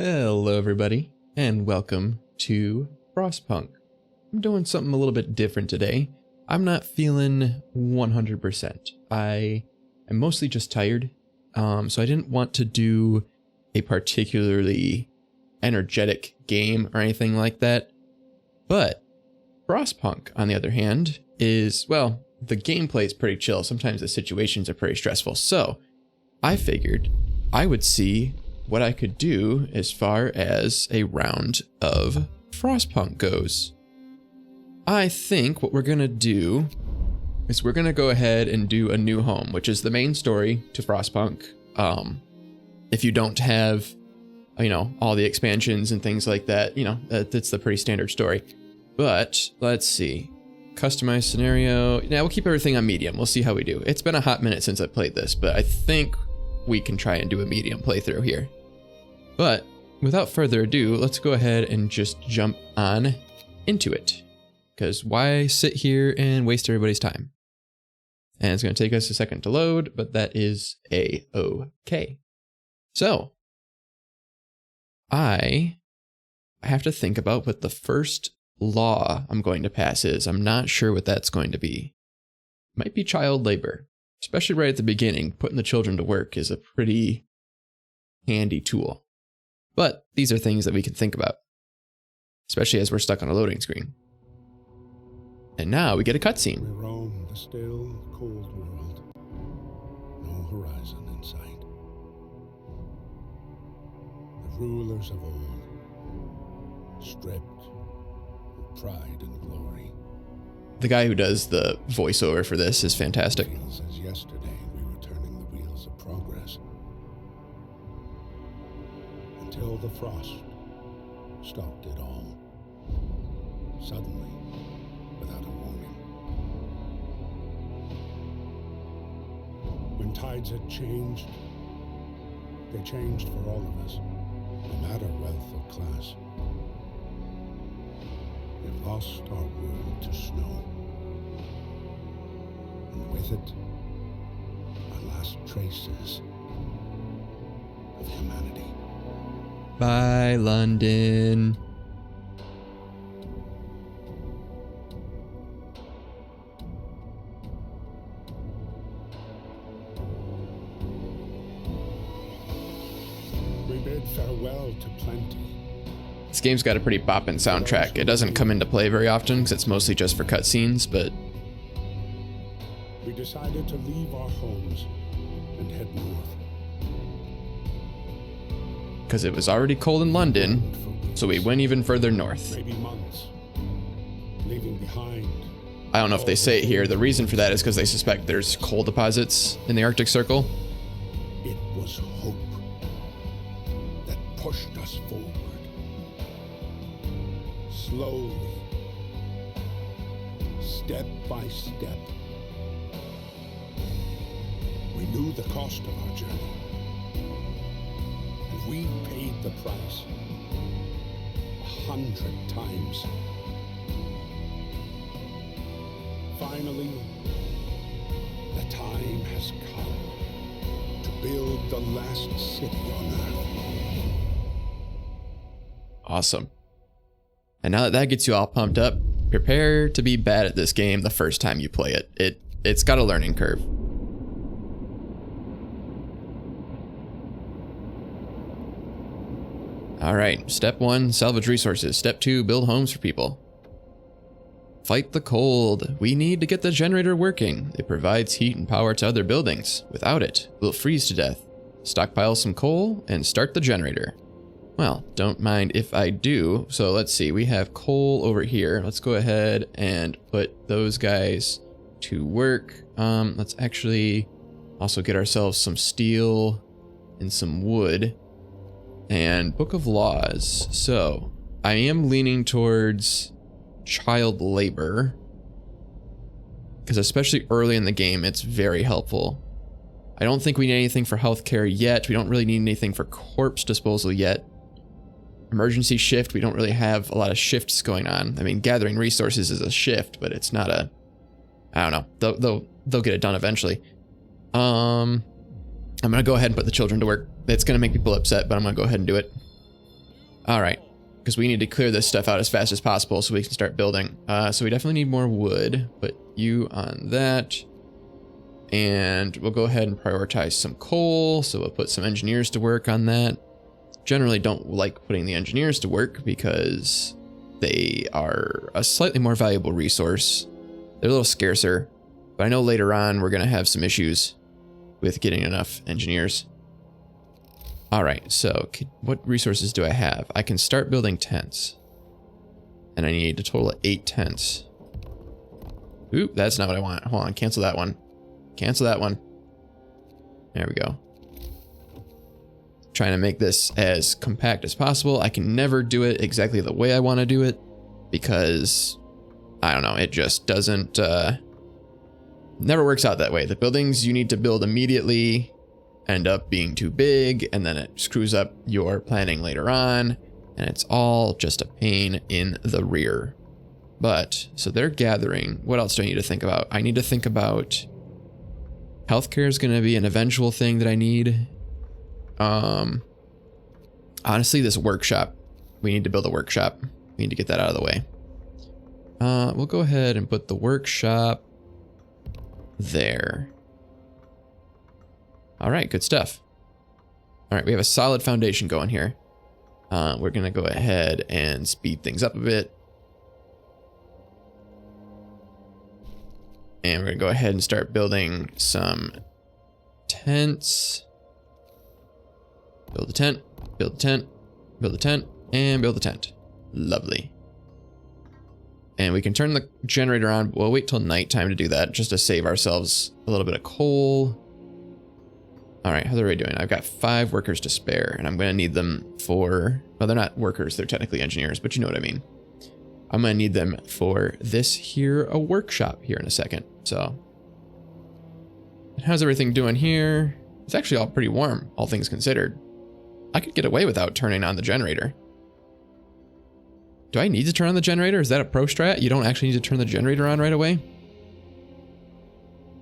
Hello everybody, and welcome to Frostpunk. I'm doing something a little bit different today. I'm not feeling 100%. I am mostly just tired, so I didn't want to do a particularly energetic game or anything like that. But Frostpunk, on the other hand, is, well, the gameplay is pretty chill. Sometimes the situations are pretty stressful. So I figured I would see what I could do as far as a round of Frostpunk goes. I think what we're gonna do is we're gonna go ahead and do a new home, which is the main story to Frostpunk. If you don't have, all the expansions and things like that, that's the pretty standard story. But let's see, customize scenario. Now we'll keep everything on medium. We'll see how we do. It's been a hot minute since I played this, but I think we can try and do a medium playthrough here. But without further ado, let's go ahead and just jump on into it. Because why sit here and waste everybody's time? And it's going to take us a second to load, but that is a-okay. So, I have to think about what the first law I'm going to pass is. I'm not sure what that's going to be. Might be child labor. Especially right at the beginning, putting the children to work is a pretty handy tool. But these are things that we can think about, especially as we're stuck on a loading screen. And now we get a cutscene. We roam the still, cold world. No horizon in sight. The rulers of old, stripped of pride and glory. The guy who does the voiceover for this is fantastic. It feels as yesterday we were turning the wheels of progress. Until the frost stopped it all. Suddenly, without a warning. When tides had changed, they changed for all of us, no matter wealth or class. We've lost our world to snow. And with it, our last traces of humanity. Bye, London. We bid farewell to plenty. This game's got a pretty boppin' soundtrack. It doesn't come into play very often because it's mostly just for cutscenes, but We decided to leave our homes and head north. because it was already cold in London, so we went even further north. Maybe months, leaving behind. I don't know if they say it here. The reason for that is because they suspect there's coal deposits in the Arctic Circle. It was hope that pushed us forward. Slowly, step by step. We knew the cost of our journey, and we paid the price 100 times. Finally, the time has come to build the last city on Earth. Awesome. And now that that gets you all pumped up, prepare to be bad at this game the first time you play it. It's got a learning curve. All right, step 1, salvage resources. Step 2, build homes for people. Fight the cold. We need to get the generator working. It provides heat and power to other buildings. Without it, we'll freeze to death. Stockpile some coal and start the generator. Well, don't mind if I do. So let's see, we have coal over here. Let's go ahead and put those guys to work. Let's actually also get ourselves some steel and some wood. And Book of Laws. So I am leaning towards child labor, because especially early in the game, it's very helpful. I don't think we need anything for healthcare yet. We don't really need anything for corpse disposal yet. Emergency shift, we don't really have a lot of shifts going on. I mean, gathering resources is a shift, but it's not a, I don't know. They'll get it done eventually. I'm gonna go ahead and put the children to work. It's gonna make people upset, but I'm gonna go ahead and do it. All right, because we need to clear this stuff out as fast as possible so we can start building. So we definitely need more wood. Put you on that. And we'll go ahead and prioritize some coal. So we'll put some engineers to work on that. Generally don't like putting the engineers to work because they are a slightly more valuable resource. They're a little scarcer, but I know later on we're going to have some issues with getting enough engineers. All right, so what resources do I have? I can start building tents. And I need a total of 8 tents. Oop, that's not what I want. Hold on, cancel that one. Cancel that one. There we go. Trying to make this as compact as possible. I can never do it exactly the way I want to do it because, I don't know, it just doesn't, never works out that way. The buildings you need to build immediately end up being too big, and then it screws up your planning later on, and it's all just a pain in the rear. But, so they're gathering. What else do I need to think about? I need to think about healthcare is going to be an eventual thing that I need. Honestly, this workshop, we need to build a workshop. We need to get that out of the way. We'll go ahead and put the workshop there. All right, good stuff. All right, we have a solid foundation going here. We're going to go ahead and speed things up a bit. And we're going to go ahead and start building some tents. Build a tent, build a tent, build a tent, and build a tent. Lovely. And we can turn the generator on. We'll wait till nighttime to do that, just to save ourselves a little bit of coal. All right, how's everybody doing? I've got 5 workers to spare, and I'm going to need them for... Well, they're not workers, they're technically engineers, but you know what I mean. I'm going to need them for this here, a workshop here in a second. So, and how's everything doing here? It's actually all pretty warm, all things considered. I could get away without turning on the generator. Do I need to turn on the generator? Is that a pro strat? You don't actually need to turn the generator on right away?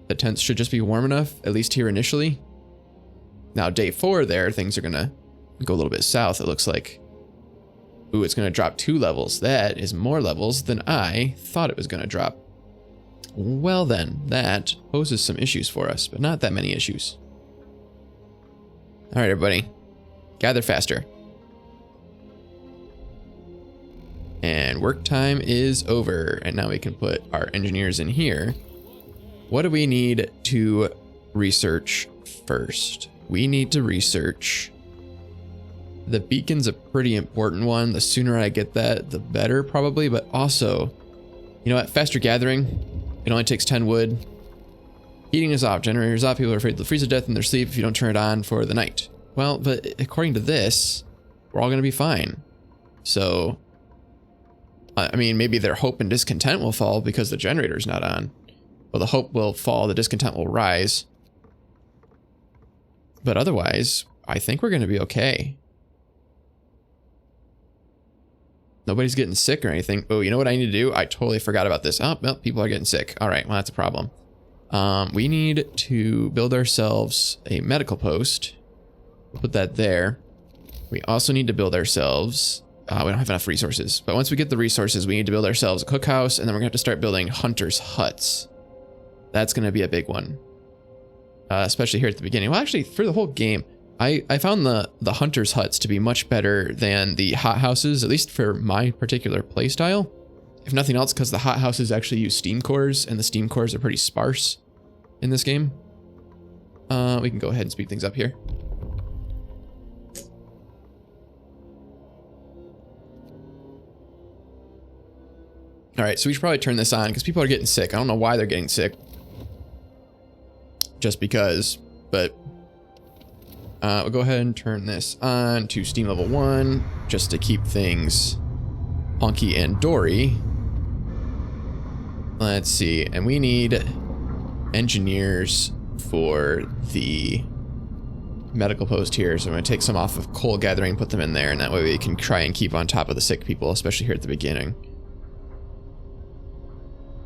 The tents should just be warm enough, at least here initially. Now, day 4 there, things are going to go a little bit south, it looks like. Ooh, it's going to drop 2 levels. That is more levels than I thought it was going to drop. Well then, that poses some issues for us, but not that many issues. All right, everybody. Gather faster. And work time is over. And now we can put our engineers in here. What do we need to research first? We need to research. The beacon's a pretty important one. The sooner I get that, the better probably. But also, you know what? Faster gathering. It only takes 10 wood. Heating is off. Generators off. People are afraid they'll freeze to death in their sleep if you don't turn it on for the night. Well, but according to this, we're all going to be fine. So, I mean, maybe their hope and discontent will fall because the generator's not on. Well, the hope will fall, the discontent will rise. But otherwise, I think we're going to be okay. Nobody's getting sick or anything. Oh, you know what I need to do? I totally forgot about this. Oh, well, people are getting sick. All right, well, that's a problem. We need to build ourselves a medical post. Put that there. We also need to build ourselves... we don't have enough resources. But once we get the resources, we need to build ourselves a cookhouse, and then we're going to have to start building hunters' huts. That's going to be a big one. Especially here at the beginning. Well, actually, for the whole game, I found the hunters' huts to be much better than the hothouses, at least for my particular playstyle. If nothing else, because the hothouses actually use steam cores, and the steam cores are pretty sparse in this game. We can go ahead and speed things up here. All right, so we should probably turn this on because people are getting sick. I don't know why they're getting sick. Just because, but we'll go ahead and turn this on to Steam level 1 just to keep things honky and dory. Let's see, and we need engineers for the medical post here. So I'm going to take some off of coal gathering, put them in there, and that way we can try and keep on top of the sick people, especially here at the beginning.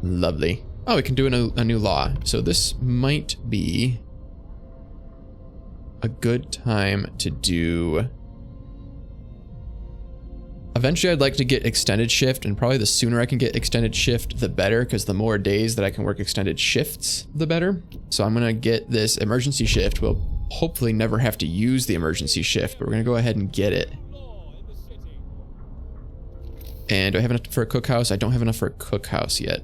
Lovely. Oh, we can do a new law. So this might be a good time to do Eventually I'd like to get extended shift, and probably the sooner I can get extended shift, the better, because the more days that I can work extended shifts, the better. So I'm gonna get this emergency shift. We'll hopefully never have to use the emergency shift, but we're gonna go ahead and get it. And do I have enough for a cookhouse? I don't have enough for a cookhouse yet.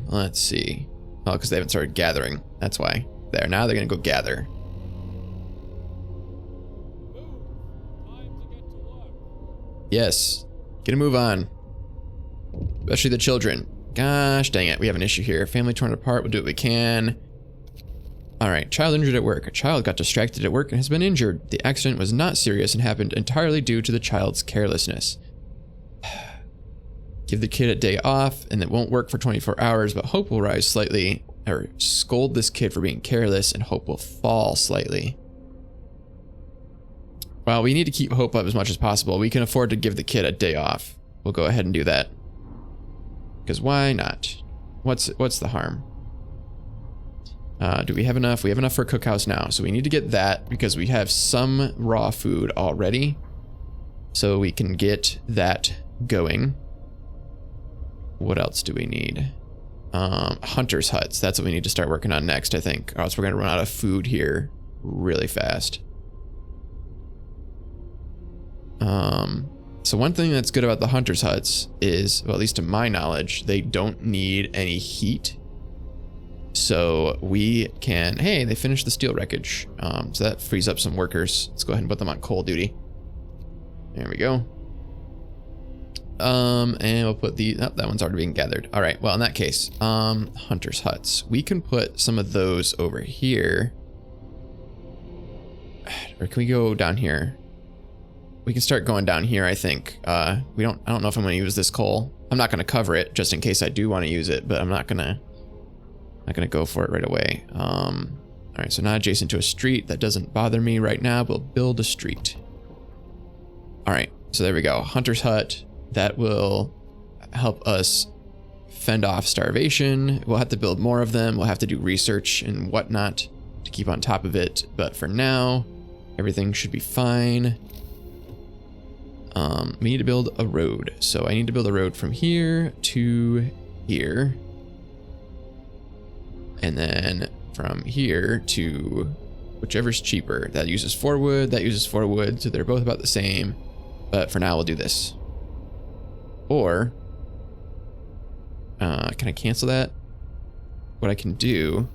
Let's see. Oh, because they haven't started gathering. That's why. There, now they're gonna go gather. Yes, get a move on. Especially the children. Gosh dang it, we have an issue here. Family torn apart, we'll do what we can. Alright, child injured at work. A child got distracted at work and has been injured. The accident was not serious and happened entirely due to the child's carelessness. Give the kid a day off, and it won't work for 24 hours, but hope will rise slightly. Or scold this kid for being careless, and hope will fall slightly. Well, we need to keep hope up as much as possible. We can afford to give the kid a day off. We'll go ahead and do that. Because why not? What's the harm? Do we have enough? We have enough for a cookhouse now, so we need to get that because we have some raw food already. So we can get that going. What else do we need? Hunter's huts. That's what we need to start working on next, I think. Or else we're going to run out of food here really fast. So one thing that's good about the hunter's huts is, well, at least to my knowledge, they don't need any heat. So we can, hey, they finished the steel wreckage. So that frees up some workers. Let's go ahead and put them on coal duty. There we go. And we'll put the, oh, that one's already being gathered. All right, well, in that case, hunter's huts. We can put some of those over here. Or can we go down here? We can start going down here, I think. I don't know if I'm gonna use this coal. I'm not gonna cover it just in case I do want to use it, but I'm not gonna go for it right away. All right, so not adjacent to a street. That doesn't bother me right now. We'll build a street. All right, so there we go. Hunter's hut. That will help us fend off starvation. We'll have to build more of them. We'll have to do research and whatnot to keep on top of it. But for now, everything should be fine. We need to build a road. So I need to build a road from here to here. And then from here to whichever's cheaper. That uses 4 wood, that uses 4 wood. So they're both about the same. But for now, we'll do this. Or, can I cancel that? What I can do,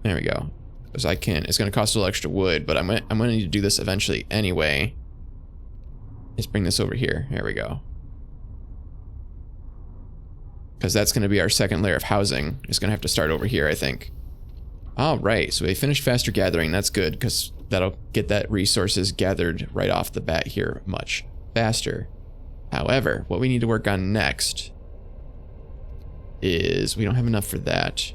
there we go. Because I can, it's going to cost a little extra wood, but I'm going to need to do this eventually anyway. Let's bring this over here. There we go. Because that's going to be our second layer of housing. It's going to have to start over here, I think. All right, so we finished faster gathering. That's good, because that'll get that resources gathered right off the bat here much faster. However, what we need to work on next is we don't have enough for that.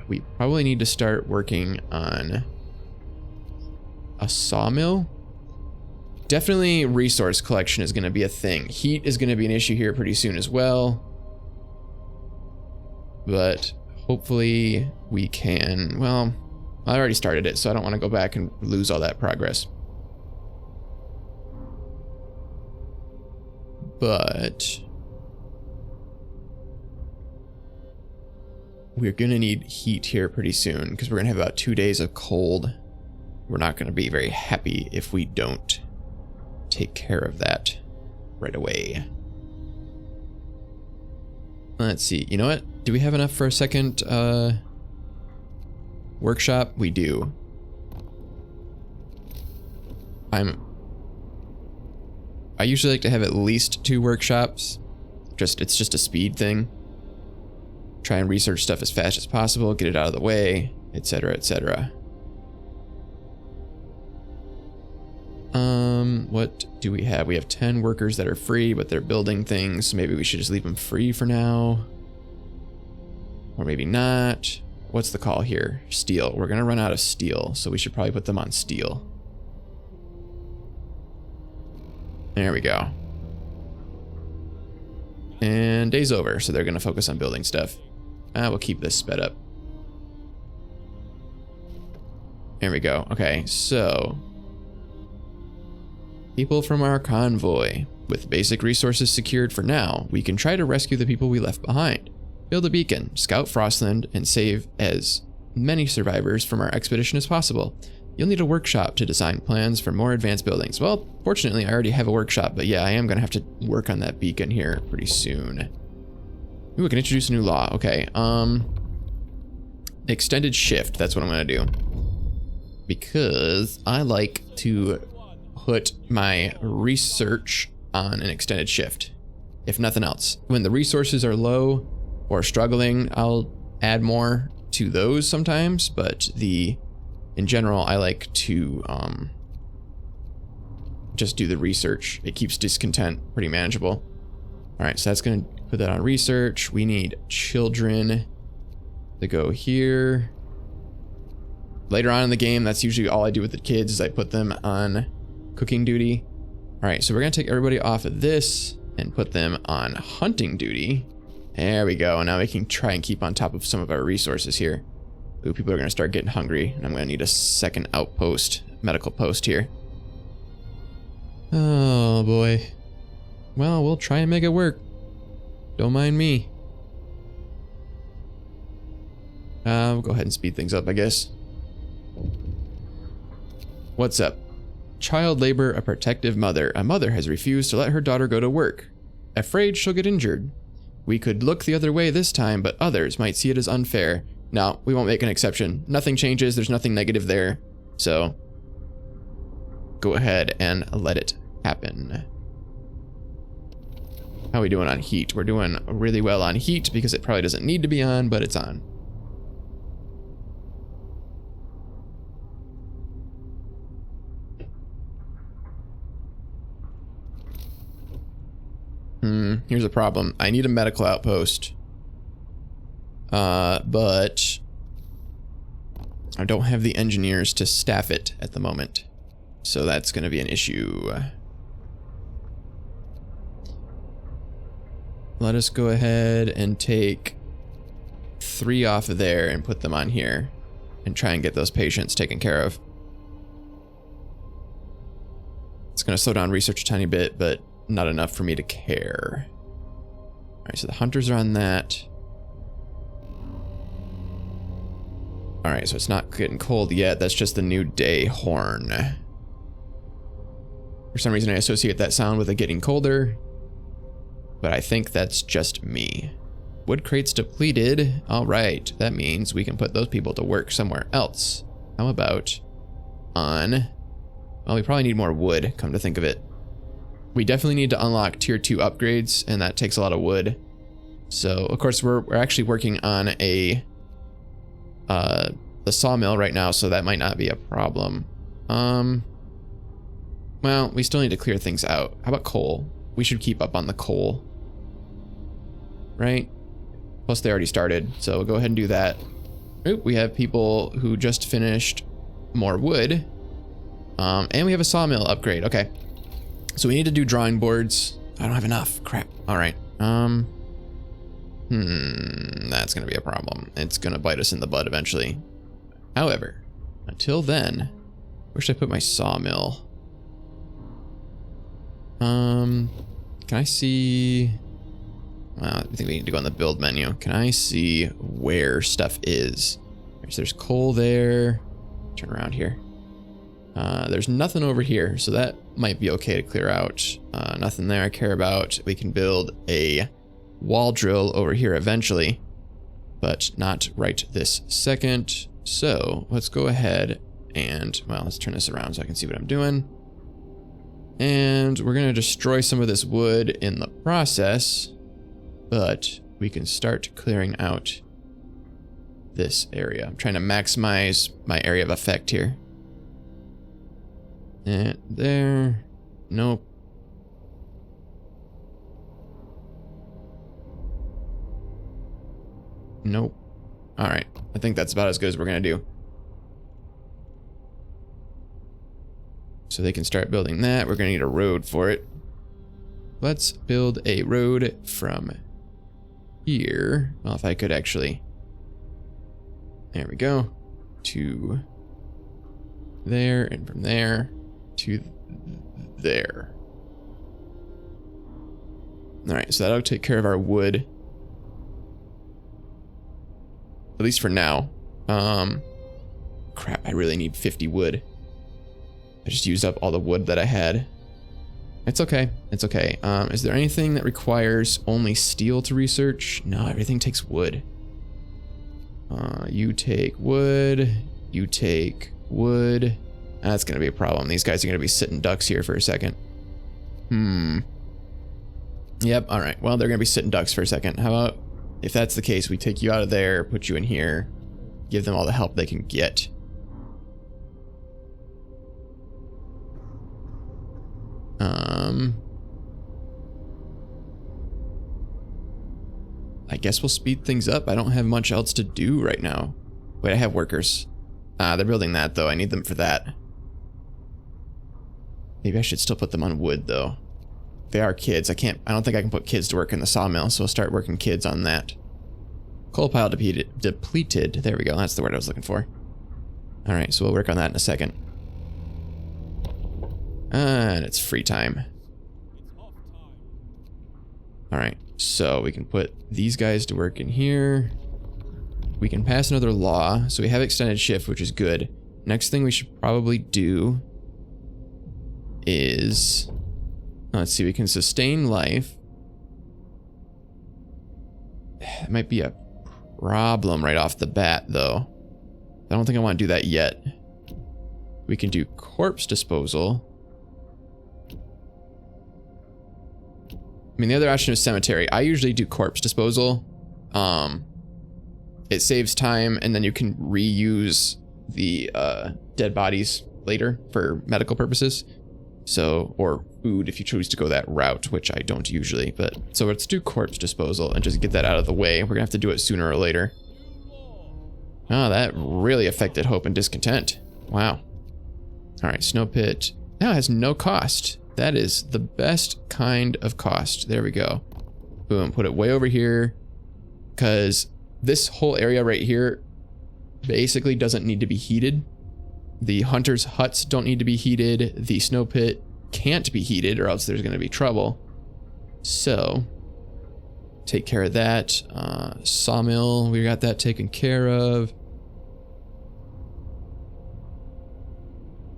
We probably need to start working on a sawmill. Definitely resource collection is going to be a thing. Heat is going to be an issue here pretty soon as well. But hopefully we can, well, I already started it, so I don't want to go back and lose all that progress. But we're going to need heat here pretty soon because we're going to have about 2 days of cold. We're not going to be very happy if we don't take care of that right away. Let's see. You know what? Do we have enough for a second workshop? We do. I usually like to have at least 2 workshops. It's just a speed thing. Try and research stuff as fast as possible, get it out of the way, etc., etc. What do we have? We have 10 workers that are free, but they're building things. So maybe we should just leave them free for now. Or maybe not. What's the call here? Steel. We're going to run out of steel, so we should probably put them on steel. There we go. And day's over, so they're going to focus on building stuff. We'll keep this sped up. There we go. Okay, so people from our convoy. With basic resources secured for now, we can try to rescue the people we left behind, build a beacon, scout Frostland, and save as many survivors from our expedition as possible. You'll need a workshop to design plans for more advanced buildings. Well, fortunately, I already have a workshop, but yeah, I am going to have to work on that beacon here pretty soon. Ooh, we can introduce a new law. Okay, extended shift, that's what I'm going to do. Because I like to put my research on an extended shift, if nothing else. When the resources are low or struggling, I'll add more to those sometimes, but in general, I like to just do the research. It keeps discontent pretty manageable. All right, so that's gonna put that on research. We need children to go here. Later on in the game, that's usually all I do with the kids, is I put them on cooking duty. All right, so we're gonna take everybody off of this and put them on hunting duty. There we go. Now we can try and keep on top of some of our resources here. Ooh, people are gonna start getting hungry, and I'm gonna need a second outpost, medical post here. Oh boy. Well, we'll try and make it work. Don't mind me. We'll go ahead and speed things up, I guess. What's up? Child labor, a protective mother. A mother has refused to let her daughter go to work, afraid she'll get injured. We could look the other way this time, but others might see it as unfair. No, we won't make an exception. Nothing changes, there's nothing negative there. So, go ahead and let it happen. How are we doing on heat? We're doing really well on heat because it probably doesn't need to be on, but it's on. Here's a problem. I need a medical outpost. But I don't have the engineers to staff it at the moment. So that's going to be an issue. Let us go ahead and take 3 off of there and put them on here and try and get those patients taken care of. It's going to slow down research a tiny bit, but not enough for me to care. All right, so the hunters are on that. All right, so it's not getting cold yet. That's just the new day horn. For some reason, I associate that sound with it getting colder, but I think that's just me. Wood crates depleted. All right, that means we can put those people to work somewhere else. How about on... Well, we probably need more wood, come to think of it. We definitely need to unlock tier 2 upgrades, and that takes a lot of wood. So, of course, we're actually working on the sawmill right now, so that might not be a problem. Well, we still need to clear things out. How about coal? We should keep up on the coal. Right? Plus, they already started, so we'll go ahead and do that. Oop, we have people who just finished more wood. And we have a sawmill upgrade. Okay. So we need to do drawing boards. I don't have enough. Crap. All right. That's going to be a problem. It's going to bite us in the butt eventually. However, until then, where should I put my sawmill? Can I see... Well, I think we need to go on the build menu. Can I see where stuff is? So there's coal there. Turn around here. There's nothing over here, so that might be okay to clear out. Nothing there I care about. We can build a wall drill over here eventually, but not right this second. So let's go ahead and, well, let's turn this around so I can see what I'm doing. And we're going to destroy some of this wood in the process, but we can start clearing out this area. I'm trying to maximize my area of effect here. And there. Nope. Nope. All right. I think that's about as good as we're going to do. So they can start building that. We're going to need a road for it. Let's build a road from here. Well, if I could actually. There we go. To there, and from there to there. Alright, so that'll take care of our wood. At least for now. Crap, I really need 50 wood. I just used up all the wood that I had. It's okay, it's okay. Is there anything that requires only steel to research? No, everything takes wood. You take wood, you take wood. That's gonna be a problem. These guys are gonna be sitting ducks here for a second. Yep, alright. Well, they're gonna be sitting ducks for a second. How about, if that's the case, we take you out of there, put you in here, give them all the help they can get. I guess we'll speed things up. I don't have much else to do right now. Wait, I have workers. They're building that though. I need them for that. Maybe I should still put them on wood though. They are kids. I don't think I can put kids to work in the sawmill, so I'll start working kids on that. Coal pile depleted. There we go. That's the word I was looking for. Alright, so we'll work on that in a second. And it's free time. Alright, so we can put these guys to work in here. We can pass another law, so we have extended shift, which is good. Next thing we should probably do is... let's see, we can sustain life. That might be a problem right off the bat, though. I don't think I want to do that yet. We can do corpse disposal. I mean, the other option is cemetery. I usually do corpse disposal. It saves time, and then you can reuse the dead bodies later for medical purposes. So, or food if you choose to go that route, which I don't usually. But so let's do corpse disposal and just get that out of the way. We're gonna have to do it sooner or later. Oh, that really affected hope and discontent. Wow. All right, snow pit. Now it has no cost. That is the best kind of cost. There we go. Boom, put it way over here. Because this whole area right here basically doesn't need to be heated. The hunters' huts don't need to be heated. The snow pit can't be heated or else there's going to be trouble. So, take care of that. Sawmill, we got that taken care of.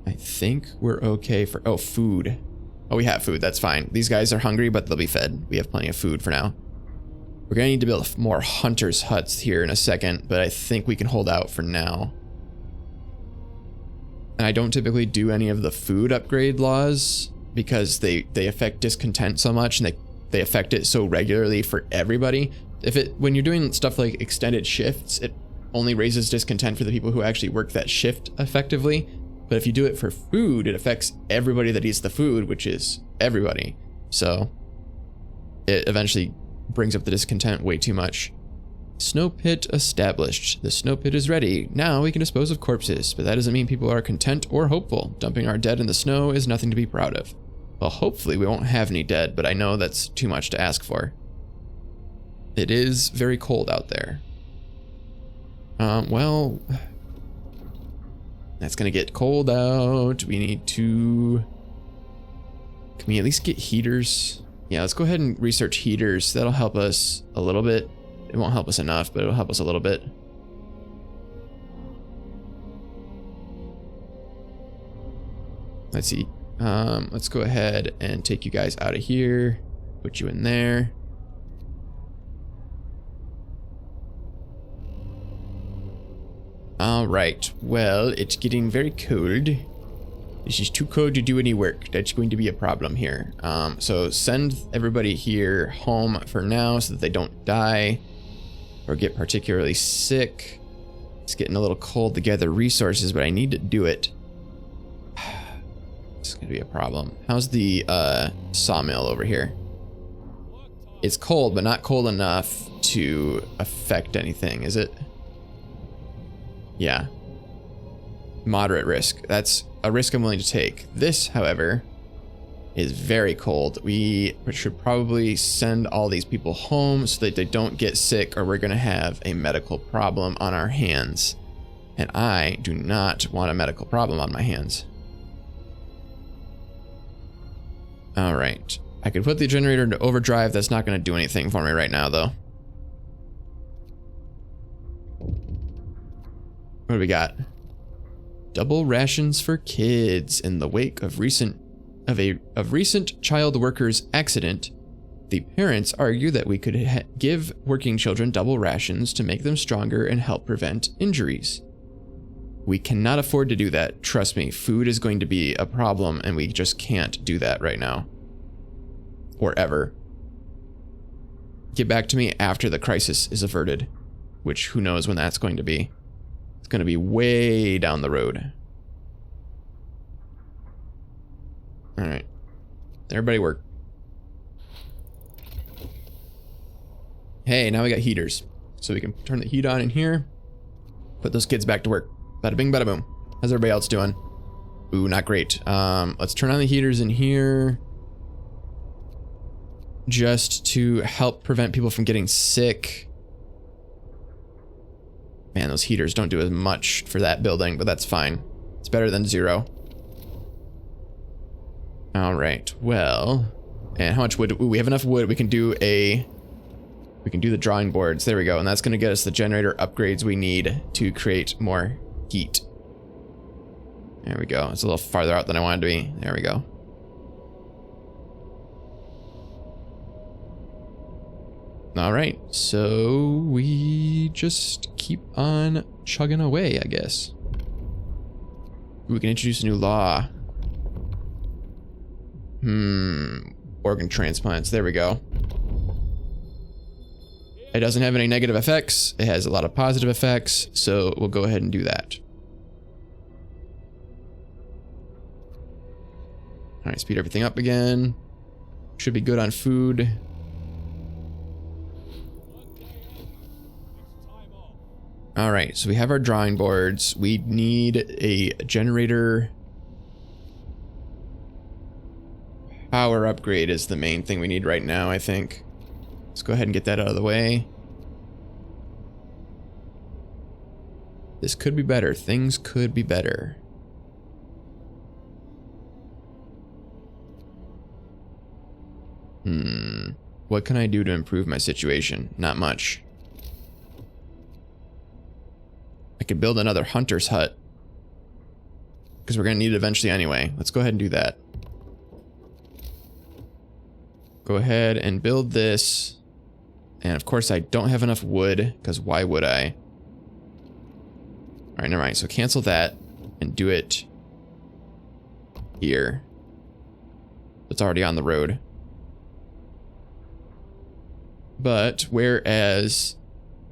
I think we're okay for... oh, food. Oh, we have food. That's fine. These guys are hungry, but they'll be fed. We have plenty of food for now. We're going to need to build more hunters' huts here in a second, but I think we can hold out for now. And I don't typically do any of the food upgrade laws because they affect discontent so much, and they affect it so regularly for everybody. When you're doing stuff like extended shifts, it only raises discontent for the people who actually work that shift effectively. But if you do it for food, it affects everybody that eats the food, which is everybody. So it eventually brings up the discontent way too much. Snow pit established. The snow pit is ready. Now we can dispose of corpses, but that doesn't mean people are content or hopeful. Dumping our dead in the snow is nothing to be proud of. Well, hopefully we won't have any dead, but I know that's too much to ask for. It is very cold out there. Well... that's gonna get cold out. We need to... can we at least get heaters? Yeah, let's go ahead and research heaters. That'll help us a little bit. It won't help us enough, but it'll help us a little bit. Let's see. Let's go ahead and take you guys out of here. Put you in there. Alright, well, it's getting very cold. This is too cold to do any work. That's going to be a problem here. So send everybody here home for now so that they don't die or get particularly sick. It's getting a little cold to gather resources, but I need to do it. It's gonna be a problem. How's the sawmill over here? It's cold, but not cold enough to affect anything, is it? Yeah. Moderate risk. That's a risk I'm willing to take. This, however, is very cold. We should probably send all these people home so that they don't get sick, or we're going to have a medical problem on our hands. And I do not want a medical problem on my hands. All right. I could put the generator into overdrive. That's not going to do anything for me right now, though. What do we got? Double rations for kids. In the wake of recent child workers' accident, the parents argue that we could give working children double rations to make them stronger and help prevent injuries. We cannot afford to do that. Trust me, food is going to be a problem, and we just can't do that right now. Or ever. Get back to me after the crisis is averted, which who knows when that's going to be. It's going to be way down the road. All right. Everybody work. Hey, now we got heaters. So we can turn the heat on in here. Put those kids back to work. Bada bing, bada boom. How's everybody else doing? Ooh, not great. Let's turn on the heaters in here. Just to help prevent people from getting sick. Man, those heaters don't do as much for that building, but that's fine. It's better than 0. All right, well, and how much wood? Ooh, we have enough wood. We can do the drawing boards. There we go. And that's going to get us the generator upgrades we need to create more heat. There we go. It's a little farther out than I wanted to be. There we go. All right, so we just keep on chugging away, I guess. We can introduce a new law. Organ transplants, there we go. It doesn't have any negative effects. It has a lot of positive effects, so we'll go ahead and do that. All right, speed everything up again. Should be good on food. All right, so we have our drawing boards. We need a generator. Power upgrade is the main thing we need right now, I think. Let's go ahead and get that out of the way. This could be better. Things could be better. What can I do to improve my situation? Not much. I could build another hunter's hut. Because we're going to need it eventually anyway. Let's go ahead and do that. Go ahead and build this. And of course I don't have enough wood, because why would I? Alright, never mind. So cancel that and do it here. It's already on the road. But whereas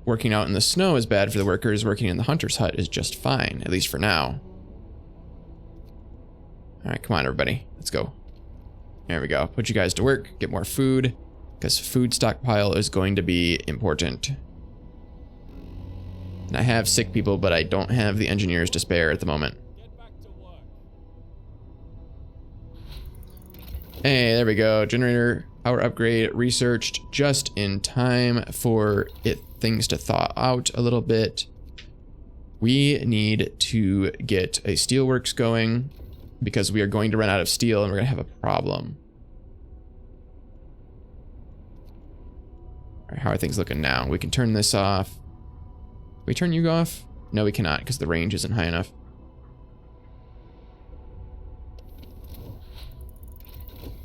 working out in the snow is bad for the workers, working in the hunter's hut is just fine, at least for now. Alright, come on everybody. Let's go. There we go. Put you guys to work, get more food, because food stockpile is going to be important. And I have sick people, but I don't have the engineers to spare at the moment. Hey, there we go. Generator power upgrade researched just in time for things to thaw out a little bit. We need to get a steelworks going because we are going to run out of steel and we're going to have a problem. All right, how are things looking now? We can turn this off. Can we turn you off? No, we cannot because the range isn't high enough.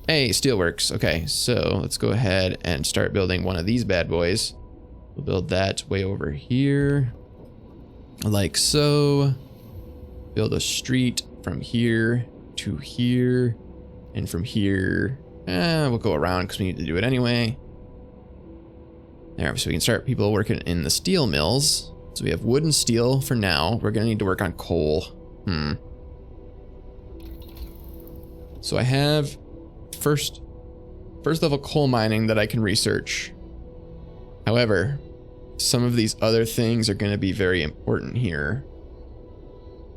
Hey, steelworks. Okay, so let's go ahead and start building one of these bad boys. We'll build that way over here, like so. Build a street from here to here, and from here, we'll go around because we need to do it anyway. There, so we can start people working in the steel mills. So we have wood and steel for now. We're gonna need to work on coal. So I have first level coal mining that I can research. However, some of these other things are going to be very important here.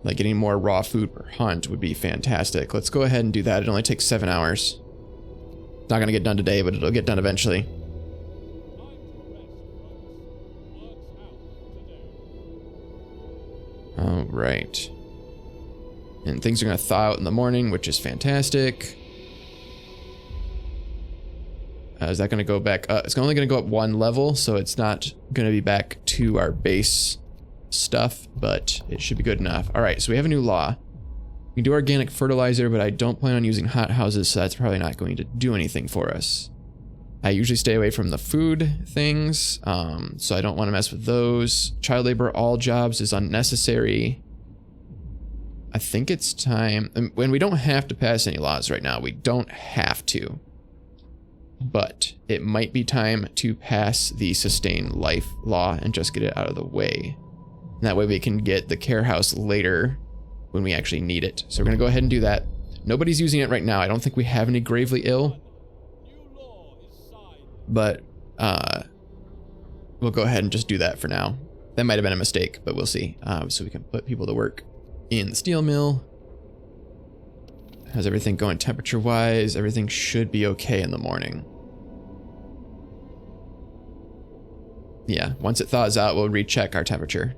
Like getting more raw food per hunt would be fantastic. Let's go ahead and do that. It only takes 7 hours. It's not going to get done today, but it'll get done eventually. Right. And things are going to thaw out in the morning, which is fantastic. Is that going to go back up? It's only going to go up one level, so it's not going to be back to our base stuff, but it should be good enough. All right, so we have a new law. We can do organic fertilizer, but I don't plan on using hothouses, so that's probably not going to do anything for us. I usually stay away from the food things, so I don't want to mess with those. Child labor, all jobs is unnecessary. I think it's time, when we don't have to pass any laws right now, we don't have to. But it might be time to pass the sustain life law and just get it out of the way. And that way we can get the care house later when we actually need it. So we're going to go ahead and do that. Nobody's using it right now. I don't think we have any gravely ill. But we'll go ahead and just do that for now. That might have been a mistake, but we'll see. So we can put people to work in the steel mill. How's everything going temperature-wise? Everything should be okay in the morning. Yeah, once it thaws out, we'll recheck our temperature.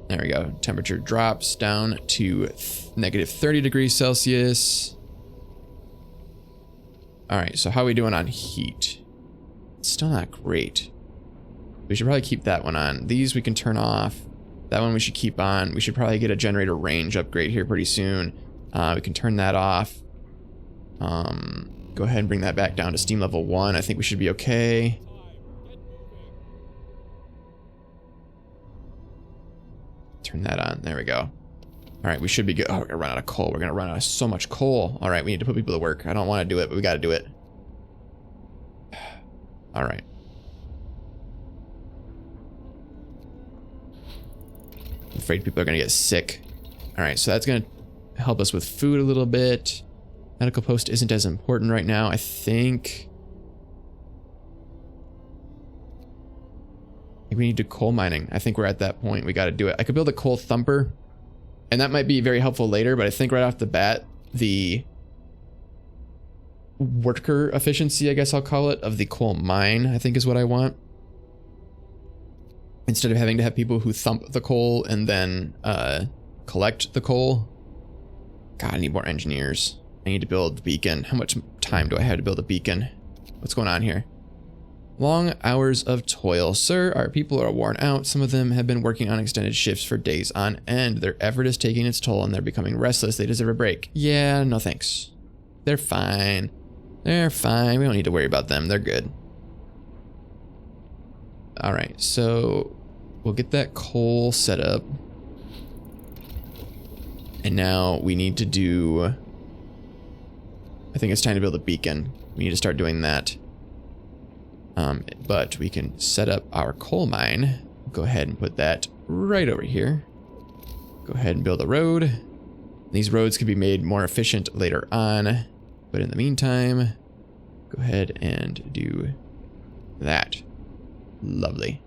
There we go. Temperature drops down to negative 30 degrees Celsius. All right, so how are we doing on heat? It's still not great. We should probably keep that one on. These we can turn off. That one we should keep on. We should probably get a generator range upgrade here pretty soon. We can turn that off. Go ahead and bring that back down to steam level 1. I think we should be okay. Turn that on. There we go. All right, we should be good. Oh, we're gonna run out of coal. We're gonna run out of so much coal. All right, we need to put people to work. I don't want to do it, but we got to do it. All right. I'm afraid people are gonna get sick. All right, so that's gonna help us with food a little bit. Medical post isn't as important right now. I think we need to do coal mining. I think we're at that point. We got to do it. I could build a coal thumper, and that might be very helpful later, but I think right off the bat, the worker efficiency, I guess I'll call it, of the coal mine, I think is what I want. Instead of having to have people who thump the coal and then collect the coal. God, I need more engineers. I need to build the beacon. How much time do I have to build a beacon? What's going on here? Long hours of toil. Sir, our people are worn out. Some of them have been working on extended shifts for days on end. Their effort is taking its toll and they're becoming restless. They deserve a break. Yeah, no thanks. They're fine. They're fine. We don't need to worry about them. They're good. All right, so we'll get that coal set up. And now we need to do... I think it's time to build a beacon. We need to start doing that. But we can set up our coal mine. Go ahead and put that right over here. Go ahead and build a road. These roads can be made more efficient later on. But in the meantime, go ahead and do that. Lovely.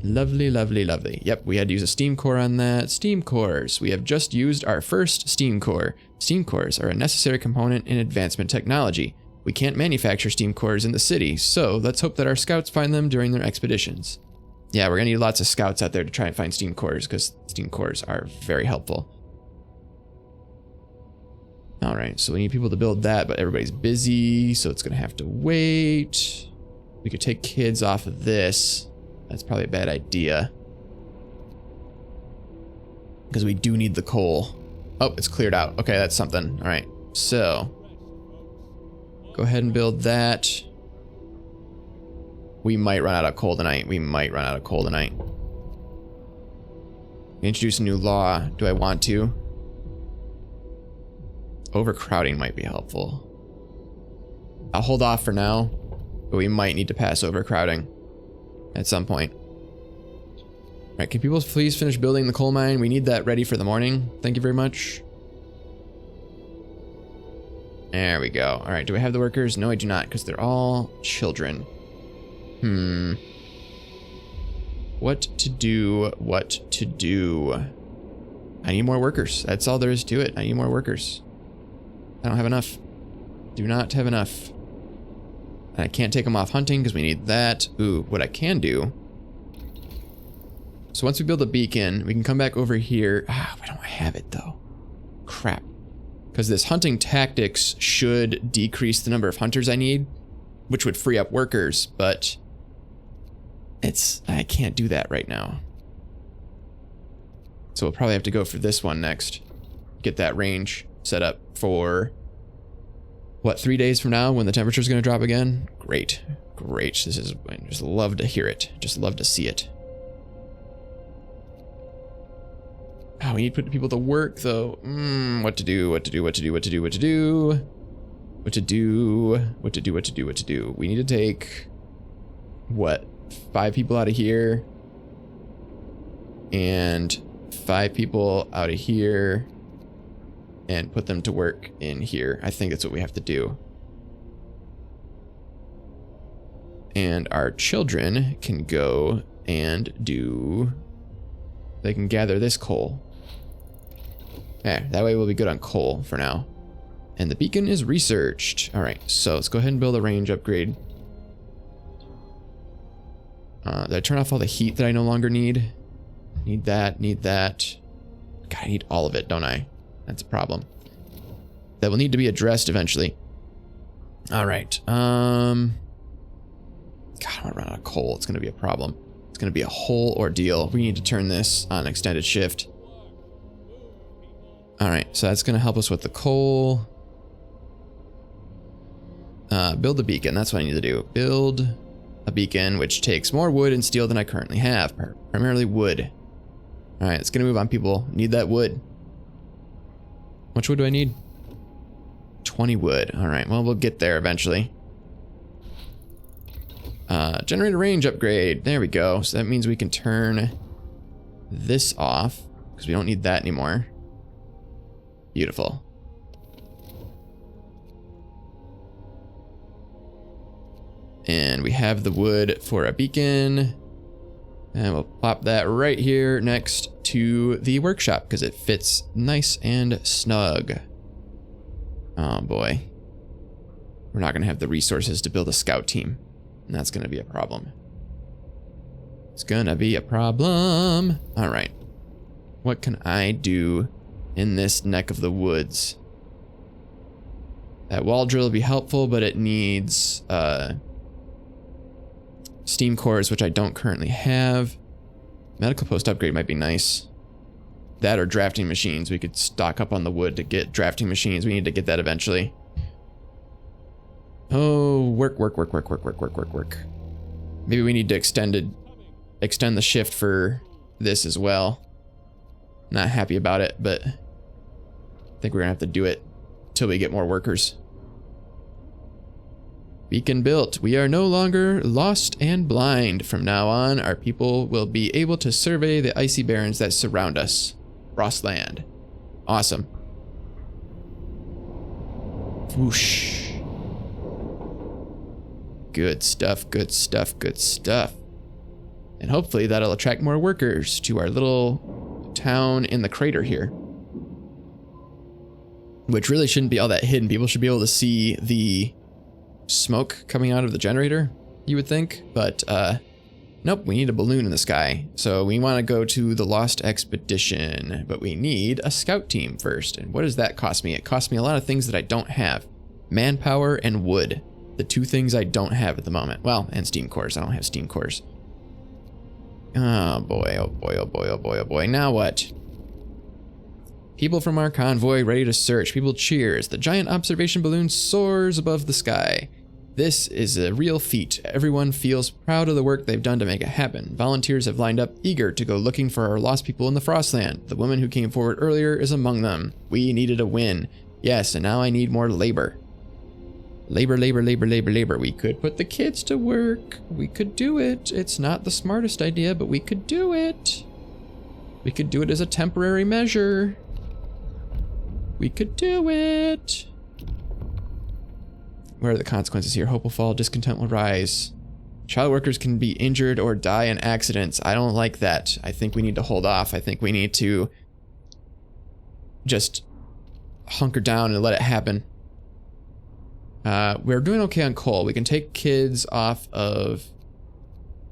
Lovely, lovely, lovely. Yep, we had to use a steam core on that. Steam cores. We have just used our first steam core. Steam cores are a necessary component in advancement technology. We can't manufacture steam cores in the city, so let's hope that our scouts find them during their expeditions. Yeah, we're gonna need lots of scouts out there to try and find steam cores, because steam cores are very helpful. Alright, so we need people to build that, but everybody's busy, so it's gonna have to wait. We could take kids off of this. That's probably a bad idea. Because we do need the coal. Oh, it's cleared out. Okay, that's something. Alright, so... go ahead and build that. We might run out of coal tonight. We might run out of coal tonight. Introduce a new law. Do I want to? Overcrowding might be helpful. I'll hold off for now, but we might need to pass overcrowding at some point. All right, can people please finish building the coal mine? We need that ready for the morning. Thank you very much. There we go. All right, do I have the workers? No, I do not, because they're all children. What to do, what to do. I need more workers. That's all there is to it. I need more workers. I don't have enough. Do not have enough. And I can't take them off hunting because we need that. Ooh, what I can do. So once we build a beacon, we can come back over here. Ah, we don't have it though. Crap. Because this hunting tactics should decrease the number of hunters I need, which would free up workers, but I can't do that right now. So we'll probably have to go for this one next. Get that range set up for, what, 3 days from now when the temperature's going to drop again? Great. Great. This is, I just love to hear it. Just love to see it. Oh, we need to put people to work though. What to do, what to do, what to do, what to do, what to do. What to do, what to do, what to do, what to do. We need to take, what, 5 people out of here. And 5 people out of here. And put them to work in here. I think that's what we have to do. And our children can go and do... They can gather this coal. Yeah, that way we'll be good on coal for now. And the beacon is researched. Alright, so let's go ahead and build a range upgrade. Did I turn off all the heat that I no longer need? Need that, need that. God, I need all of it, don't I? That's a problem. That will need to be addressed eventually. Alright, God, I'm gonna run out of coal. It's gonna be a problem. It's gonna be a whole ordeal. We need to turn this on extended shift. Alright, so that's gonna help us with the coal. Build a beacon, that's what I need to do. Build a beacon, which takes more wood and steel than I currently have. Primarily wood. Alright, it's gonna move on, people. Need that wood. How much wood do I need? 20 wood. Alright, well, we'll get there eventually. Generator range upgrade. There we go. So that means we can turn this off because we don't need that anymore. Beautiful. And we have the wood for a beacon. And we'll plop that right here next to the workshop because it fits nice and snug. Oh boy. We're not going to have the resources to build a scout team. And that's going to be a problem. It's going to be a problem. All right. What can I do in this neck of the woods? That wall drill will be helpful, but it needs steam cores, which I don't currently have. Medical post upgrade might be nice. That or drafting machines. We could stock up on the wood to get drafting machines. We need to get that eventually. Oh, work. Maybe we need to extend the shift for this as well. Not happy about it, but I think we're gonna have to do it till we get more workers. Beacon built. We are no longer lost and blind. From now on, our people will be able to survey the icy barrens that surround us. Frostland. Awesome. Whoosh. Good stuff, good stuff, good stuff. And hopefully that'll attract more workers to our little town in the crater here. Which really shouldn't be all that hidden. People should be able to see the smoke coming out of the generator, you would think. But nope, we need a balloon in the sky. So we want to go to the Lost Expedition. But we need a scout team first. And what does that cost me? It costs me a lot of things that I don't have. Manpower and wood. The 2 things I don't have at the moment. Well, and steam cores. I don't have steam cores. Oh boy, oh boy, oh boy, oh boy, oh boy. Now what? People from our convoy ready to search. People cheers. The giant observation balloon soars above the sky. This is a real feat. Everyone feels proud of the work they've done to make it happen. Volunteers have lined up eager to go looking for our lost people in the Frostland. The woman who came forward earlier is among them. We needed a win. Yes, and now I need more labor. Labor. We could put the kids to work. We could do it. It's not the smartest idea, but we could do it. We could do it as a temporary measure. We could do it. Where are the consequences here? Hope will fall, discontent will rise. Child workers can be injured or die in accidents. I don't like that. I think we need to hold off. I think we need to just hunker down and let it happen. We're doing okay on coal. We can take kids off of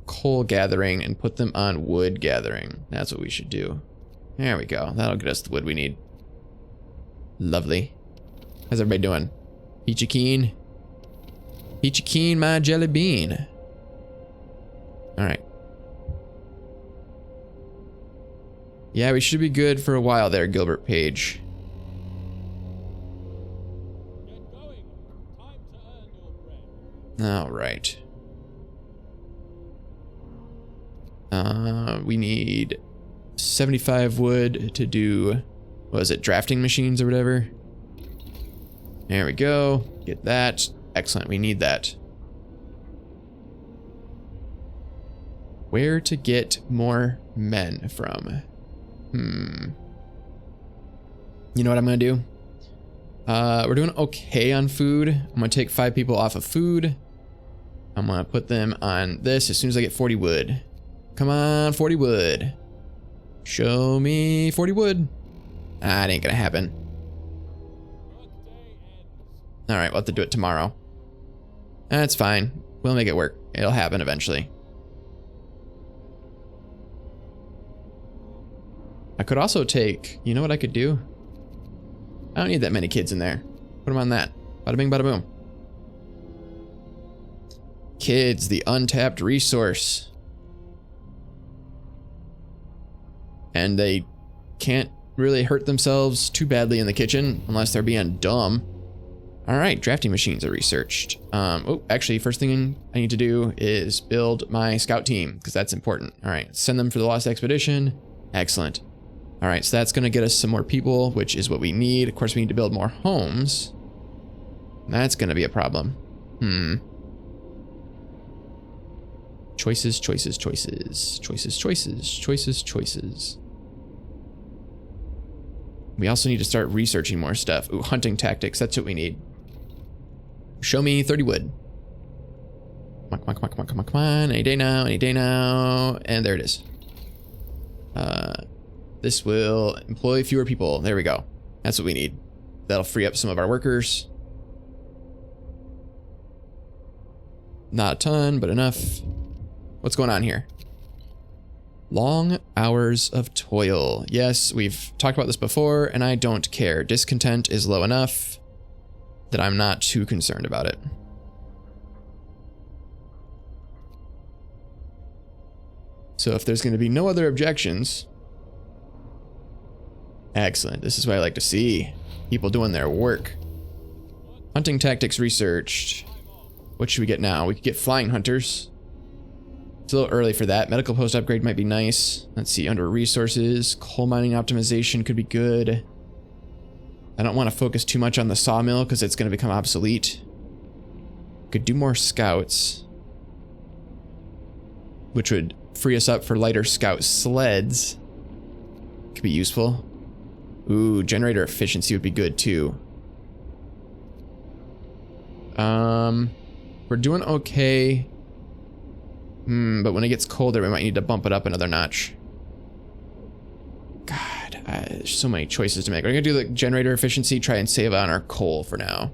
coal gathering and put them on wood gathering. That's what we should do. There we go. That'll get us the wood we need. Lovely. How's everybody doing? Peachy keen? Peachy keen, my jelly bean. All right. Yeah, we should be good for a while there, Gilbert Page. All right. We need 75 wood to do, what is it, drafting machines or whatever? There we go. Get that. Excellent. We need that. Where to get more men from? You know what I'm going to do? We're doing okay on food. I'm going to take 5 people off of food. I'm going to put them on this as soon as I get 40 wood. Come on, 40 wood. Show me 40 wood. Ah, it ain't going to happen. All right, we'll have to do it tomorrow. That's fine. We'll make it work. It'll happen eventually. I could also take, you know what I could do? I don't need that many kids in there. Put them on that. Bada bing, bada boom. Kids, the untapped resource. And they can't really hurt themselves too badly in the kitchen unless they're being dumb. All right, drafting machines are researched. Oh, actually, first thing I need to do is build my scout team because that's important. All right, send them for the Lost Expedition. Excellent. All right, so that's going to get us some more people, which is what we need. Of course, we need to build more homes. That's going to be a problem. Choices, choices, choices. Choices, choices, choices, choices. We also need to start researching more stuff. Ooh, hunting tactics. That's what we need. Show me 30 wood. Come on, come on, come on, come on, come on, come on. Any day now, any day now. And there it is. This will employ fewer people. There we go. That's what we need. That'll free up some of our workers. Not a ton, but enough. What's going on here? Long hours of toil. Yes, we've talked about this before, and I don't care. Discontent is low enough that I'm not too concerned about it. So if there's going to be no other objections... Excellent. This is what I like to see. People doing their work. Hunting tactics researched. What should we get now? We could get flying hunters. It's a little early for that. Medical post upgrade might be nice. Let's see, under resources, coal mining optimization could be good. I don't want to focus too much on the sawmill because it's going to become obsolete. Could do more scouts, which would free us up for lighter scout sleds. Could be useful. Ooh, generator efficiency would be good too. We're doing okay. But when it gets colder, we might need to bump it up another notch. God, there's so many choices to make. We're gonna do the generator efficiency, try and save on our coal for now.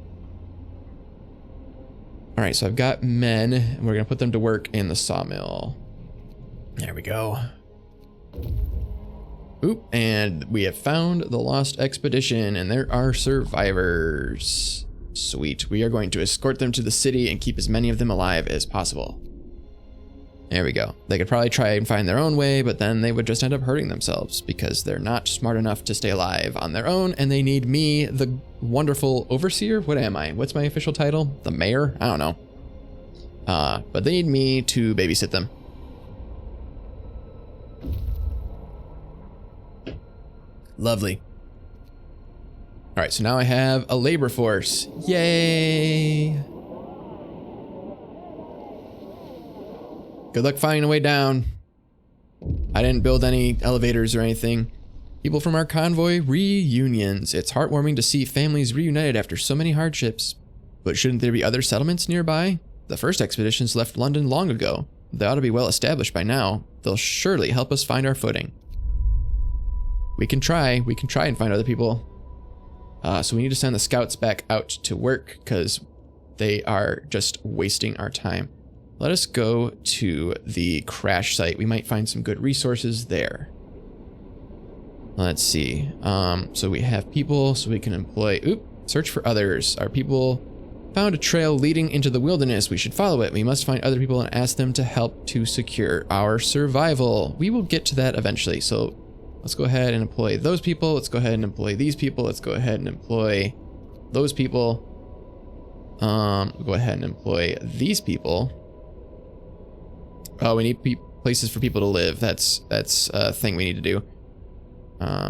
All right, so I've got men, and we're gonna put them to work in the sawmill. There we go. Oop, and we have found the Lost Expedition, and there are survivors. Sweet. We are going to escort them to the city and keep as many of them alive as possible. There we go. They could probably try and find their own way, but then they would just end up hurting themselves because they're not smart enough to stay alive on their own, and they need me, the wonderful overseer? What am I? What's my official title? The mayor? I don't know. But they need me to babysit them. Lovely. All right, so now I have a labor force. Yay! Good luck finding a way down. I didn't build any elevators or anything. People from our convoy reunions. It's heartwarming to see families reunited after so many hardships. But shouldn't there be other settlements nearby? The first expeditions left London long ago. They ought to be well established by now. They'll surely help us find our footing. We can try and find other people. So we need to send the scouts back out to work because They are just wasting our time. Let us go to the crash site. We might find some good resources there. Let's see. So we have people, so we can employ... search for others. Our people found a trail leading into the wilderness. We should follow it. We must find other people and ask them to help to secure our survival. We will get to that eventually. So let's go ahead and employ those people. Let's go ahead and employ these people. Let's go ahead and employ those people. We'll go ahead and employ these people. Oh, we need places for people to live. That's a thing we need to do.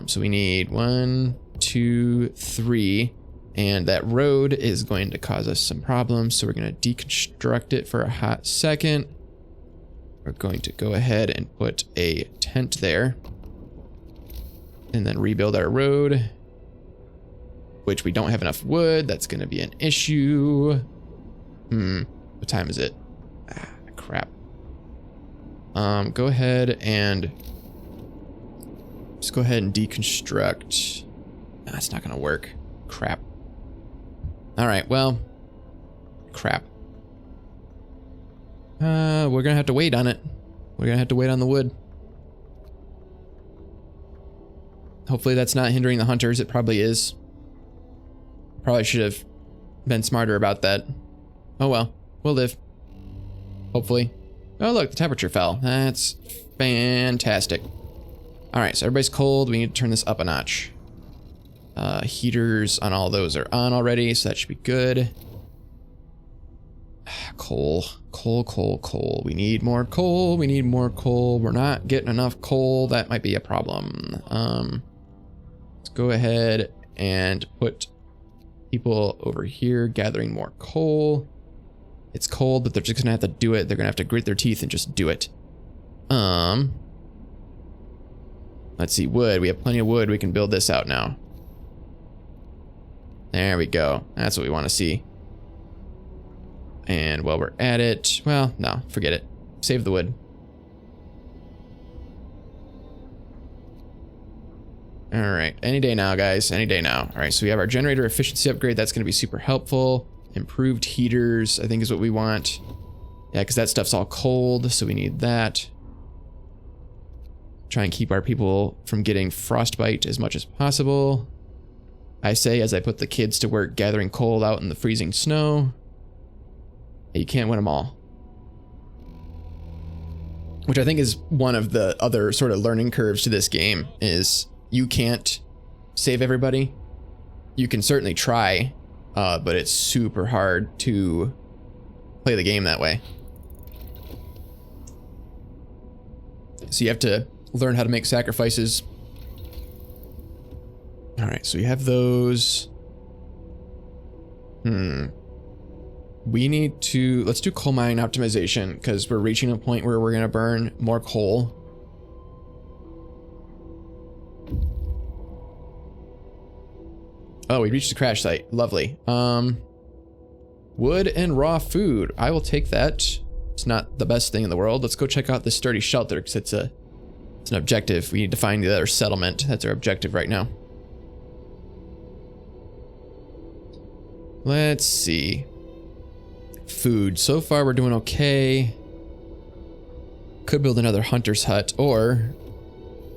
So we need 1, 2, 3, and that road is going to cause us some problems. So we're going to deconstruct it for a hot second. We're going to go ahead and put a tent there, and then rebuild our road, which we don't have enough wood. That's going to be an issue. What time is it? Crap. Go ahead and just go ahead and deconstruct. That's not going to work. Crap. All right, well, crap. We're going to have to wait on it. We're going to have to wait on the wood. Hopefully that's not hindering the hunters. It probably is. Probably should have been smarter about that. Oh well, we'll live. Hopefully. Oh look, the temperature fell. That's fantastic. Alright, so everybody's cold. We need to turn this up a notch. Heaters on all those are on already, so that should be good. Coal. We need more coal. We need more coal. We're not getting enough coal. That might be a problem. Let's go ahead and put people over here gathering more coal. It's cold, but they're just gonna have to do it. They're gonna have to grit their teeth and just do it. Let's see, wood. We have plenty of wood. We can build this out now. There we go. That's what we want to see. And while we're at it, well, no, forget it. Save the wood. All right, any day now, guys, any day now. All right, so we have our generator efficiency upgrade. That's going to be super helpful. Improved heaters, I think, is what we want. Yeah, because that stuff's all cold, so we need that. Try and keep our people from getting frostbite as much as possible. I say as I put the kids to work gathering coal out in the freezing snow. You can't win them all. Which I think is one of the other sort of learning curves to this game, is you can't save everybody. You can certainly try, but it's super hard to play the game that way. So you have to learn how to make sacrifices. All right, so we have those. We need to, let's do coal mining optimization, because we're reaching a point where we're going to burn more coal. Oh, we reached the crash site. Lovely. Wood and raw food. I will take that. It's not the best thing in the world. Let's go check out this sturdy shelter, because it's an objective. We need to find the other settlement. That's our objective right now. Let's see. Food. So far we're doing okay. Could build another hunter's hut, or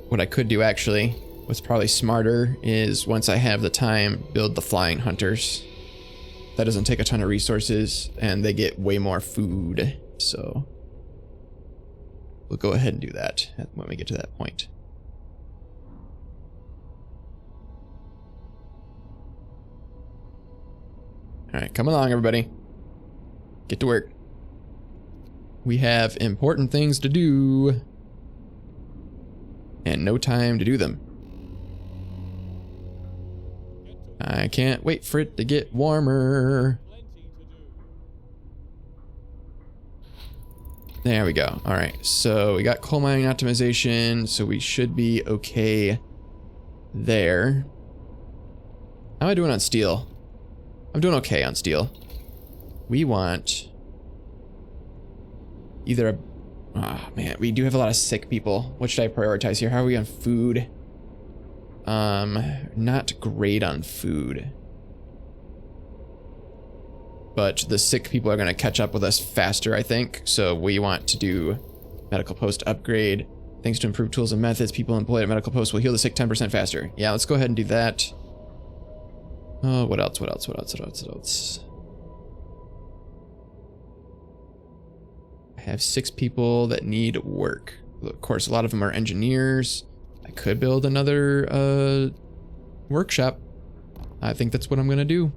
what I could do actually, what's probably smarter, is once I have the time, build the flying hunters. That doesn't take a ton of resources and they get way more food. So we'll go ahead and do that when we get to that point. All right, come along, everybody. Get to work. We have important things to do and no time to do them. I can't wait for it to get warmer. There we go. All right, so we got coal mining optimization, so we should be okay there. How am I doing on steel? I'm doing okay on steel. We want either a... Oh, man, we do have a lot of sick people. What should I prioritize here? How are we on food? Not great on food. but the sick people are going to catch up with us faster, I think. So we want to do medical post upgrade. Thanks to improved tools and methods, people employed at medical posts will heal the sick 10% faster. Yeah, let's go ahead and do that. Oh, what else? What else? What else? What else? What else? I have 6 people that need work. Of course, a lot of them are engineers. I could build another workshop. I think that's what I'm gonna do.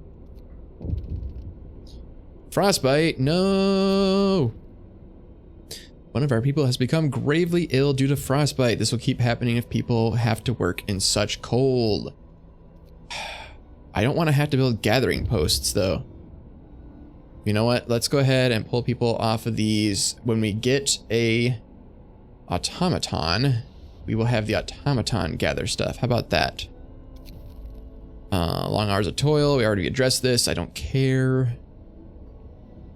Frostbite, no! One of our people has become gravely ill due to frostbite. This will keep happening if people have to work in such cold. I don't want to have to build gathering posts though. You know what? Let's go ahead and pull people off of these. When we get a automaton, we will have the automaton gather stuff. How about that? Long hours of toil. We already addressed this. I don't care.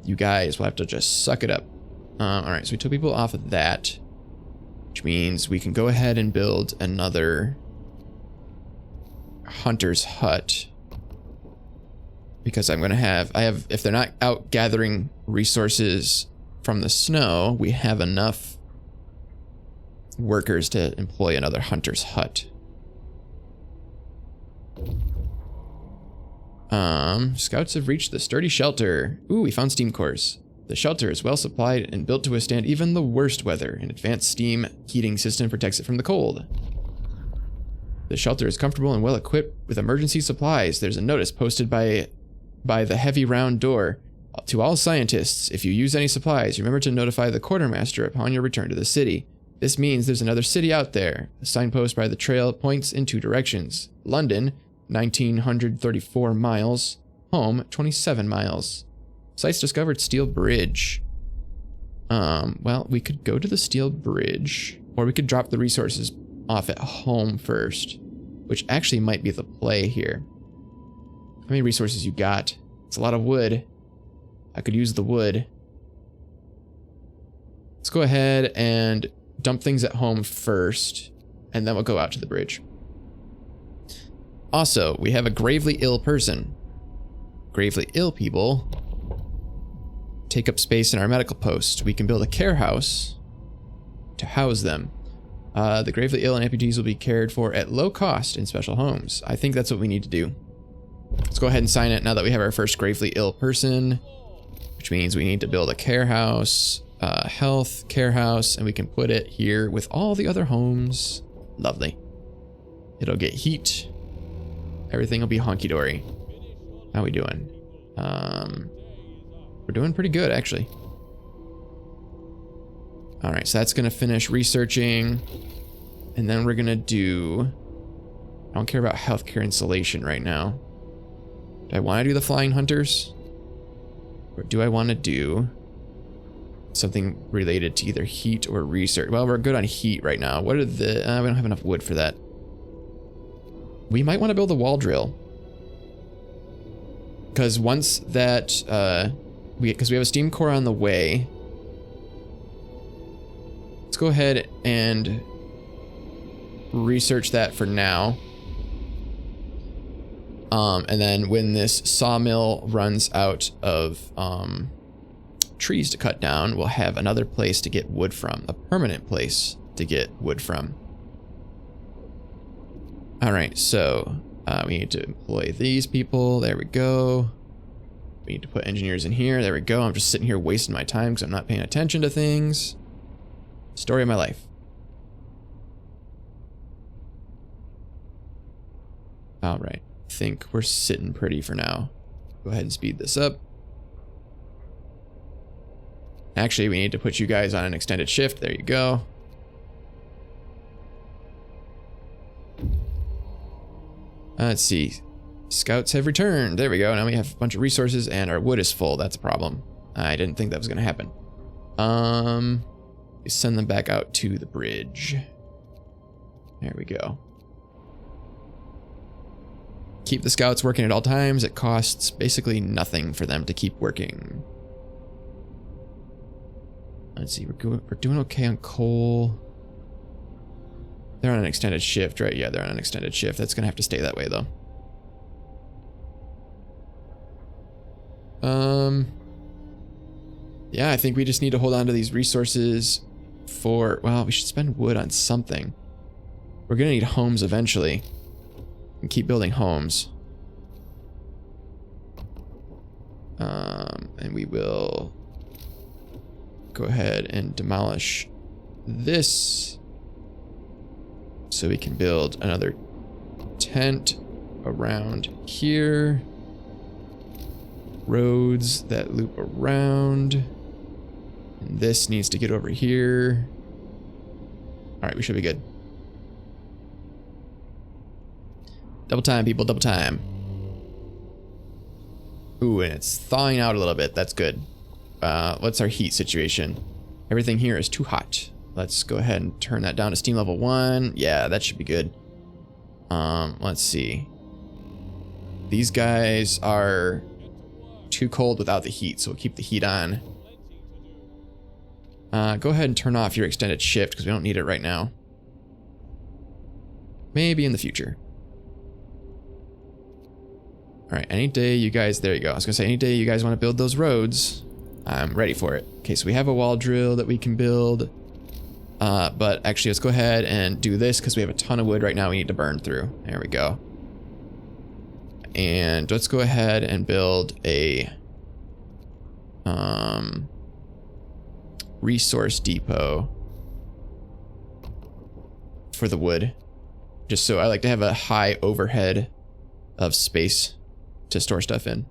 You guys will have to just suck it up. All right, so we took people off of that, which means we can go ahead and build another hunter's hut. Because I'm going to have, if they're not out gathering resources from the snow, we have enough workers to employ another hunter's hut. Scouts have reached the sturdy shelter. Ooh, we found steam cores. The shelter is well supplied and built to withstand even the worst weather. An advanced steam heating system protects it from the cold. The shelter is comfortable and well equipped with emergency supplies. There's a notice posted by the heavy round door. To all scientists, if you use any supplies, remember to notify the quartermaster upon your return to the city. This means there's another city out there. The signpost by the trail points in 2 directions. London, 1,934 miles. Home, 27 miles. Sites discovered steel bridge. Well, we could go to the steel bridge, or we could drop the resources off at home first, which actually might be the play here. How many resources you got? It's a lot of wood. I could use the wood. Let's go ahead and dump things at home first, and then we'll go out to the bridge. Also, we have a gravely ill person. Gravely ill people take up space in our medical post. We can build a care house to house them. The gravely ill and amputees will be cared for at low cost in special homes. I think that's what we need to do. Let's go ahead and sign it now that we have our first gravely ill person, which means we need to build a care house, health care house, and we can put it here with all the other homes. Lovely. It'll get heat. Everything will be honky-dory. How we doing? We're doing pretty good, actually. All right, so that's gonna finish researching, and then we're gonna do, I don't care about healthcare insulation right now. Do I want to do the flying hunters? Or do I want to do something related to either heat or research? Well, we're good on heat right now. What are the, we don't have enough wood for that. We might want to build a wall drill. Because once that, because we have a steam core on the way. Let's go ahead and research that for now. And then when this sawmill runs out of trees to cut down, we'll have another place to get wood from, a permanent place to get wood from. All right, so we need to employ these people. There we go. We need to put engineers in here. There we go. I'm just sitting here wasting my time because I'm not paying attention to things. Story of my life. All right. I think we're sitting pretty for now. Go ahead and speed this up. Actually, we need to put you guys on an extended shift. There you go. Let's see. Scouts have returned. There we go. Now we have a bunch of resources and our wood is full. That's a problem. I didn't think that was going to happen. We send them back out to the bridge. There we go. Keep the scouts working at all times. It costs basically nothing for them to keep working. Let's see, we're doing okay on coal. They're on an extended shift, right? Yeah, they're on an extended shift. That's gonna have to stay that way though. Yeah, I think we just need to hold on to these resources for, well, we should spend wood on something. We're gonna need homes eventually. And keep building homes. And we will go ahead and demolish this so we can build another tent around here. Roads that loop around. And this needs to get over here. All right, we should be good. Double time, people, double time. Ooh, and it's thawing out a little bit. That's good. What's our heat situation? Everything here is too hot. Let's go ahead and turn that down to steam level 1. Yeah, that should be good. Let's see. These guys are too cold without the heat, so we'll keep the heat on. Go ahead and turn off your extended shift because we don't need it right now. Maybe in the future. All right, any day you guys, there you go. I was gonna say any day you guys want to build those roads, I'm ready for it. Okay, so we have a wall drill that we can build. But actually let's go ahead and do this because we have a ton of wood right now we need to burn through. There we go. And let's go ahead and build a resource depot for the wood. Just so I like to have a high overhead of space to store stuff in.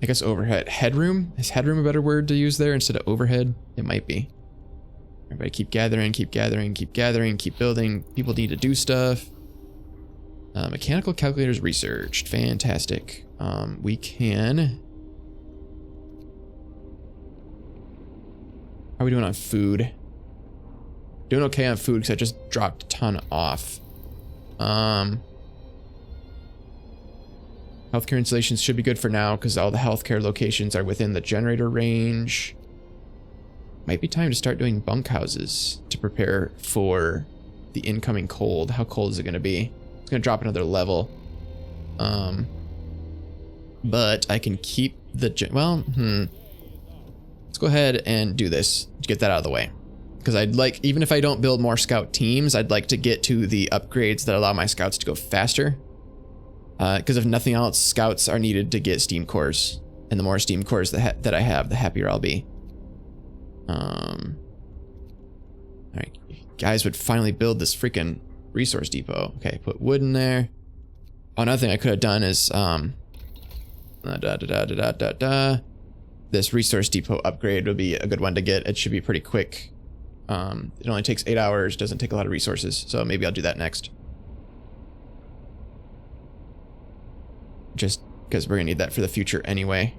I guess overhead. Headroom? Is headroom a better word to use there instead of overhead? It might be. Everybody keep gathering, keep gathering, keep gathering, keep building. People need to do stuff. Mechanical calculators researched. Fantastic. We can... How are we doing on food? Doing okay on food because I just dropped a ton off. Healthcare installations should be good for now because all the healthcare locations are within the generator range. Might be time to start doing bunkhouses to prepare for the incoming cold. How cold is it going to be? It's going to drop another level. But I can keep the... Let's go ahead and do this to get that out of the way. Because I'd like, even if I don't build more scout teams, I'd like to get to the upgrades that allow my scouts to go faster. Because if nothing else, scouts are needed to get steam cores. And the more steam cores that I have, the happier I'll be. Alright, guys would finally build this freaking resource depot. Okay, put wood in there. Oh, another thing I could have done is, this resource depot upgrade would be a good one to get. It should be pretty quick. It only takes 8 hours, doesn't take a lot of resources, so maybe I'll do that next. Just because we're gonna need that for the future anyway.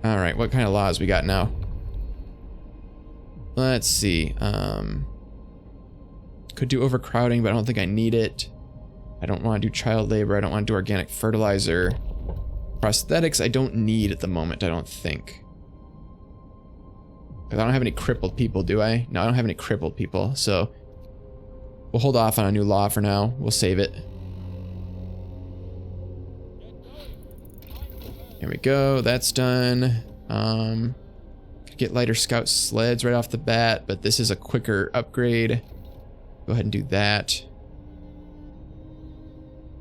Alright, what kind of laws we got now? Let's see. Could do overcrowding, but I don't think I need it. I don't want to do child labor. I don't want to do organic fertilizer. Prosthetics I don't need at the moment, I don't think. I don't have any crippled people, do I? No, I don't have any crippled people, so we'll hold off on a new law for now. We'll save it. Here we go, that's done. Could get lighter scout sleds right off the bat, but this is a quicker upgrade. Go ahead and do that.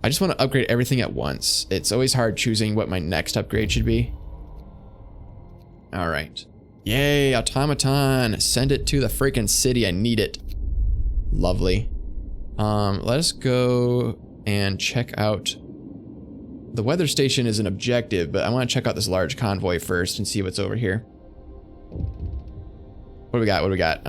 I just want to upgrade everything at once. It's always hard choosing what my next upgrade should be. All right. Yay, automaton. Send it to the freaking city. I need it. Lovely. Let us go and check out. The weather station is an objective, but I want to check out this large convoy first and see what's over here. What do we got? What do we got?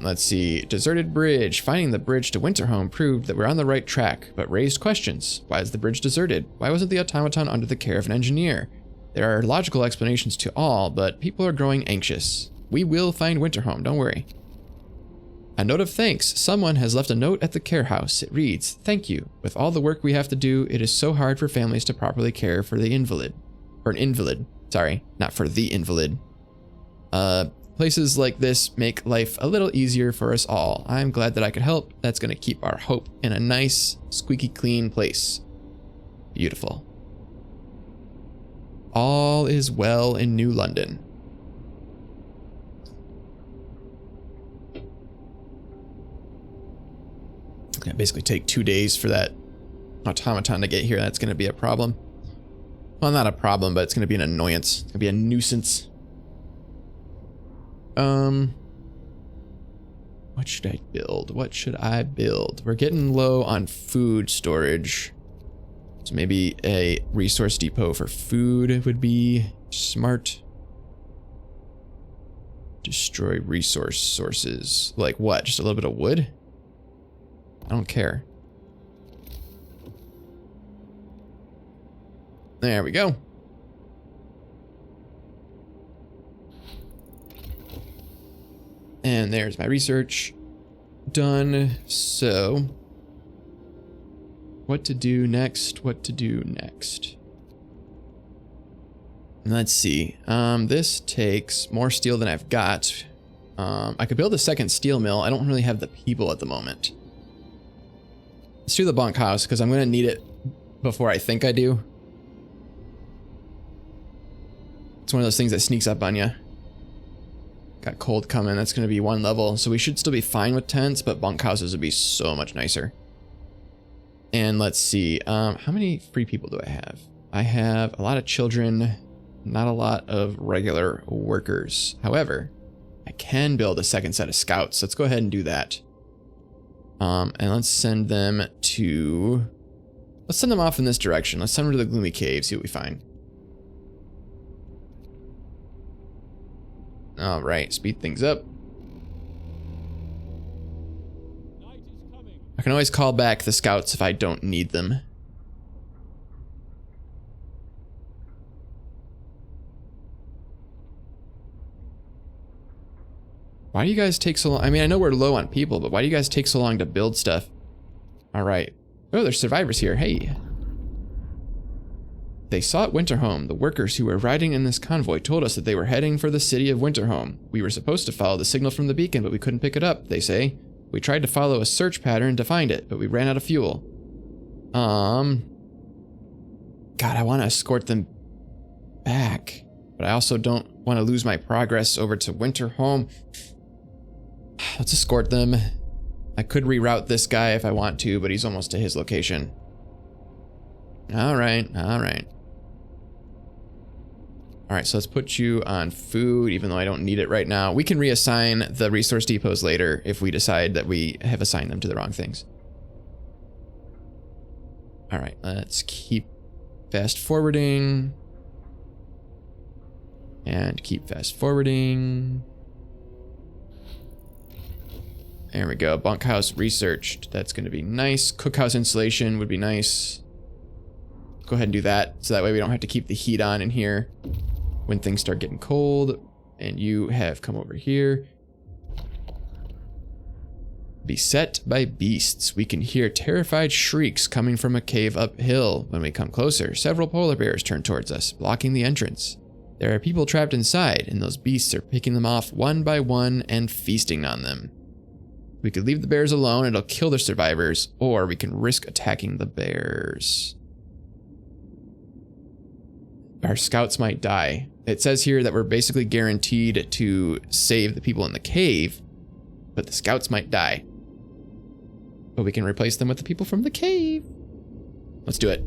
Let's see. Deserted bridge. Finding the bridge to Winterhome proved that we're on the right track, but raised questions. Why is the bridge deserted? Why wasn't the automaton under the care of an engineer? There are logical explanations to all, but people are growing anxious. We will find Winterhome, don't worry. A note of thanks. Someone has left a note at the care house. It reads, "Thank you. With all the work we have to do, it is so hard for families to properly care for the invalid." For an invalid. Sorry, not for the invalid. Places like this make life a little easier for us all. I'm glad that I could help. That's going to keep our hope in a nice, squeaky clean place. Beautiful. All is well in New London. It's going to basically take 2 days for that automaton to get here. That's going to be a problem. Well, not a problem, but it's going to be an annoyance. It's going to be a nuisance. What should I build? What should I build? We're getting low on food storage. So maybe a resource depot for food would be smart. Destroy resource sources. Like what? Just a little bit of wood? I don't care. There we go. And there's my research done. So, what to do next? What to do next? Let's see. This takes more steel than I've got. I could build a second steel mill. I don't really have the people at the moment. Let's do the bunkhouse because I'm going to need it before I think I do. It's one of those things that sneaks up on you. Got cold coming. That's going to be 1 level. So we should still be fine with tents, but bunkhouses would be so much nicer. And let's see. How many free people do I have? I have a lot of children, not a lot of regular workers. However, I can build a second set of scouts. Let's go ahead and do that. And let's send them to... Let's send them off in this direction. Let's send them to the Gloomy Cave, see what we find. All right, speed things up. I can always call back the scouts if I don't need them. Why do you guys take so long? I mean, I know we're low on people, but why do you guys take so long to build stuff? All right. Oh, there's survivors here. Hey. They sought Winterhome. The workers who were riding in this convoy told us that they were heading for the city of Winterhome. We were supposed to follow the signal from the beacon, but we couldn't pick it up, they say. We tried to follow a search pattern to find it, but we ran out of fuel. God, I want to escort them back, but I also don't want to lose my progress over to Winterhome. Let's escort them. I could reroute this guy if I want to, but he's almost to his location. All right, all right. All right, so let's put you on food, even though I don't need it right now. We can reassign the resource depots later if we decide that we have assigned them to the wrong things. All right, let's keep fast forwarding. And keep fast forwarding. There we go, bunkhouse researched. That's gonna be nice. Cookhouse insulation would be nice. Go ahead and do that, so that way we don't have to keep the heat on in here when things start getting cold. And you have come over here. Beset by beasts. We can hear terrified shrieks coming from a cave uphill. When we come closer, several polar bears turn towards us, blocking the entrance. There are people trapped inside, and those beasts are picking them off one by one and feasting on them. We could leave the bears alone, it'll kill the survivors, or we can risk attacking the bears. Our scouts might die. It says here that we're basically guaranteed to save the people in the cave, but the scouts might die. But we can replace them with the people from the cave. Let's do it.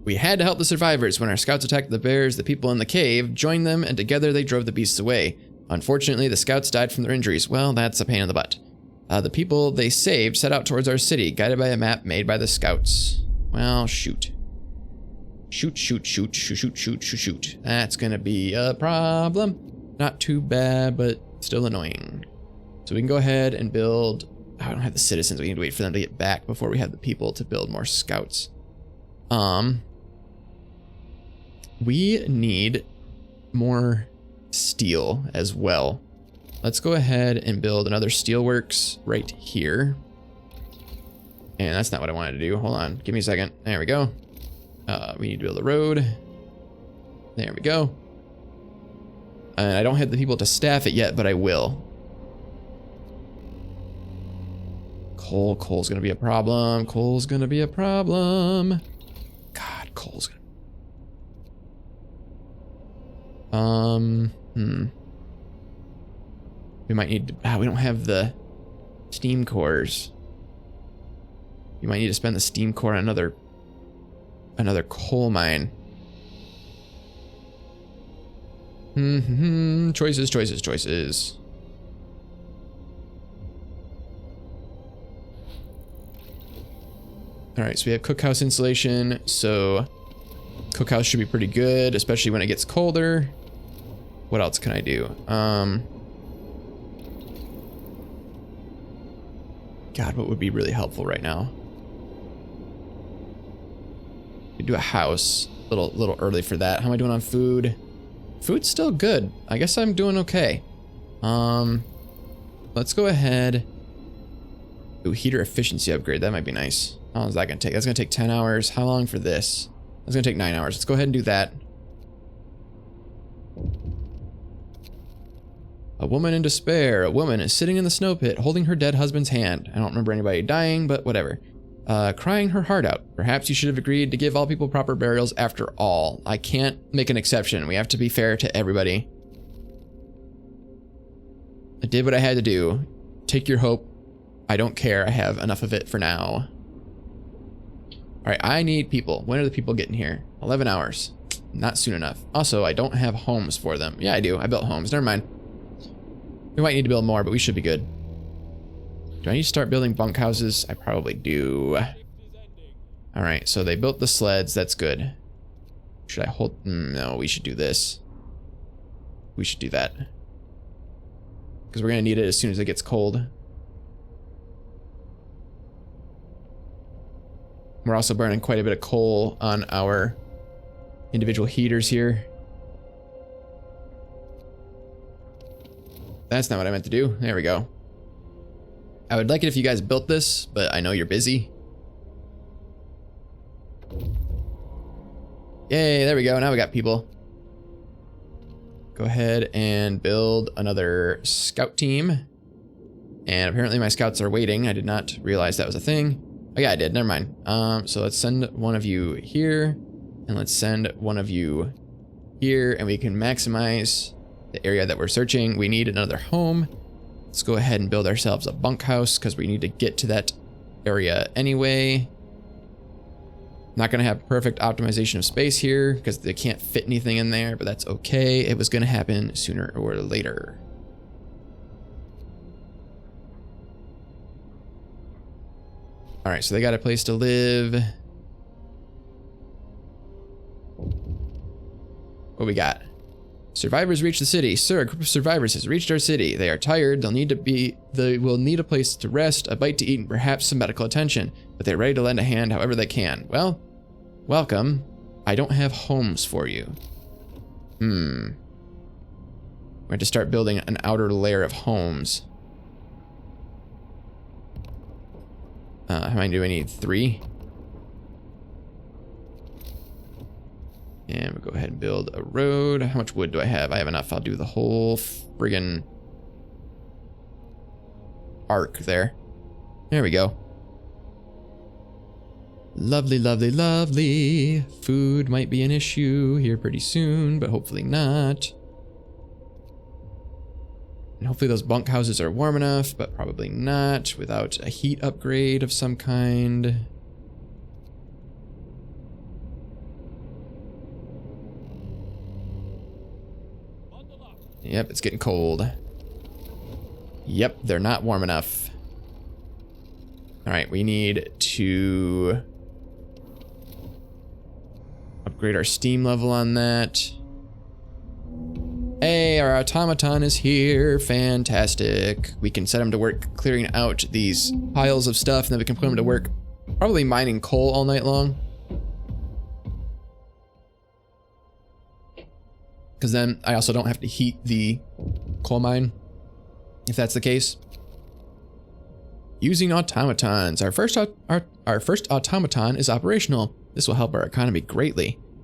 We had to help the survivors. When our scouts attacked the bears, the people in the cave joined them, and together they drove the beasts away. Unfortunately, the scouts died from their injuries. Well, that's a pain in the butt. The people they saved set out towards our city, guided by a map made by the scouts. Well, shoot. Shoot, shoot, shoot, shoot, shoot, shoot, shoot, shoot. That's gonna be a problem. Not too bad, but still annoying. So we can go ahead and build... I don't have the citizens. We need to wait for them to get back before we have the people to build more scouts. We need more steel as well. Let's go ahead and build another steelworks right here. And that's not what I wanted to do. Hold on, give me a second. There we go. We need to build a road. There we go. And I don't have the people to staff it yet, but I will. Coal's gonna be a problem. Coal's gonna be a problem. God, coal's gonna... We might need to... we don't have the steam cores. You might need to spend the steam core on another coal mine. Choices. Alright, so we have cookhouse insulation, so cookhouse should be pretty good, especially when it gets colder. What else can I do? God, what would be really helpful right now? We do a house. A little early for that. How am I doing on food? Food's still good. I guess I'm doing okay. Let's go ahead. Ooh, heater efficiency upgrade. That might be nice. How long is that gonna take? That's gonna take 10 hours. How long for this? That's gonna take 9 hours. Let's go ahead and do that. A woman in despair. A woman is sitting in the snow pit holding her dead husband's hand. I don't remember anybody dying, but whatever. Crying her heart out. Perhaps you should have agreed to give all people proper burials after all. I can't make an exception. We have to be fair to everybody. I did what I had to do. Take your hope. I don't care. I have enough of it for now. Alright, I need people. When are the people getting here? 11 hours. Not soon enough. Also, I don't have homes for them. Yeah, I do. I built homes. Never mind. We might need to build more, but we should be good. Do I need to start building bunkhouses? I probably do. Alright, so they built the sleds. That's good. Should I hold... No, we should do this. We should do that. Because we're going to need it as soon as it gets cold. We're also burning quite a bit of coal on our individual heaters here. That's not what I meant to do. There we go. I would like it if you guys built this, but I know you're busy. Yay, there we go. Now we got people. Go ahead and build another scout team. And apparently my scouts are waiting. I did not realize that was a thing. Oh yeah, I did. Never mind. So let's send one of you here. And let's send one of you here. And we can maximize the area that we're searching. We need another home. Let's go ahead and build ourselves a bunkhouse because we need to get to that area anyway. Not going to have perfect optimization of space here because they can't fit anything in there, but that's okay. It was going to happen sooner or later. All right, so they got a place to live. What we got? Survivors reach the city. Sir, a group of survivors has reached our city. They are tired. They will need a place to rest, a bite to eat, and perhaps some medical attention. But they're ready to lend a hand however they can. Well, welcome. I don't have homes for you. We're going to start building an outer layer of homes. How many do I need? 3? And we'll go ahead and build a road. How much wood do I have? I have enough. I'll do the whole friggin' arc there. There we go. Lovely, lovely, lovely. Food might be an issue here pretty soon, but hopefully not. And hopefully those bunkhouses are warm enough, but probably not without a heat upgrade of some kind. Yep, it's getting cold. Yep, they're not warm enough. All right, we need to upgrade our steam level on that. Hey, our automaton is here. Fantastic. We can set him to work clearing out these piles of stuff, and then we can put him to work probably mining coal all night long. Because then I also don't have to heat the coal mine, if that's the case. Using automatons. Our first automaton is operational. This will help our economy greatly.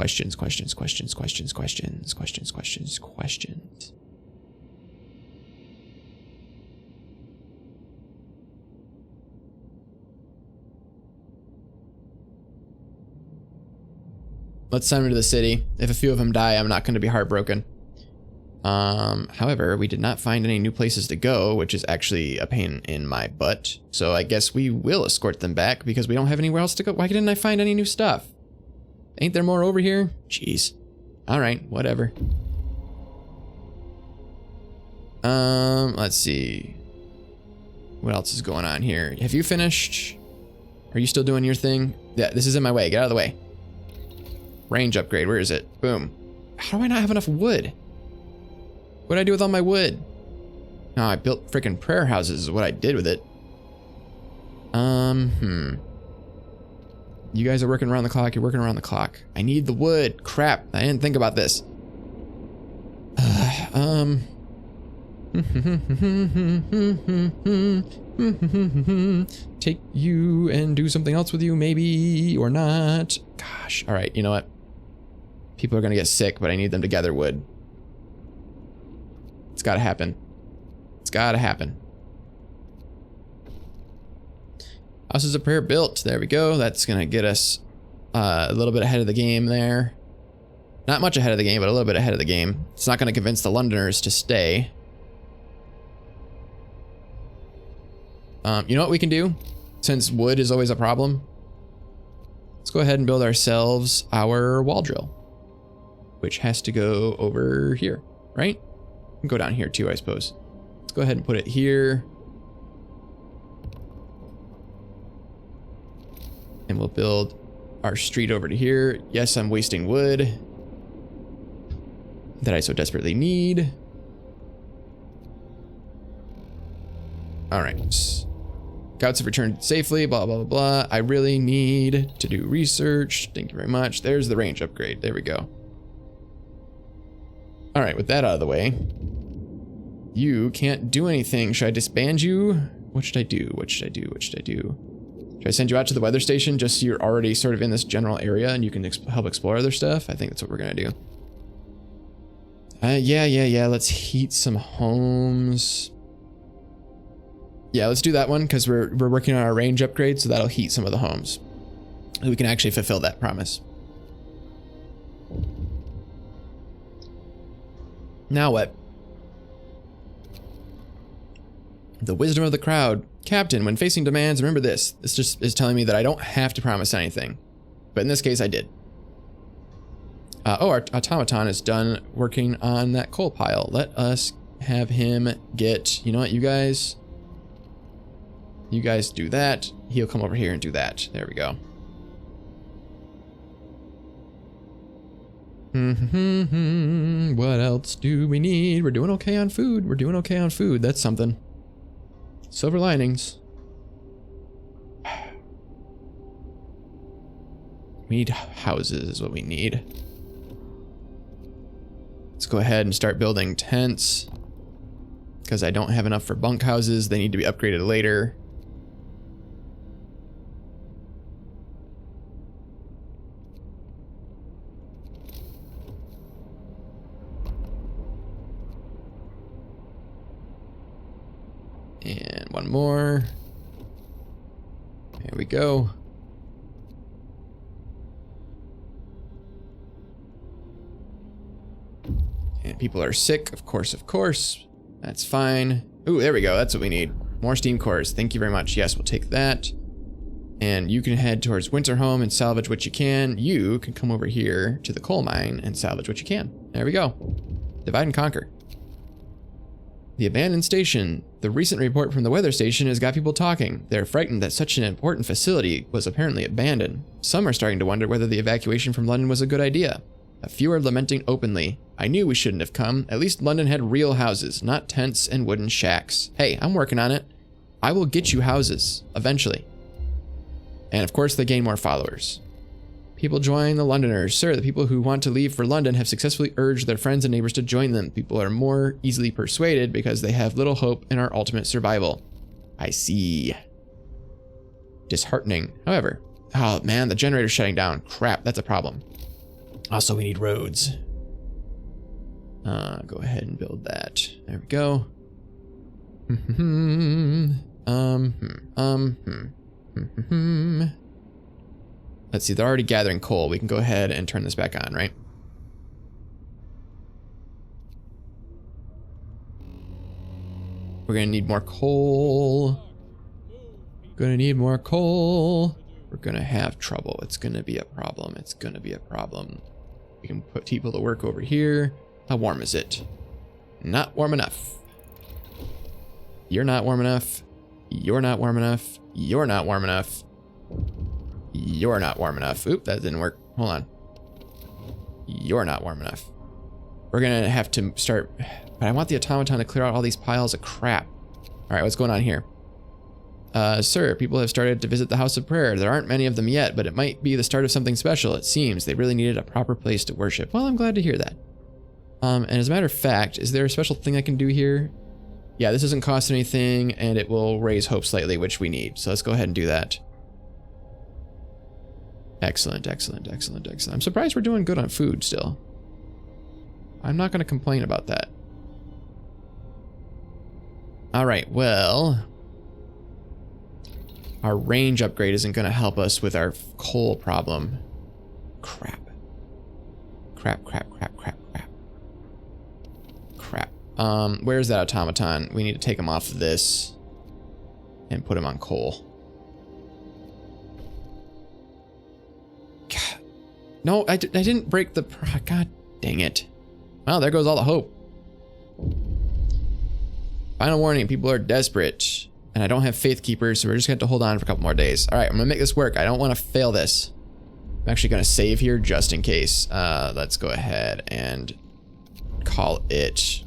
questions, questions, questions, questions, questions, questions, questions, questions. Let's send them to the city. If a few of them die, I'm not going to be heartbroken. However, we did not find any new places to go, which is actually a pain in my butt. So I guess we will escort them back because we don't have anywhere else to go. Why didn't I find any new stuff? Ain't there more over here? Jeez. All right, whatever. Let's see. What else is going on here? Have you finished? Are you still doing your thing? Yeah, this is in my way. Get out of the way. Range upgrade. Where is it? Boom. How do I not have enough wood? What did I do with all my wood? No, I built freaking prayer houses is what I did with it. You guys are working around the clock. You're working around the clock. I need the wood. Crap. I didn't think about this. Take you and do something else with you, maybe, or not. Gosh. All right. You know what? People are going to get sick, but I need them to gather wood. It's got to happen. It's got to happen. Houses of prayer built. There we go. That's going to get us a little bit ahead of the game there. Not much ahead of the game, but a little bit ahead of the game. It's not going to convince the Londoners to stay. You know what we can do? Since wood is always a problem, let's go ahead and build ourselves our wall drill, which has to go over here, right? Go down here too, I suppose. Let's go ahead and put it here. And we'll build our street over to here. Yes, I'm wasting wood that I so desperately need. All right. Scouts have returned safely, blah, blah, blah, blah. I really need to do research. Thank you very much. There's the range upgrade. There we go. All right, with that out of the way, you can't do anything. Should I disband you? What should I do? What should I do? What should I do? Should I send you out to the weather station just so you're already sort of in this general area and you can help explore other stuff? I think that's what we're gonna do. Yeah. Let's heat some homes. Yeah, let's do that one because we're working on our range upgrade, so that'll heat some of the homes. We can actually fulfill that promise. Now what? The wisdom of the crowd. Captain, when facing demands, remember this. This just is telling me that I don't have to promise anything. But in this case, I did. Our automaton is done working on that coal pile. Let us have him get, you know what, you guys do that. He'll come over here and do that. There we go. What else do we need? We're doing okay on food. We're doing okay on food. That's something. Silver linings. We need houses is what we need. Let's go ahead and start building tents because I don't have enough for bunkhouses. They need to be upgraded later. And one more. There we go. And people are sick, of course. That's fine. Ooh, there we go. That's what we need. More steam cores. Thank you very much. Yes, we'll take that. And you can head towards Winterhome and salvage what you can. You can come over here to the coal mine and salvage what you can. There we go. Divide and conquer. The abandoned station. The recent report from the weather station has got people talking. They're frightened that such an important facility was apparently abandoned. Some are starting to wonder whether the evacuation from London was a good idea. A few are lamenting openly. I knew we shouldn't have come. At least London had real houses, not tents and wooden shacks. Hey, I'm working on it. I will get you houses, eventually. And of course, they gain more followers. People join the Londoners. Sir, the people who want to leave for London have successfully urged their friends and neighbors to join them. People are more easily persuaded because they have little hope in our ultimate survival. I see. Disheartening. However, oh man, the generator's shutting down. Crap, that's a problem. Also, we need roads. Go ahead and build that. There we go. Let's see, they're already gathering coal. We can go ahead and turn this back on, right? We're gonna need more coal. Gonna need more coal. We're gonna have trouble. It's gonna be a problem. It's gonna be a problem. We can put people to work over here. How warm is it? Not warm enough. You're not warm enough. You're not warm enough. You're not warm enough. You're not warm enough. Oop, that didn't work. Hold on. You're not warm enough. We're gonna have to start, but I want the automaton to clear out all these piles of crap. All right, what's going on here? Sir, people have started to visit the House of Prayer. There aren't many of them yet, but it might be the start of something special. It seems they really needed a proper place to worship. Well, I'm glad to hear that. And as a matter of fact, is there a special thing I can do here? Yeah, this doesn't cost anything, and it will raise hope slightly, which we need. So let's go ahead and do that. Excellent, excellent, excellent, excellent. I'm surprised we're doing good on food still. I'm not going to complain about that. All right, well, our range upgrade isn't going to help us with our coal problem. Crap. Crap, crap, crap, crap, crap. Crap. Where's that automaton? We need to take him off of this and put him on coal. God. No, I didn't break the... God dang it. Well, there goes all the hope. Final warning, people are desperate. And I don't have faith keepers, so we're just going to have to hold on for a couple more days. All right, I'm going to make this work. I don't want to fail this. I'm actually going to save here just in case. Let's go ahead and call it...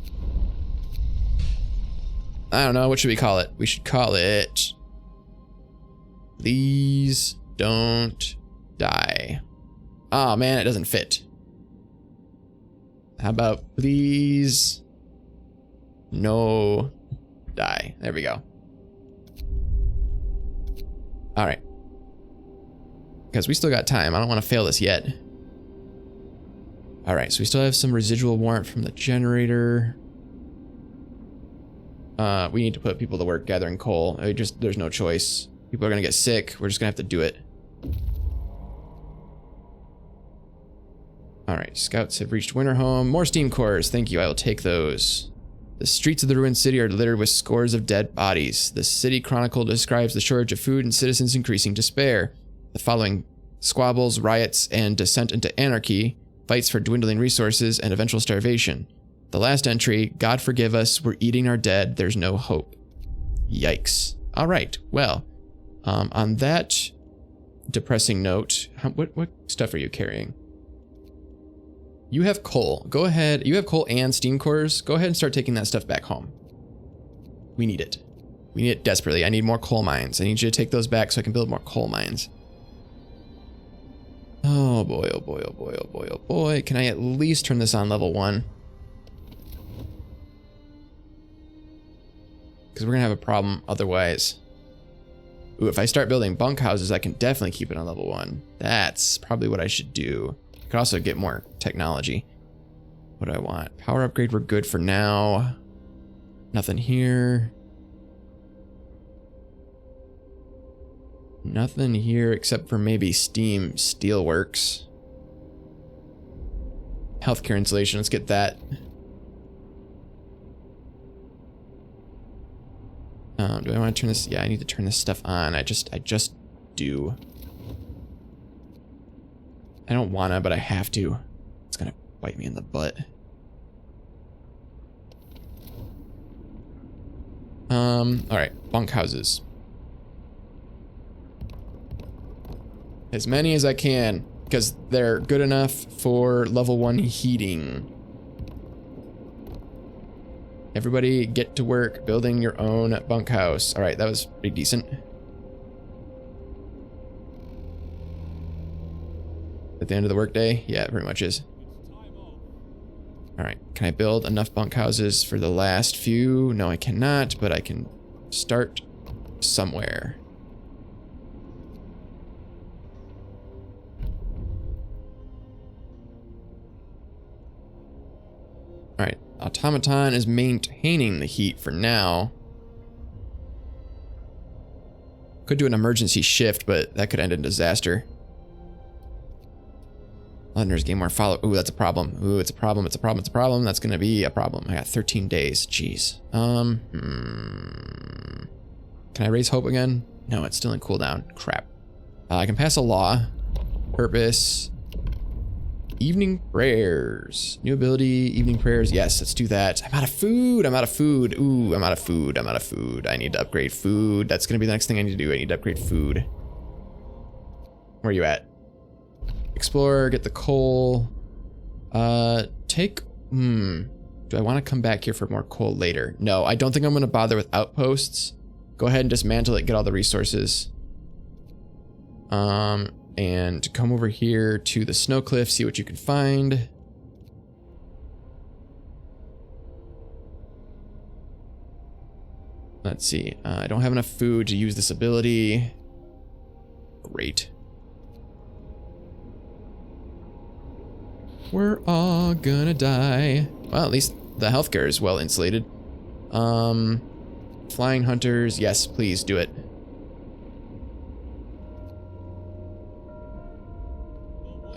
I don't know, what should we call it? We should call it... Please don't die. Oh man, it doesn't fit. How about please no die? There we go. All right. Because we still got time. I don't want to fail this yet. All right, so we still have some residual warrant from the generator. We need to put people to work gathering coal. There's no choice. People are gonna get sick. We're just gonna have to do it. All right, scouts have reached Winterhome. More steam cores, thank you, I will take those. The streets of the ruined city are littered with scores of dead bodies. The city chronicle describes the shortage of food and citizens' increasing despair. The following: squabbles, riots, and descent into anarchy, fights for dwindling resources, and eventual starvation. The last entry: God forgive us, we're eating our dead, there's no hope. Yikes. All right, well, on that depressing note, what stuff are you carrying? You have coal. Go ahead. You have coal and steam cores. Go ahead and start taking that stuff back home. We need it. We need it desperately. I need more coal mines. I need you to take those back so I can build more coal mines. Oh boy, oh boy, oh boy, oh boy, oh boy. Can I at least turn this on level 1? Because we're going to have a problem otherwise. Ooh, if I start building bunkhouses, I can definitely keep it on level 1. That's probably what I should do. I could also get more technology. What do I want? Power upgrade, we're good for now. Nothing here. Nothing here except for maybe steam steelworks. Healthcare insulation, let's get that. Do I want to turn this? Yeah, I need to turn this stuff on. I just do. I don't wanna, but I have to. It's gonna bite me in the butt. Alright, bunkhouses. As many as I can, because they're good enough for level 1 heating. Everybody get to work building your own bunkhouse. Alright, that was pretty decent. At the end of the workday? Yeah, it pretty much is. Alright, can I build enough bunkhouses for the last few? No, I cannot, but I can start somewhere. Automaton is maintaining the heat for now. Could do an emergency shift, but that could end in disaster. Londoners gain more follow. Ooh, that's a problem. Ooh, it's a problem. It's a problem. It's a problem. That's gonna be a problem. I got 13 days. Jeez. Can I raise hope again? No, it's still in cooldown. Crap. I can pass a law. Purpose. Evening prayers. New ability. Evening prayers. Yes, let's do that. I'm out of food. I'm out of food. Ooh, I'm out of food. I'm out of food. I need to upgrade food. That's gonna be the next thing I need to do. I need to upgrade food. Where are you at? Explore, get the coal. Do I want to come back here for more coal later? No, I don't think I'm going to bother with outposts. Go ahead and dismantle it, get all the resources. And come over here to the snow cliff, see what you can find. Let's see. I don't have enough food to use this ability. Great. We're all gonna die. Well, at least the healthcare is well insulated. Flying hunters. Yes, please do it.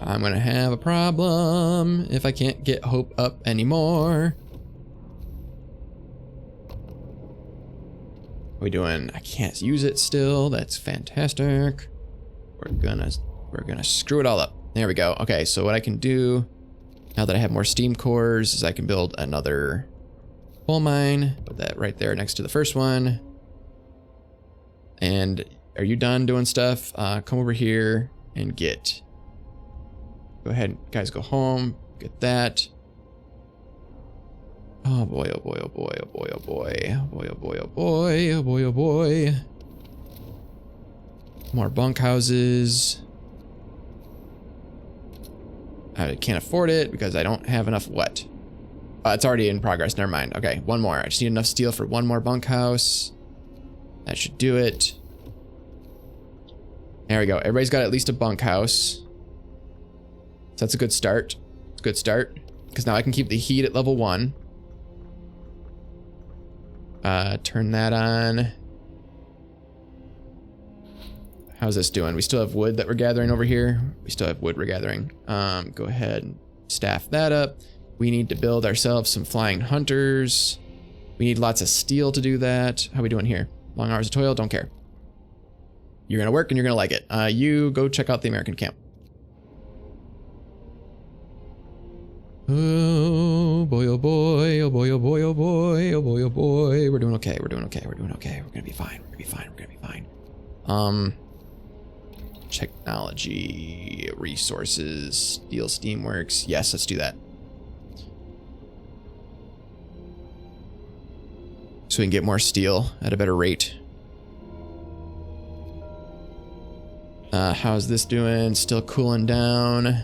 I'm gonna have a problem if I can't get hope up anymore. What are we doing? I can't use it still. That's fantastic. We're gonna screw it all up. There we go. Okay, so what I can do now that I have more steam cores is I can build another coal mine. Put that right there next to the first one. And are you done doing stuff? Come over here and get. Go ahead, guys, go home. Get that. Oh boy, oh boy, oh boy, oh boy, oh boy. Oh boy, oh boy, oh boy, oh boy, oh boy. More bunkhouses. I can't afford it because I don't have enough what? It's already in progress, never mind. Okay, one more. I just need enough steel for one more bunkhouse. That should do it. There we go. Everybody's got at least a bunkhouse. So that's a good start. It's a good start. Because now I can keep the heat at level 1. Turn that on. How's this doing? We still have wood that we're gathering over here. We still have wood we're gathering. Go ahead and staff that up. We need to build ourselves some flying hunters. We need lots of steel to do that. How are we doing here? Long hours of toil? Don't care. You're gonna work and you're gonna like it. You go check out the American camp. Oh boy, oh boy, oh boy, oh boy, oh boy, oh boy, oh boy. We're doing okay, we're doing okay, we're doing okay. We're gonna be fine, we're gonna be fine, we're gonna be fine. Technology, resources, steel steamworks. Yes, let's do that. So we can get more steel at a better rate. How's this doing? Still cooling down.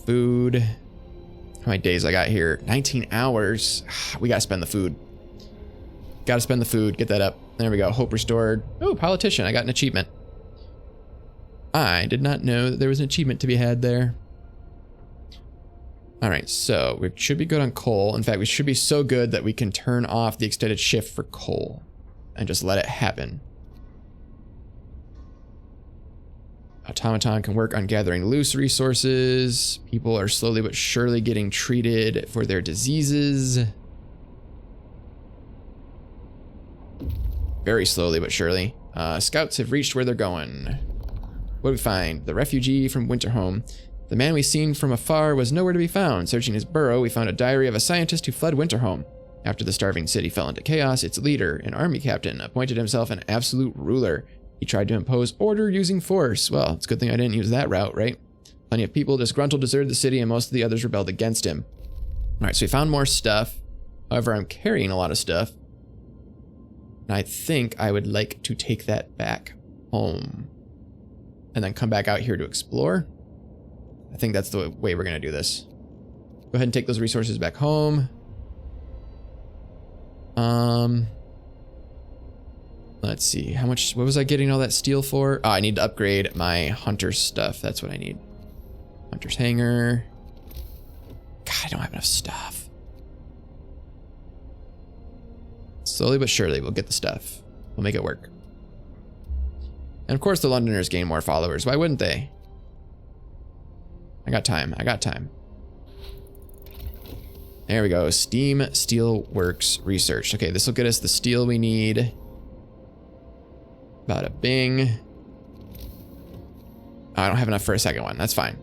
Food. How many days I got here? 19 hours. We gotta spend the food. Gotta spend the food. Get that up. There we go. Hope restored. Oh, politician. I got an achievement. I did not know that there was an achievement to be had there. All right, so we should be good on coal. In fact, we should be so good that we can turn off the extended shift for coal and just let it happen. Automaton can work on gathering loose resources. People are slowly but surely getting treated for their diseases. Very slowly but surely. Scouts have reached where they're going. What do we find? The refugee from Winterhome. The man we seen from afar was nowhere to be found. Searching his burrow, we found a diary of a scientist who fled Winterhome. After the starving city fell into chaos, its leader, an army captain, appointed himself an absolute ruler. He tried to impose order using force. Well, it's a good thing I didn't use that route, right? Plenty of people disgruntled deserted the city and most of the others rebelled against him. All right, so we found more stuff. However, I'm carrying a lot of stuff. And I think I would like to take that back home. And then come back out here to explore. I think that's the way we're going to do this. Go ahead and take those resources back home. Let's see. How much, what was I getting all that steel for? Oh, I need to upgrade my hunter stuff. That's what I need. Hunter's hangar. God, I don't have enough stuff. Slowly but surely, we'll get the stuff. We'll make it work. And of course the Londoners gain more followers. Why wouldn't they? I got time. I got time. There we go. Steam Steel Works research. Okay, this will get us the steel we need. Bada bing. Oh, I don't have enough for a second one. That's fine.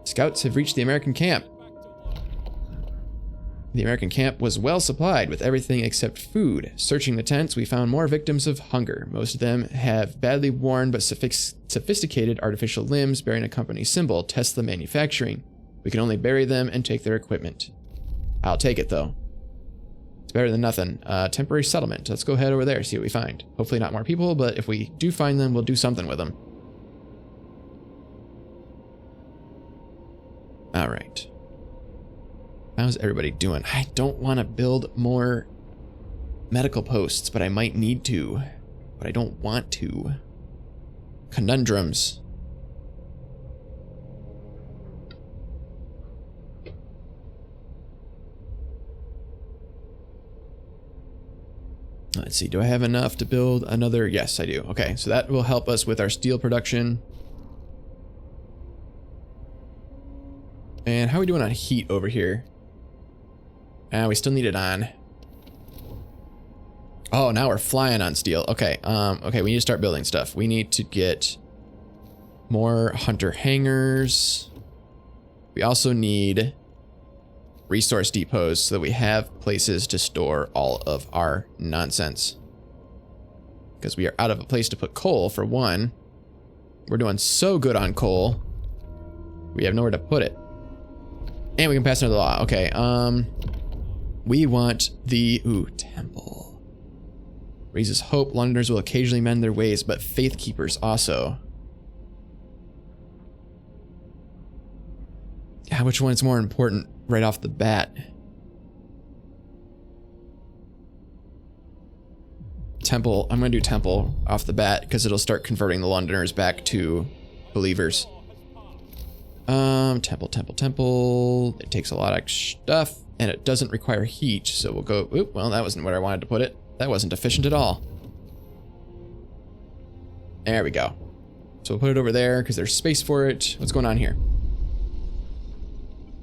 Scouts have reached the American camp. The American camp was well supplied with everything except food. Searching the tents, we found more victims of hunger. Most of them have badly worn but sophisticated artificial limbs bearing a company symbol, Tesla Manufacturing. We can only bury them and take their equipment. I'll take it, though. It's better than nothing. Temporary settlement. Let's go head over there, see what we find. Hopefully not more people, but if we do find them, we'll do something with them. All right. How's everybody doing? I don't want to build more medical posts, but I might need to. But I don't want to. Conundrums. Let's see, do I have enough to build another? Yes, I do. Okay, so that will help us with our steel production. And how are we doing on heat over here? We still need it on. Oh, now we're flying on steel. Okay, okay, we need to start building stuff. We need to get more hunter hangars. We also need resource depots so that we have places to store all of our nonsense. Because we are out of a place to put coal, for one. We're doing so good on coal. We have nowhere to put it. And we can pass another law. Okay, we want the, temple. Raises hope. Londoners will occasionally mend their ways, but faith keepers also. Yeah, which one is more important right off the bat? Temple. I'm going to do temple off the bat because it'll start converting the Londoners back to believers. Temple. It takes a lot of stuff and it doesn't require heat. So we'll go, oop, well, that wasn't where I wanted to put it. That wasn't efficient at all. There we go. So we'll put it over there because there's space for it. What's going on here?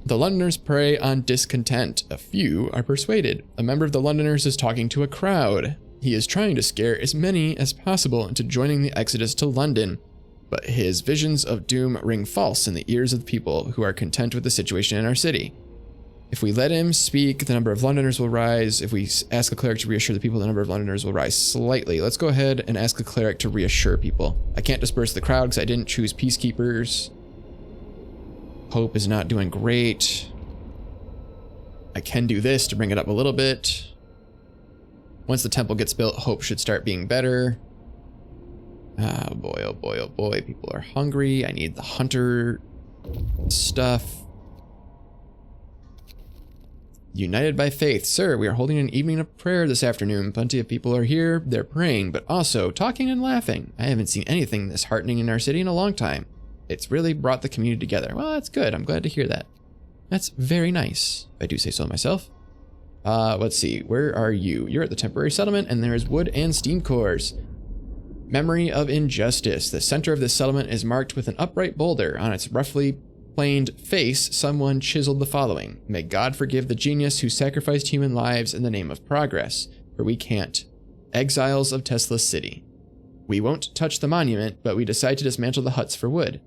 The Londoners prey on discontent. A few are persuaded. A member of the Londoners is talking to a crowd. He is trying to scare as many as possible into joining the exodus to London. But his visions of doom ring false in the ears of the people who are content with the situation in our city. If we let him speak, the number of Londoners will rise. If we ask a cleric to reassure the people, the number of Londoners will rise slightly. Let's go ahead and ask a cleric to reassure people. I can't disperse the crowd because I didn't choose peacekeepers. Hope is not doing great. I can do this to bring it up a little bit. Once the temple gets built, hope should start being better. Oh boy, oh boy, oh boy. People are hungry. I need the hunter stuff. United by faith. Sir, we are holding an evening of prayer this afternoon. Plenty of people are here. They're praying, but also talking and laughing. I haven't seen anything this heartening in our city in a long time. It's really brought the community together. Well, that's good. I'm glad to hear that. That's very nice, if I do say so myself. Let's see. Where are you? You're at the temporary settlement, and there's wood and steam cores. Memory of injustice. The center of this settlement is marked with an upright boulder. On its roughly planed face, someone chiseled the following. May God forgive the genius who sacrificed human lives in the name of progress, for we can't. Exiles of Tesla City. We won't touch the monument, but we decide to dismantle the huts for wood.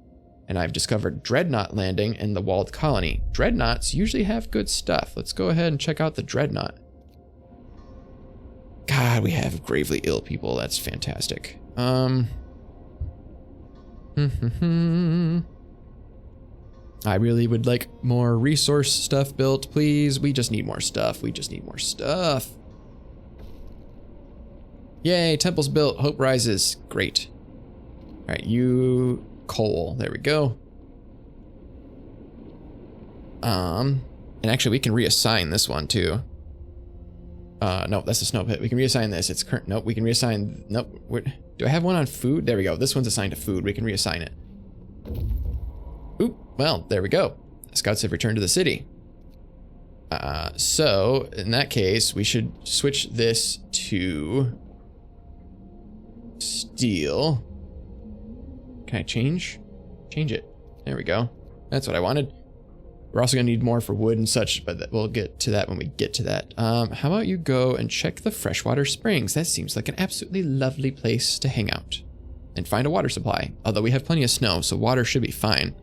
And I've discovered Dreadnought Landing in the walled colony. Dreadnoughts usually have good stuff. Let's go ahead and check out the Dreadnought. God, we have gravely ill people. That's fantastic. I really would like more resource stuff built, please. We just need more stuff. We just need more stuff. Yay, temple's built. Hope rises. Great. All right, you... coal. There we go. And actually we can reassign this one too. No, that's a snow pit. We can reassign this. It's current. Nope, we can reassign. Nope. Do I have one on food? There we go. This one's assigned to food. We can reassign it. Oop. Well, there we go. Scouts have returned to the city. So in that case, we should switch this to steel. Can I change it? There we go. That's what I wanted. We're also gonna need more for wood and such, but we'll get to that when we get to that. How about you go and check the freshwater springs? That seems like an absolutely lovely place to hang out and find a water supply. Although we have plenty of snow, so water should be fine.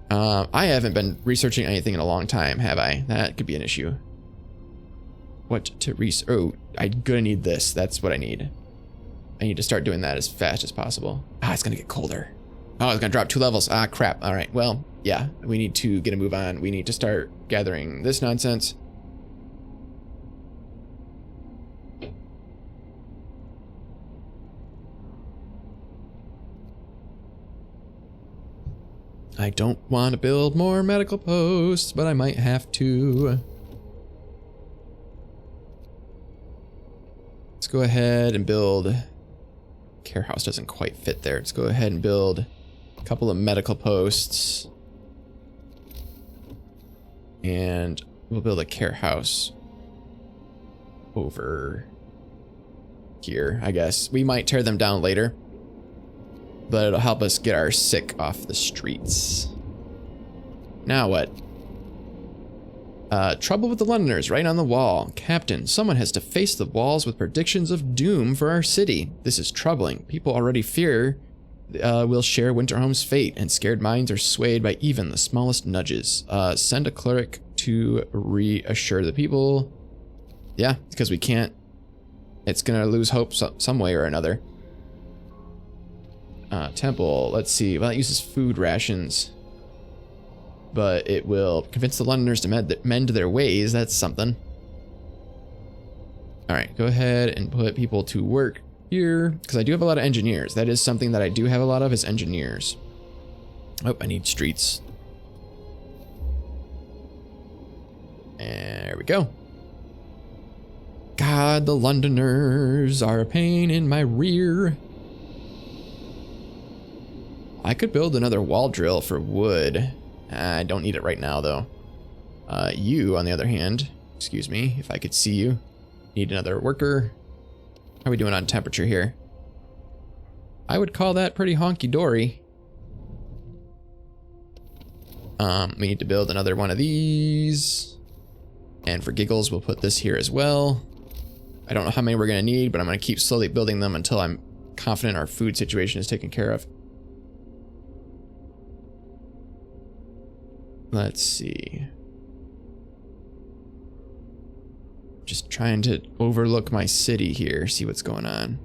I haven't been researching anything in a long time, have I? That could be an issue. What to research? Oh, I'm gonna need this. That's what I need. I need to start doing that as fast as possible. Ah, it's gonna get colder. Oh, it's gonna drop 2 levels. Ah, crap. All right, well, yeah, we need to get a move on. We need to start gathering this nonsense. I don't want to build more medical posts, but I might have to. Let's go ahead and build. Care house doesn't quite fit there. Let's go ahead and build a couple of medical posts. And we'll build a care house over here, I guess. We might tear them down later, but it'll help us get our sick off the streets. Now what? Trouble with the Londoners, right on the wall. Captain, someone has defaced the walls with predictions of doom for our city. This is troubling. People already fear we'll share Winterhome's fate, and scared minds are swayed by even the smallest nudges. Send a cleric to reassure the people. Yeah, because we can't. It's gonna lose hope some way or another. Temple, let's see. Well, it uses food rations, but it will convince the Londoners to mend their ways. That's something. All right, go ahead and put people to work here, because I do have a lot of engineers. That is something that I do have a lot of, is engineers. Oh, I need streets. And there we go. God, the Londoners are a pain in my rear. I could build another wall drill for wood. I don't need it right now, though. You, on the other hand, excuse me, if I could see you, need another worker. How are we doing on temperature here? I would call that pretty honky-dory. We need to build another one of these. And for giggles, we'll put this here as well. I don't know how many we're going to need, but I'm going to keep slowly building them until I'm confident our food situation is taken care of. Let's see. Just trying to overlook my city here, see what's going on.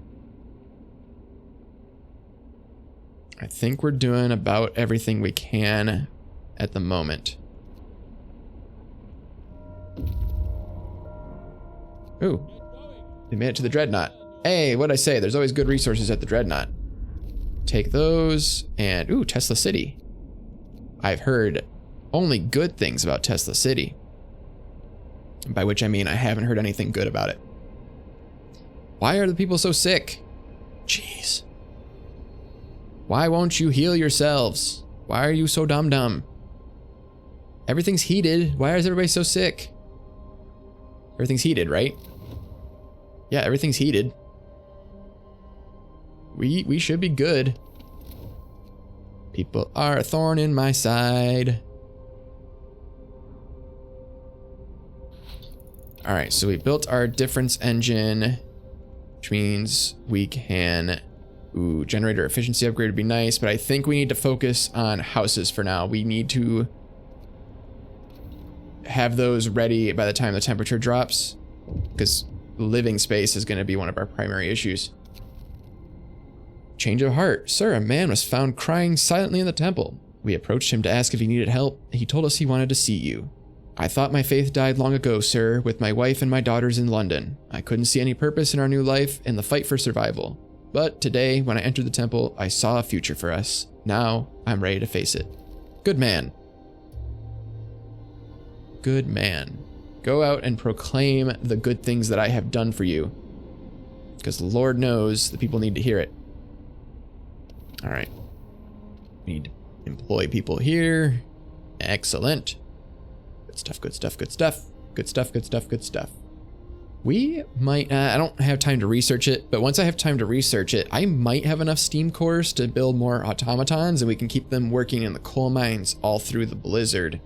I think we're doing about everything we can at the moment. Ooh, they made it to the Dreadnought. Hey, what'd I say? There's always good resources at the Dreadnought. Take those, and ooh, Tesla City. I've heard only good things about Tesla City. By which I mean I haven't heard anything good about it. Why are the people so sick? Jeez. Why won't you heal yourselves? Why are you so dumb? Everything's heated. Why is everybody so sick? Everything's heated, right? Yeah, everything's heated. We should be good. People are a thorn in my side. All right, so we built our difference engine, which means we can, ooh, generator efficiency upgrade would be nice, but I think we need to focus on houses for now. We need to have those ready by the time the temperature drops, because living space is going to be one of our primary issues. Change of heart. Sir, a man was found crying silently in the temple. We approached him to ask if he needed help. He told us he wanted to see you. I thought my faith died long ago, sir, with my wife and my daughters in London. I couldn't see any purpose in our new life and the fight for survival. But today, when I entered the temple, I saw a future for us. Now, I'm ready to face it. Good man. Good man. Go out and proclaim the good things that I have done for you. Because Lord knows the people need to hear it. All right. We need to employ people here. Excellent. Good stuff, good stuff, good stuff. Good stuff, good stuff, good stuff. We might, I don't have time to research it, but once I have time to research it, I might have enough steam cores to build more automatons and we can keep them working in the coal mines all through the blizzard.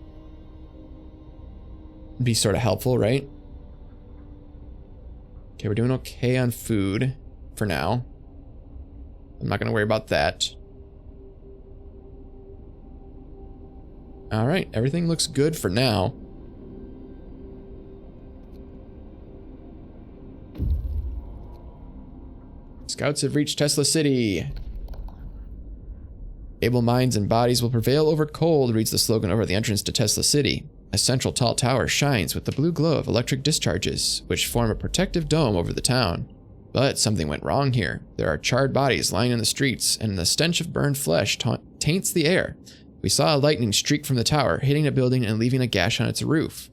Be sort of helpful, right? Okay, we're doing okay on food for now. I'm not going to worry about that. All right, everything looks good for now. Scouts have reached Tesla City. Able minds and bodies will prevail over cold, reads the slogan over the entrance to Tesla City. A central tall tower shines with the blue glow of electric discharges, which form a protective dome over the town. But something went wrong here. There are charred bodies lying in the streets, and the stench of burned flesh taints the air. We saw a lightning streak from the tower, hitting a building and leaving a gash on its roof.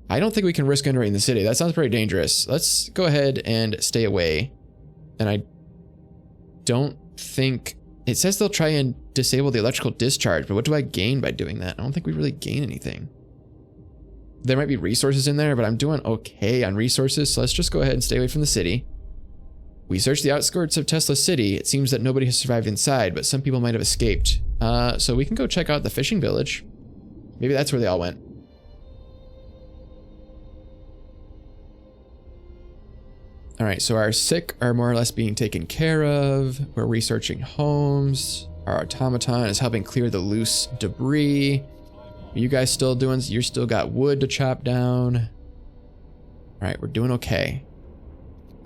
I don't think we can risk entering the city. That sounds pretty dangerous. Let's go ahead and stay away. And I don't think... It says they'll try and disable the electrical discharge, but what do I gain by doing that? I don't think we really gain anything. There might be resources in there, but I'm doing okay on resources, so let's just go ahead and stay away from the city. We searched the outskirts of Tesla City. It seems that nobody has survived inside, but some people might have escaped. So we can go check out the fishing village. Maybe that's where they all went. All right, so our sick are more or less being taken care of. We're researching homes. Our automaton is helping clear the loose debris. Are you guys still doing? You still got wood to chop down. All right, we're doing okay.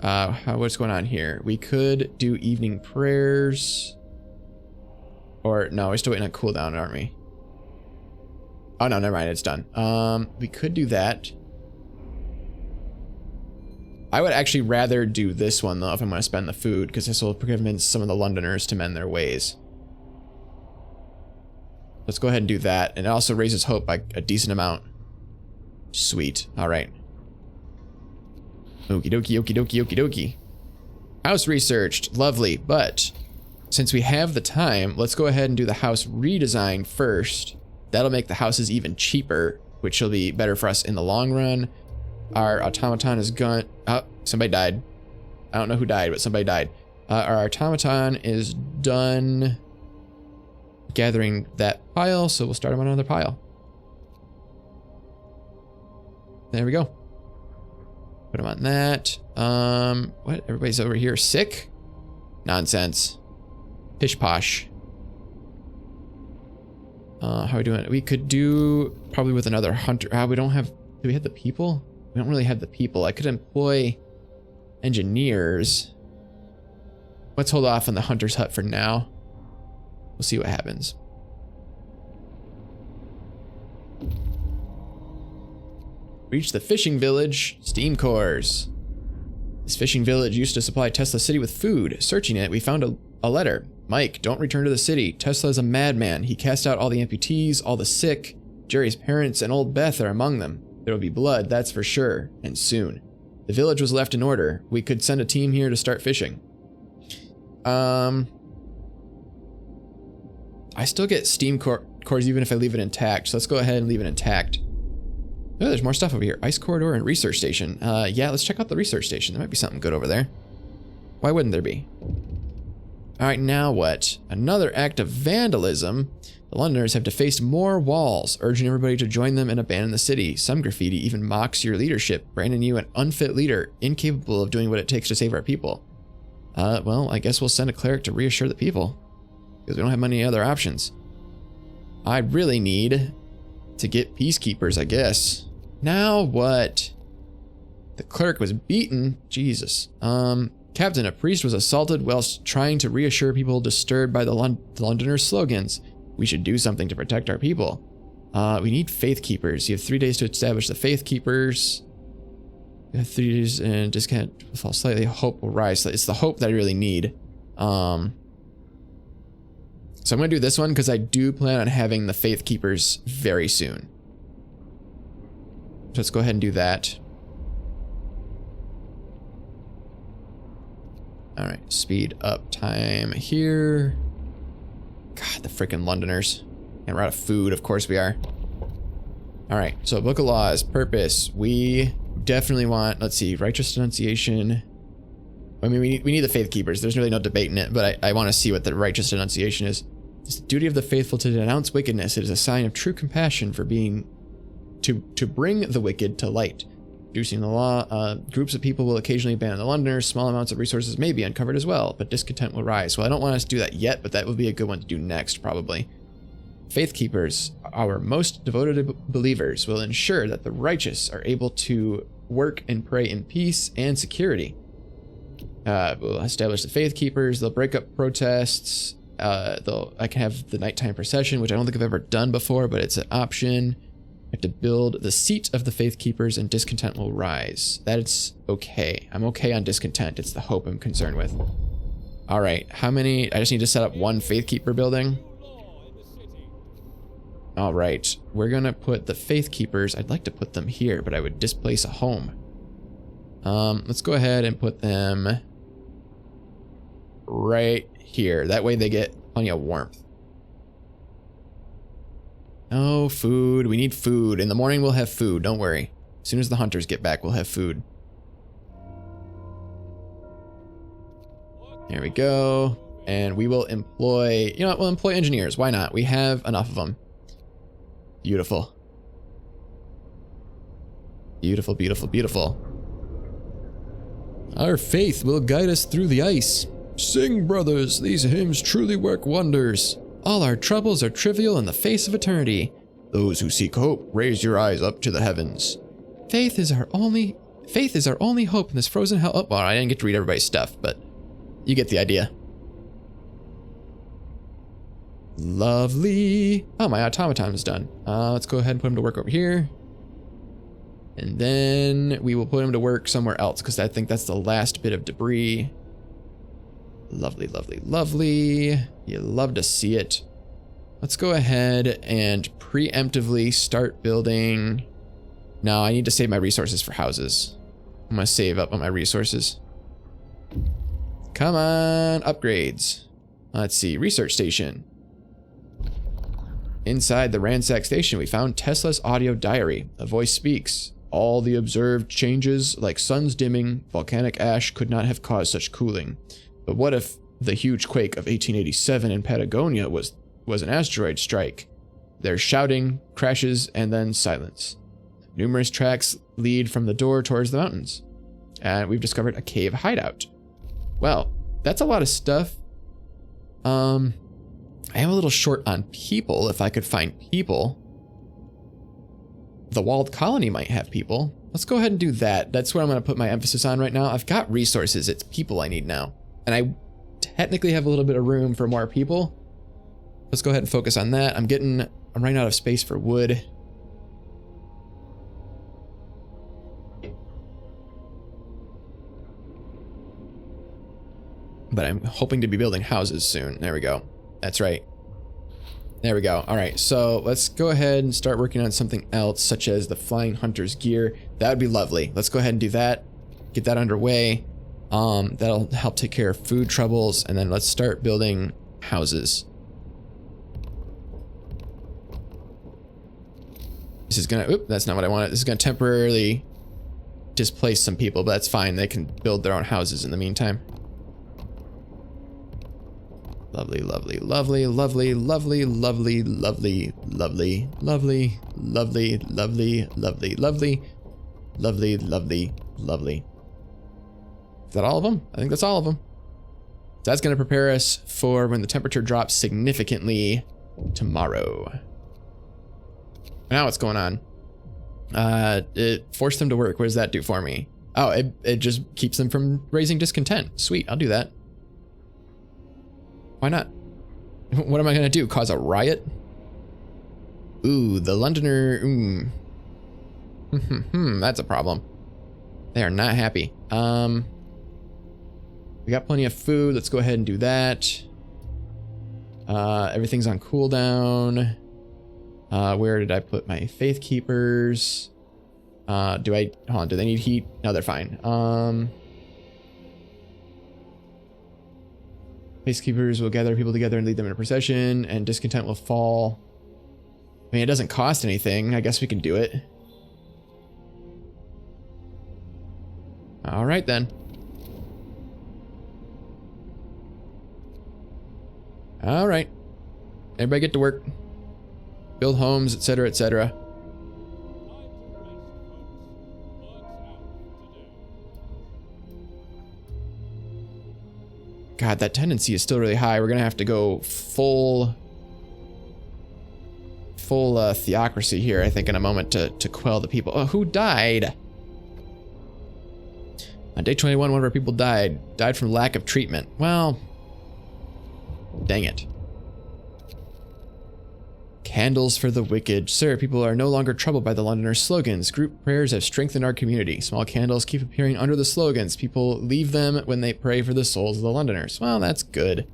What's going on here? We could do evening prayers. Or no, we're still waiting on cooldown, aren't we? Oh no, never mind, it's done. We could do that. I would actually rather do this one though if I'm going to spend the food, because this will convince some of the Londoners to mend their ways. Let's go ahead and do that, and it also raises hope by a decent amount. Sweet. All right. Okie dokie, okie dokie, okie dokie. House researched, lovely. But since we have the time, let's go ahead and do the house redesign first. That'll make the houses even cheaper, which will be better for us in the long run. Our automaton is gone. Oh, somebody died. I don't know who died, but somebody died. Our automaton is done gathering that pile, so we'll start him on another pile. There we go. Put him on that. What? Everybody's over here sick? Nonsense. Pish posh. How are we doing? We could do probably with another hunter. We don't have. Do we have the people? We don't really have the people. I could employ engineers. Let's hold off on the hunter's hut for now. We'll see what happens. Reach the fishing village. Steam cores. This fishing village used to supply Tesla City with food. Searching it, we found a letter. Mike, don't return to the city. Tesla is a madman. He cast out all the amputees, all the sick. Jerry's parents and old Beth are among them. There will be blood, that's for sure, and soon. The village was left in order. We could send a team here to start fishing. I still get steam cores even if I leave it intact, so let's go ahead and leave it intact. Oh, there's more stuff over here. Ice corridor and research station. Yeah, let's check out the research station. There might be something good over there. Why wouldn't there be? All right, now what? Another act of vandalism. The Londoners have defaced more walls, urging everybody to join them and abandon the city. Some graffiti even mocks your leadership, branding you an unfit leader, incapable of doing what it takes to save our people. Well, I guess we'll send a cleric to reassure the people, because we don't have many other options. I really need to get peacekeepers, I guess. Now what? The cleric was beaten. Jesus. Captain, a priest was assaulted whilst trying to reassure people disturbed by the Londoners' slogans. We should do something to protect our people. We need faith keepers. You have 3 days to establish the faith keepers. You have 3 days and discount will fall slightly. Hope will rise. It's the hope that I really need. So I'm going to do this one because I do plan on having the faith keepers very soon. So let's go ahead and do that. All right, speed up time here. God, the freaking Londoners. And we're out of food, of course we are. All right, so Book of Laws, purpose. We definitely want, let's see, righteous denunciation. I mean, we need the faith keepers. There's really no debate in it, but I want to see what the righteous denunciation is. It's the duty of the faithful to denounce wickedness. It is a sign of true compassion for being, to bring the wicked to light. Reducing the law, groups of people will occasionally abandon the Londoners. Small amounts of resources may be uncovered as well, but discontent will rise. Well, I don't want us to do that yet, but that would be a good one to do next, probably. Faith keepers, our most devoted believers, will ensure that the righteous are able to work and pray in peace and security. We'll establish the faith keepers. They'll break up protests. I can have the nighttime procession, which I don't think I've ever done before, but it's an option. I have to build the seat of the faith keepers, and discontent will rise. That's okay. I'm okay on discontent. It's the hope I'm concerned with. All right, how many? I just need to set up one faith keeper building. All right, we're gonna put the faith keepers. I'd like to put them here, but I would displace a home. Let's go ahead and put them right here. That way they get plenty of warmth. Oh, food. We need food. In the morning we'll have food, don't worry. As soon as the hunters get back, we'll have food. There we go. And we will employ, you know what, we'll employ engineers. Why not? We have enough of them. Beautiful. Beautiful, beautiful, beautiful. Our faith will guide us through the ice. Sing, brothers, these hymns truly work wonders. All our troubles are trivial in the face of eternity. Those who seek hope, raise your eyes up to the heavens. Faith is our only hope in this frozen hell. Oh, well, I didn't get to read everybody's stuff, but you get the idea. Lovely. Oh, my automaton is done. Let's go ahead and put him to work over here. And then we will put him to work somewhere else, because I think that's the last bit of debris. Lovely, lovely, lovely. You love to see it. Let's go ahead and preemptively start building. No, I need to save my resources for houses. I'm going to save up on my resources. Come on, upgrades. Let's see, research station. Inside the ransacked station, we found Tesla's audio diary. A voice speaks. All the observed changes, like suns dimming, volcanic ash, could not have caused such cooling. But what if the huge quake of 1887 in Patagonia was an asteroid strike? There's shouting, crashes, and then silence. Numerous tracks lead from the door towards the mountains. And we've discovered a cave hideout. Well, that's a lot of stuff. I am a little short on people. If I could find people. The walled colony might have people. Let's go ahead and do that. That's what I'm going to put my emphasis on right now. I've got resources. It's people I need now. And I technically have a little bit of room for more people. Let's go ahead and focus on that. I'm running out of space for wood. But I'm hoping to be building houses soon. There we go. That's right. There we go. All right, so let's go ahead and start working on something else, such as the Flying Hunter's gear. That would be lovely. Let's go ahead and do that. Get that underway. That'll help take care of food troubles, and then let's start building houses. This is gonna, oop, that's not what I wanted. This is gonna temporarily displace some people, but that's fine. They can build their own houses in the meantime. Lovely, lovely, lovely, lovely, lovely, lovely, lovely, lovely, lovely, lovely, lovely, lovely, lovely, lovely, lovely, lovely. Is that all of them? I think that's all of them. So that's going to prepare us for when the temperature drops significantly tomorrow. Now what's going on? It forced them to work. What does that do for me? Oh, it just keeps them from raising discontent. Sweet, I'll do that. Why not? What am I gonna do? Cause a riot? Ooh, the Londoner. That's a problem. They are not happy. We got plenty of food. Let's go ahead and do that. Everything's on cooldown. Where did I put my faith keepers? Hold on, do they need heat? No, they're fine. Faith keepers will gather people together and lead them in a procession, and discontent will fall. mean, it doesn't cost anything. I guess we can do it. All right, then. All right. Everybody get to work. Build homes, etc., etc. God, that tendency is still really high. We're gonna have to go full theocracy here, I think, in a moment to quell the people. Oh, who died? On day 21, one of our people died from lack of treatment. Well, dang it. Candles for the wicked. Sir, people are no longer troubled by the Londoners' slogans. Group prayers have strengthened our community. Small candles keep appearing under the slogans. People leave them when they pray for the souls of the Londoners. Well, that's good.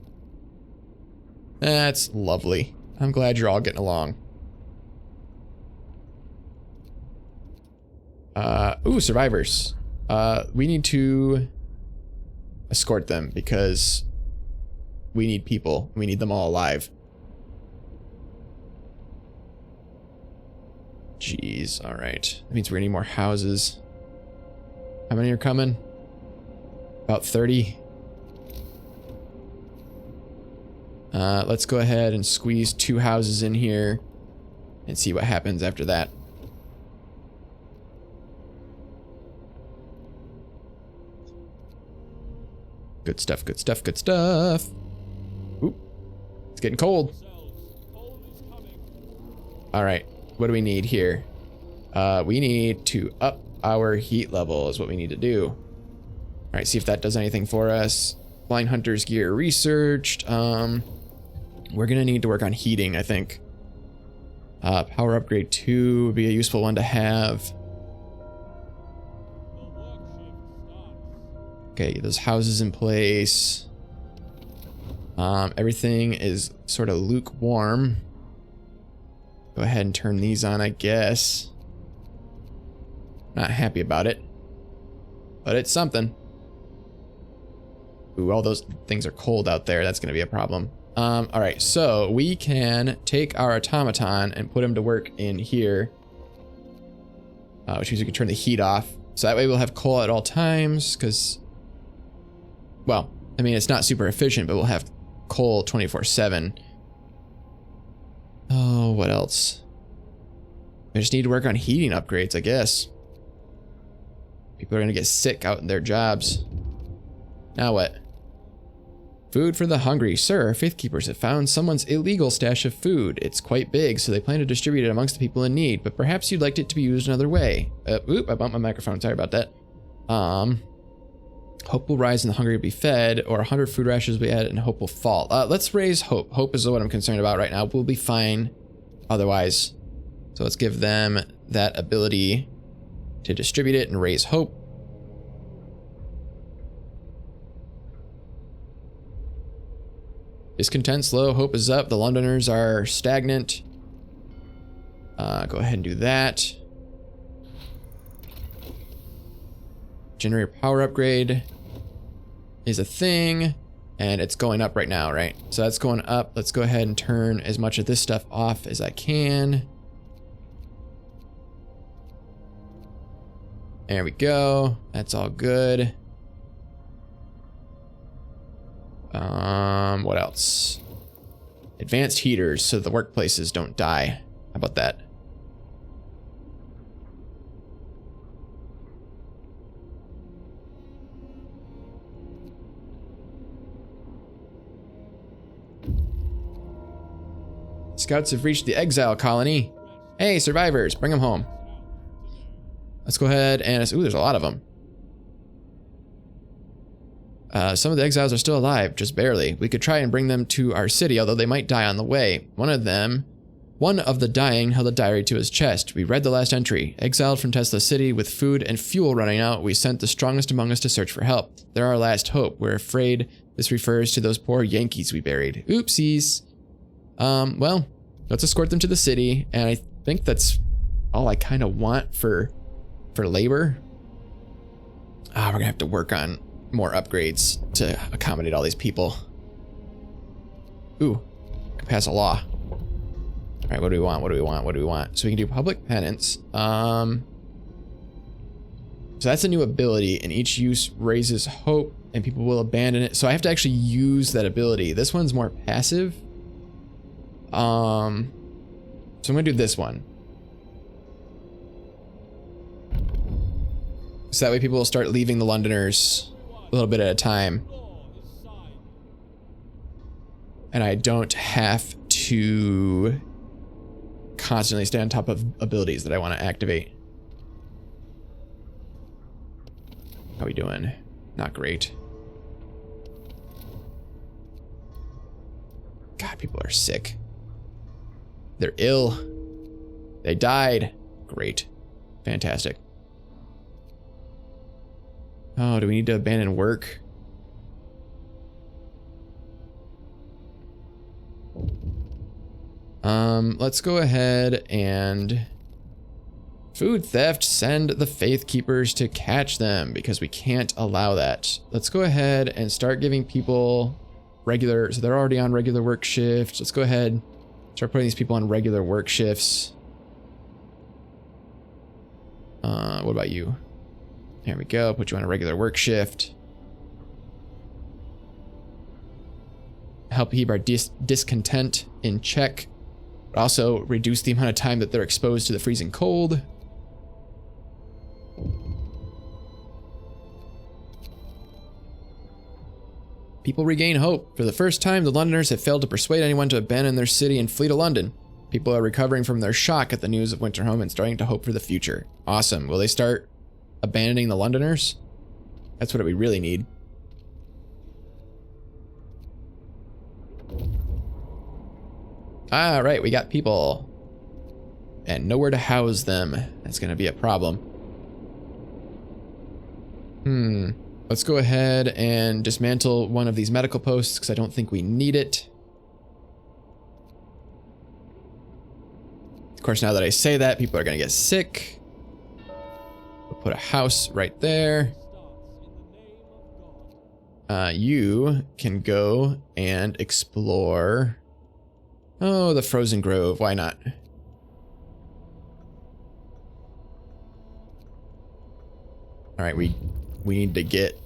That's lovely. I'm glad you're all getting along. Ooh, survivors. We need to escort them because we need people. We need them all alive. Jeez, all right. That means we're gonna need more houses. How many are coming? About 30. Let's go ahead and squeeze 2 houses in here and see what happens after that. Good stuff, good stuff, good stuff. Oop, it's getting cold. All right, what do we need here? We need to up our heat level is what we need to do. All right, see if that does anything for us. Blind Hunter's gear researched. We're gonna need to work on heating, I think. Power upgrade 2 would be a useful one to have. Okay, those houses in place. Everything is sort of lukewarm. Go ahead and turn these on, I guess. Not happy about it, but it's something. Ooh, all those things are cold out there. That's gonna be a problem. All right, so we can take our automaton and put him to work in here, which means we can turn the heat off. So that way we'll have coal at all times, because, well, I mean, it's not super efficient, but we'll have coal 24/7. Oh, what else? We just need to work on heating upgrades, I guess. People are gonna get sick out in their jobs. Now what? Food for the hungry. Sir, our faith keepers have found someone's illegal stash of food. It's quite big, so they plan to distribute it amongst the people in need, but perhaps you'd like it to be used another way. Oop, I bumped my microphone. Sorry about that. Hope will rise and the hungry will be fed, or 100 food rations will be added and hope will fall. Let's raise hope. Hope is what I'm concerned about right now. We'll be fine otherwise. So let's give them that ability to distribute it and raise hope. Discontent's low, hope is up. The Londoners are stagnant. Go ahead and do that. Generator power upgrade is a thing, and it's going up right now, right? So that's going up. Let's go ahead and turn as much of this stuff off as I can. There we go. That's all good. What else? Advanced heaters so the workplaces don't die. How about that? Scouts have reached the exile colony. Hey, survivors, bring them home. Let's go ahead and... Ooh, there's a lot of them. Some of the exiles are still alive, just barely. We could try and bring them to our city, although they might die on the way. One of the dying held a diary to his chest. We read the last entry. Exiled from Tesla City with food and fuel running out, we sent the strongest among us to search for help. They're our last hope. We're afraid this refers to those poor Yankees we buried. Oopsies. Well, let's escort them to the city, and I think that's all I kind of want for labor. We're gonna have to work on more upgrades to accommodate all these people. Ooh, I can pass a law. right, what do we want? What do we want? What do we want? So we can do public penance. So that's a new ability, and each use raises hope, and people will abandon it. So I have to actually use that ability. This one's more passive. So I'm gonna do this one. So that way people will start leaving the Londoners a little bit at a time. And I don't have to constantly stay on top of abilities that I want to activate. How we doing? Not great. God, people are sick. They're ill. They died. Great. Fantastic. Oh, do we need to abandon work? Let's go ahead and food theft, send the faith keepers to catch them because we can't allow that. Let's go ahead and start giving people regular, so they're already on regular work shifts. Let's go ahead, start putting these people on regular work shifts. What about you? There we go, put you on a regular work shift. Help keep our discontent in check. Also reduce the amount of time that they're exposed to the freezing cold. People regain hope. For the first time, the Londoners have failed to persuade anyone to abandon their city and flee to London. People are recovering from their shock at the news of Winterhome and starting to hope for the future. Awesome. Will they start abandoning the Londoners? That's what we really need. All right, we got people and nowhere to house them. That's going to be a problem. Let's go ahead and dismantle one of these medical posts because I don't think we need it. Of course, now that I say that, people are going to get sick. We'll put a house right there. You can go and explore. Oh, the Frozen Grove. Why not? All right, we need to get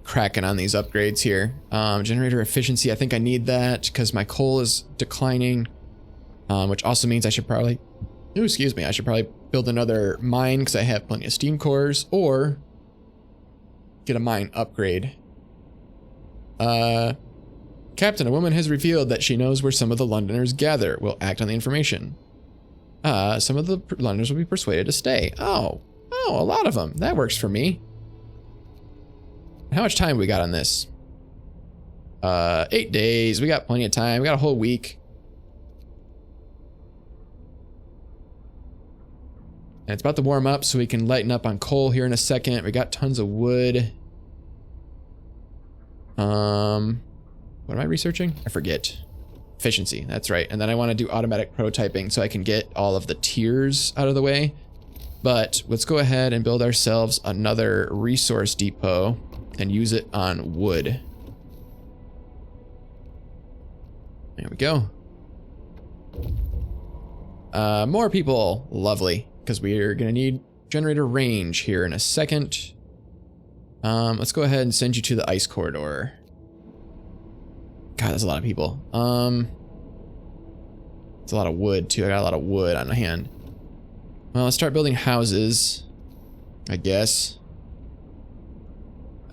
cracking on these upgrades here. Generator efficiency. I think I need that because my coal is declining, which also means I should probably, excuse me, I should probably build another mine because I have plenty of steam cores, or get a mine upgrade. Captain, a woman has revealed that she knows where some of the Londoners gather. Will act on the information. Some of the Londoners will be persuaded to stay. Oh, a lot of them. That works for me. How much time we got on this? 8 days. We got plenty of time. We got a whole week. And it's about to warm up, so we can lighten up on coal here in a second. We got tons of wood. What am I researching? I forget. Efficiency, that's right. And then I want to do automatic prototyping so I can get all of the tiers out of the way. But let's go ahead and build ourselves another resource depot and use it on wood. There we go. More people, lovely, because we're gonna need generator range here in a second. Let's go ahead and send you to the ice corridor. God, that's a lot of people. It's a lot of wood too. I got a lot of wood on hand. Well, let's start building houses, I guess.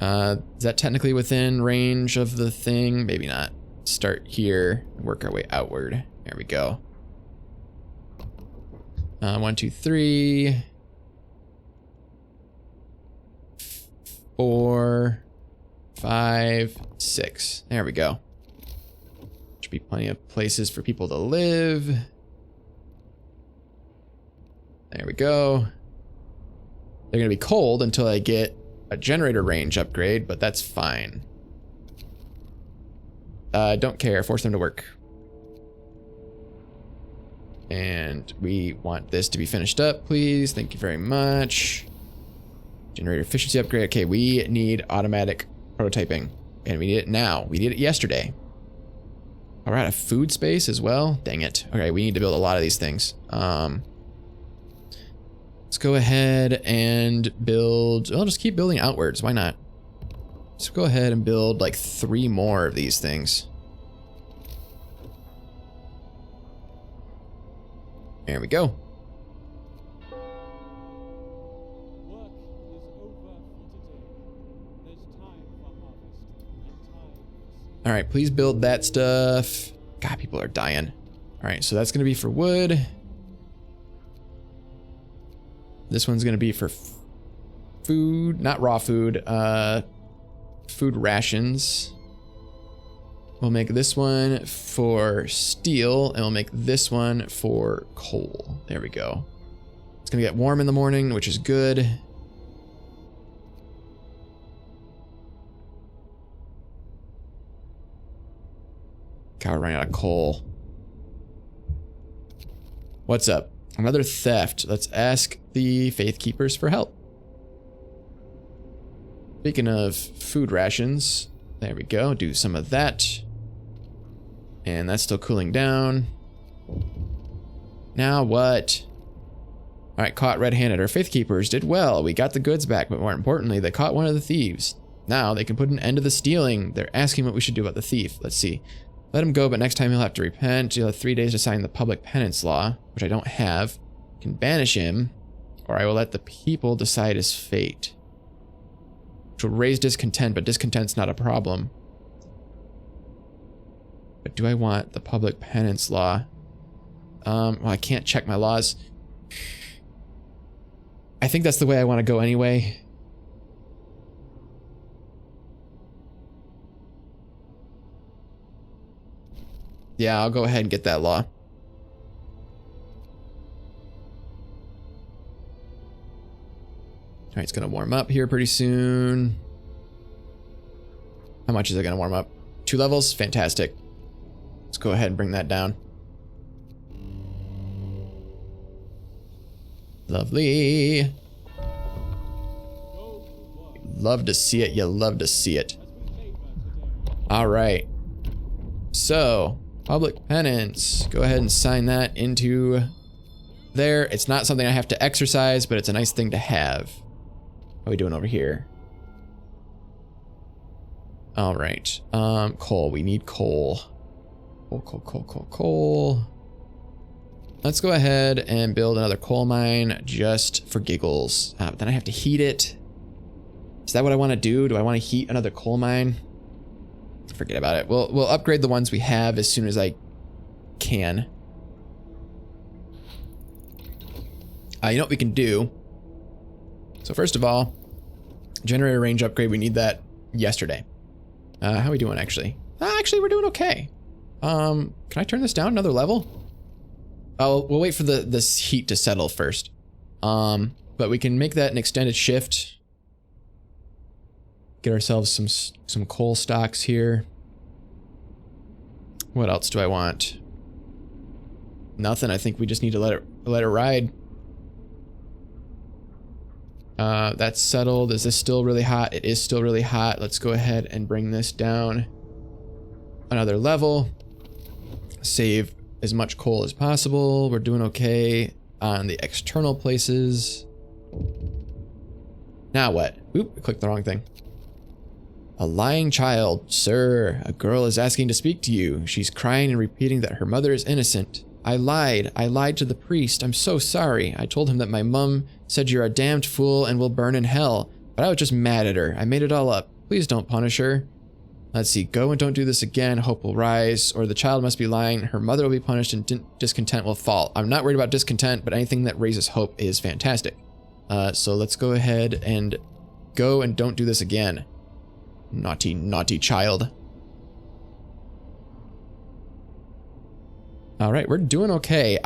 Is that technically within range of the thing? Maybe not. Start here, work our way outward. There we go. 1, 2, 3, 4, 5, 6. There we go. Should be plenty of places for people to live. There we go. They're gonna be cold until I get a generator range upgrade, but that's fine. Don't care, force them to work. And we want this to be finished up, please. Thank you very much. Generator efficiency upgrade. Okay, we need automatic prototyping, and we need it now. We need it yesterday. All right, a food space as well. Dang it. Okay, we need to build a lot of these things. Let's go ahead and build. I'll just keep building outwards. Why not? Let's go ahead and build like 3 more of these things. There we go. All right, please build that stuff. God, people are dying. All right, so that's gonna be for wood. This one's gonna be for food, not raw food, food rations. We'll make this one for steel, and we'll make this one for coal. There we go. It's gonna get warm in the morning, which is good. God, we're running out of coal. What's up? Another theft. Let's ask the Faith Keepers for help. Speaking of food rations, there we go. Do some of that. And that's still cooling down. Now what? All right, caught red-handed. Our Faith Keepers did well. We got the goods back, but more importantly, they caught one of the thieves. Now they can put an end to the stealing. They're asking what we should do about the thief. Let's see. Let him go, but next time he'll have to repent. You'll have 3 days to sign the public penance law, which I don't have. You can banish him, or I will let the people decide his fate. Which will raise discontent, but discontent's not a problem. But do I want the public penance law? Well, I can't check my laws. I think that's the way I want to go anyway. Yeah, I'll go ahead and get that law. All right, it's gonna warm up here pretty soon. How much is it gonna warm up? 2 levels? Fantastic. Let's go ahead and bring that down. Lovely. Love to see it. You love to see it. All right. So, public penance. Go ahead and sign that into there. It's not something I have to exercise, but it's a nice thing to have. How are we doing over here? All right. Coal. We need coal. Coal. Let's go ahead and build another coal mine just for giggles. Then I have to heat it. Is that what I want to do? Do I want to heat another coal mine? Forget about it. We'll upgrade the ones we have as soon as I can. You know what we can do? So first of all, generator range upgrade. We need that yesterday. How are we doing actually? Actually, we're doing okay. Can I turn this down another level? Oh, we'll wait for this heat to settle first. But we can make that an extended shift. Get ourselves some coal stocks here. What else do I want? Nothing. I think we just need to let it ride. That's settled. Is this still really hot? It is still really hot. Let's go ahead and bring this down another level. Save as much coal as possible. We're doing okay on the external places. Now what? Oop, I clicked the wrong thing. A lying child. Sir, a girl is asking to speak to you. She's crying and repeating that her mother is innocent. I lied. I lied to the priest. I'm so sorry. I told him that my mum said you're a damned fool and will burn in hell. But I was just mad at her. I made it all up. Please don't punish her. Let's see. Go and don't do this again. Hope will rise. Or the child must be lying. Her mother will be punished and discontent will fall. I'm not worried about discontent, but anything that raises hope is fantastic. So let's go ahead and go and don't do this again. Naughty, naughty child. All right, we're doing okay.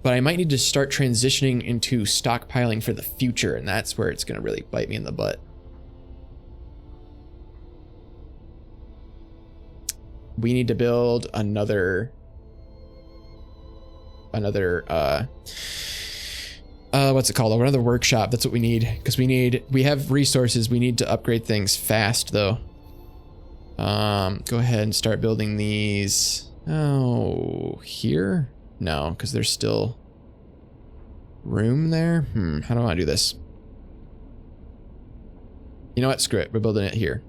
But I might need to start transitioning into stockpiling for the future, and that's where it's going to really bite me in the butt. We need to build another what's it called? Another workshop. That's what we need, because we have resources. We need to upgrade things fast, though. Go ahead and start building these. Oh, here? No, because there's still room there. How do I do this? You know what? Screw it. We're building it here.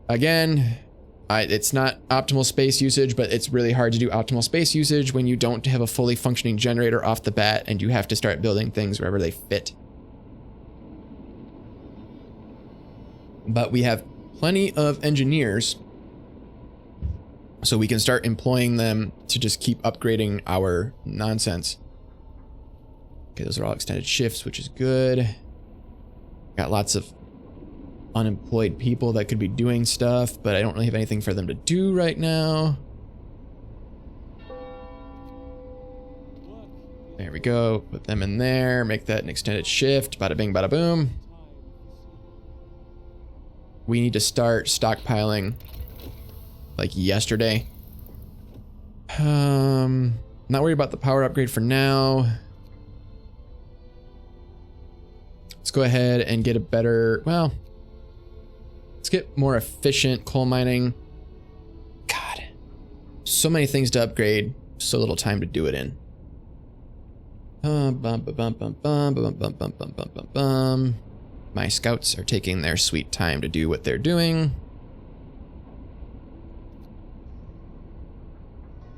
Again, it's not optimal space usage, but it's really hard to do optimal space usage when you don't have a fully functioning generator off the bat and you have to start building things wherever they fit. But we have plenty of engineers, so we can start employing them to just keep upgrading our nonsense. Okay, those are all extended shifts, which is good. Got lots of unemployed people that could be doing stuff, but I don't really have anything for them to do right now. There we go. Put them in there. Make that an extended shift. Bada bing, bada boom. We need to start stockpiling like yesterday. Not worried about the power upgrade for now. Let's go ahead and get a better, well, let's get more efficient coal mining. God, so many things to upgrade, so little time to do it in. My scouts are taking their sweet time to do what they're doing.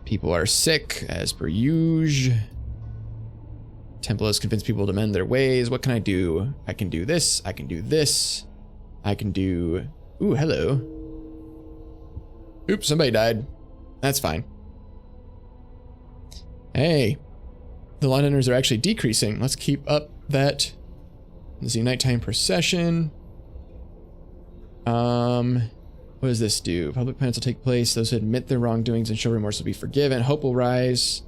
People are sick, as per usual. Temple has convinced people to mend their ways. What can I do? I can do this. I can do this. I can do... Ooh, hello. Oops, somebody died. That's fine. Hey. The Londoners are actually decreasing. Let's keep up that. Let's see, nighttime procession. What does this do? Public penance will take place. Those who admit their wrongdoings and show remorse will be forgiven. Hope will rise.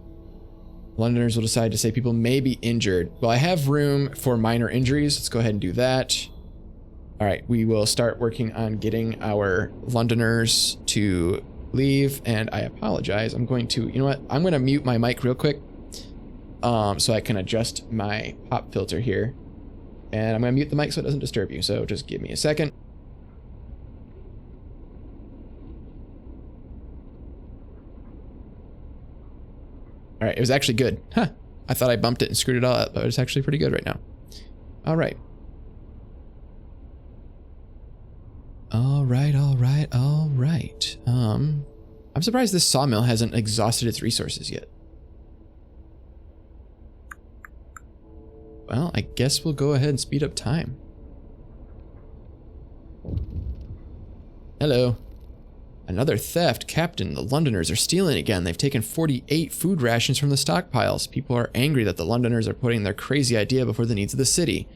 Londoners will decide to say people may be injured. Well, I have room for minor injuries. Let's go ahead and do that. All right, we will start working on getting our Londoners to leave. And I apologize. I'm going to, you know what? I'm going to mute my mic real quick so I can adjust my pop filter here. And I'm going to mute the mic so it doesn't disturb you. So just give me a second. All right, it was actually good. Huh. I thought I bumped it and screwed it all up, but it's actually pretty good right now. All right. All right. I'm surprised this sawmill hasn't exhausted its resources yet. Well, I guess we'll go ahead and speed up time. Hello. Another theft. Captain, the Londoners are stealing again. They've taken 48 food rations from the stockpiles. People are angry that the Londoners are putting their crazy idea before the needs of the city.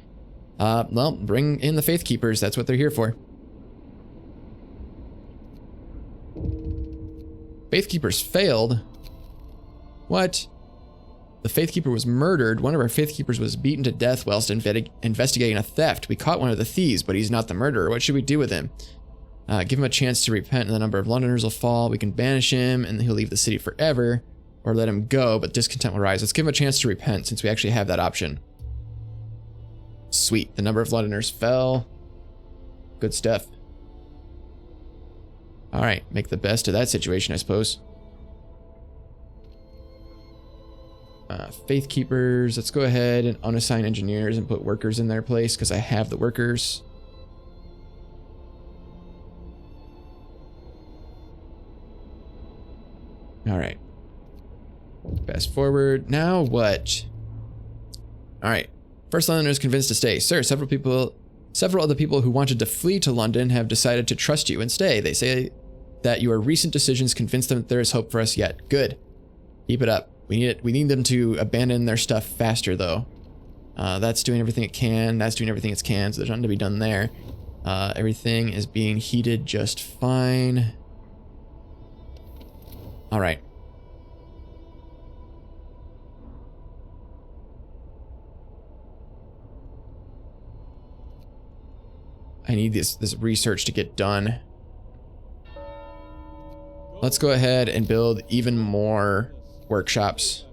Well, bring in the Faith Keepers. That's what they're here for. Faith Keepers failed? What? The Faith Keeper was murdered. One of our Faith Keepers was beaten to death whilst investigating a theft. We caught one of the thieves, but he's not the murderer. What should we do with him? Give him a chance to repent and the number of Londoners will fall. We can banish him and he'll leave the city forever, or let him go, but discontent will rise. Let's give him a chance to repent since we actually have that option. Sweet. The number of Londoners fell. Good stuff. All right. Make the best of that situation, I suppose. Faith Keepers. Let's go ahead and unassign engineers and put workers in their place because I have the workers. All right. Fast forward. Now what? All right. First London is convinced to stay. Sir, several other people who wanted to flee to London have decided to trust you and stay. They say that your recent decisions convinced them that there is hope for us yet. Good. Keep it up. We need them to abandon their stuff faster, though. That's doing everything it can. That's doing everything it can, so there's nothing to be done there. Everything is being heated just fine. All right. I need this research to get done. Let's go ahead and build even more workshops.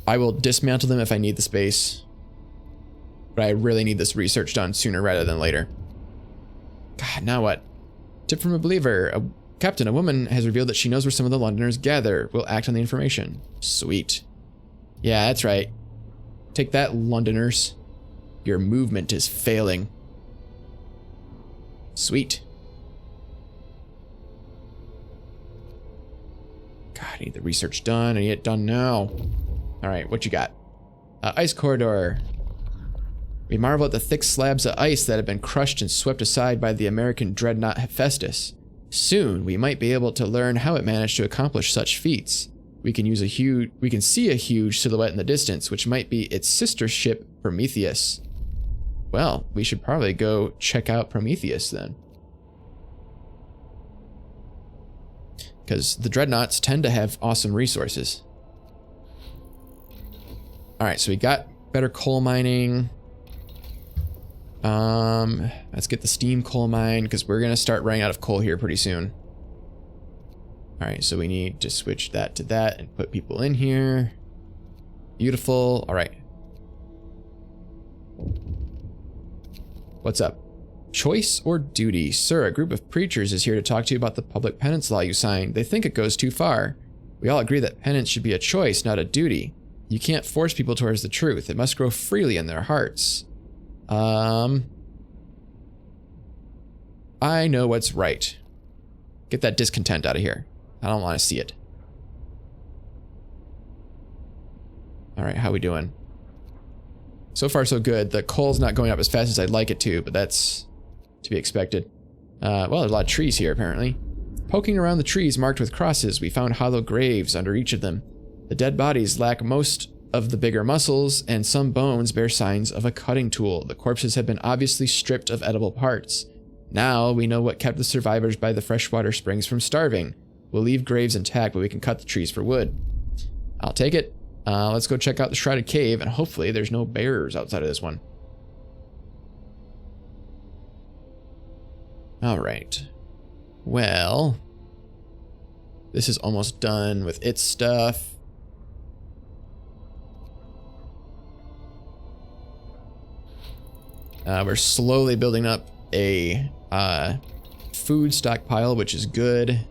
I will dismantle them if I need the space. But I really need this research done sooner rather than later. God, now what? Tip from a believer. Captain, a woman has revealed that she knows where some of the Londoners gather. We'll act on the information. Sweet. Yeah, that's right. Take that, Londoners. Your movement is failing. Sweet. God, I need the research done. I need it done now. Alright, what you got? Ice corridor. We marvel at the thick slabs of ice that have been crushed and swept aside by the American dreadnought Hephaestus. Soon, we might be able to learn how it managed to accomplish such feats. We can see a huge silhouette in the distance, which might be its sister ship, Prometheus. Well, we should probably go check out Prometheus then. Because the dreadnoughts tend to have awesome resources. Alright, so we got better coal mining. Let's get the steam coal mine, because we're going to start running out of coal here pretty soon. Alright, so we need to switch that to that and put people in here. Beautiful. Alright. What's up? Choice or duty? Sir, a group of preachers is here to talk to you about the public penance law you signed. They think it goes too far. We all agree that penance should be a choice, not a duty. You can't force people towards the truth. It must grow freely in their hearts. I know what's right. Get that discontent out of here. I don't want to see it. Alright, how we doing? So far so good. The coal's not going up as fast as I'd like it to, but that's to be expected. Well, there's a lot of trees here, apparently. Poking around the trees marked with crosses, we found hollow graves under each of them. The dead bodies lack most of the bigger muscles, and some bones bear signs of a cutting tool. The corpses have been obviously stripped of edible parts. Now we know what kept the survivors by the freshwater springs from starving. We'll leave graves intact, but we can cut the trees for wood. I'll take it. Let's go check out the shrouded cave, and hopefully there's no bears outside of this one. Alright. Well, this is almost done with its stuff. We're slowly building up a food stockpile, which is good.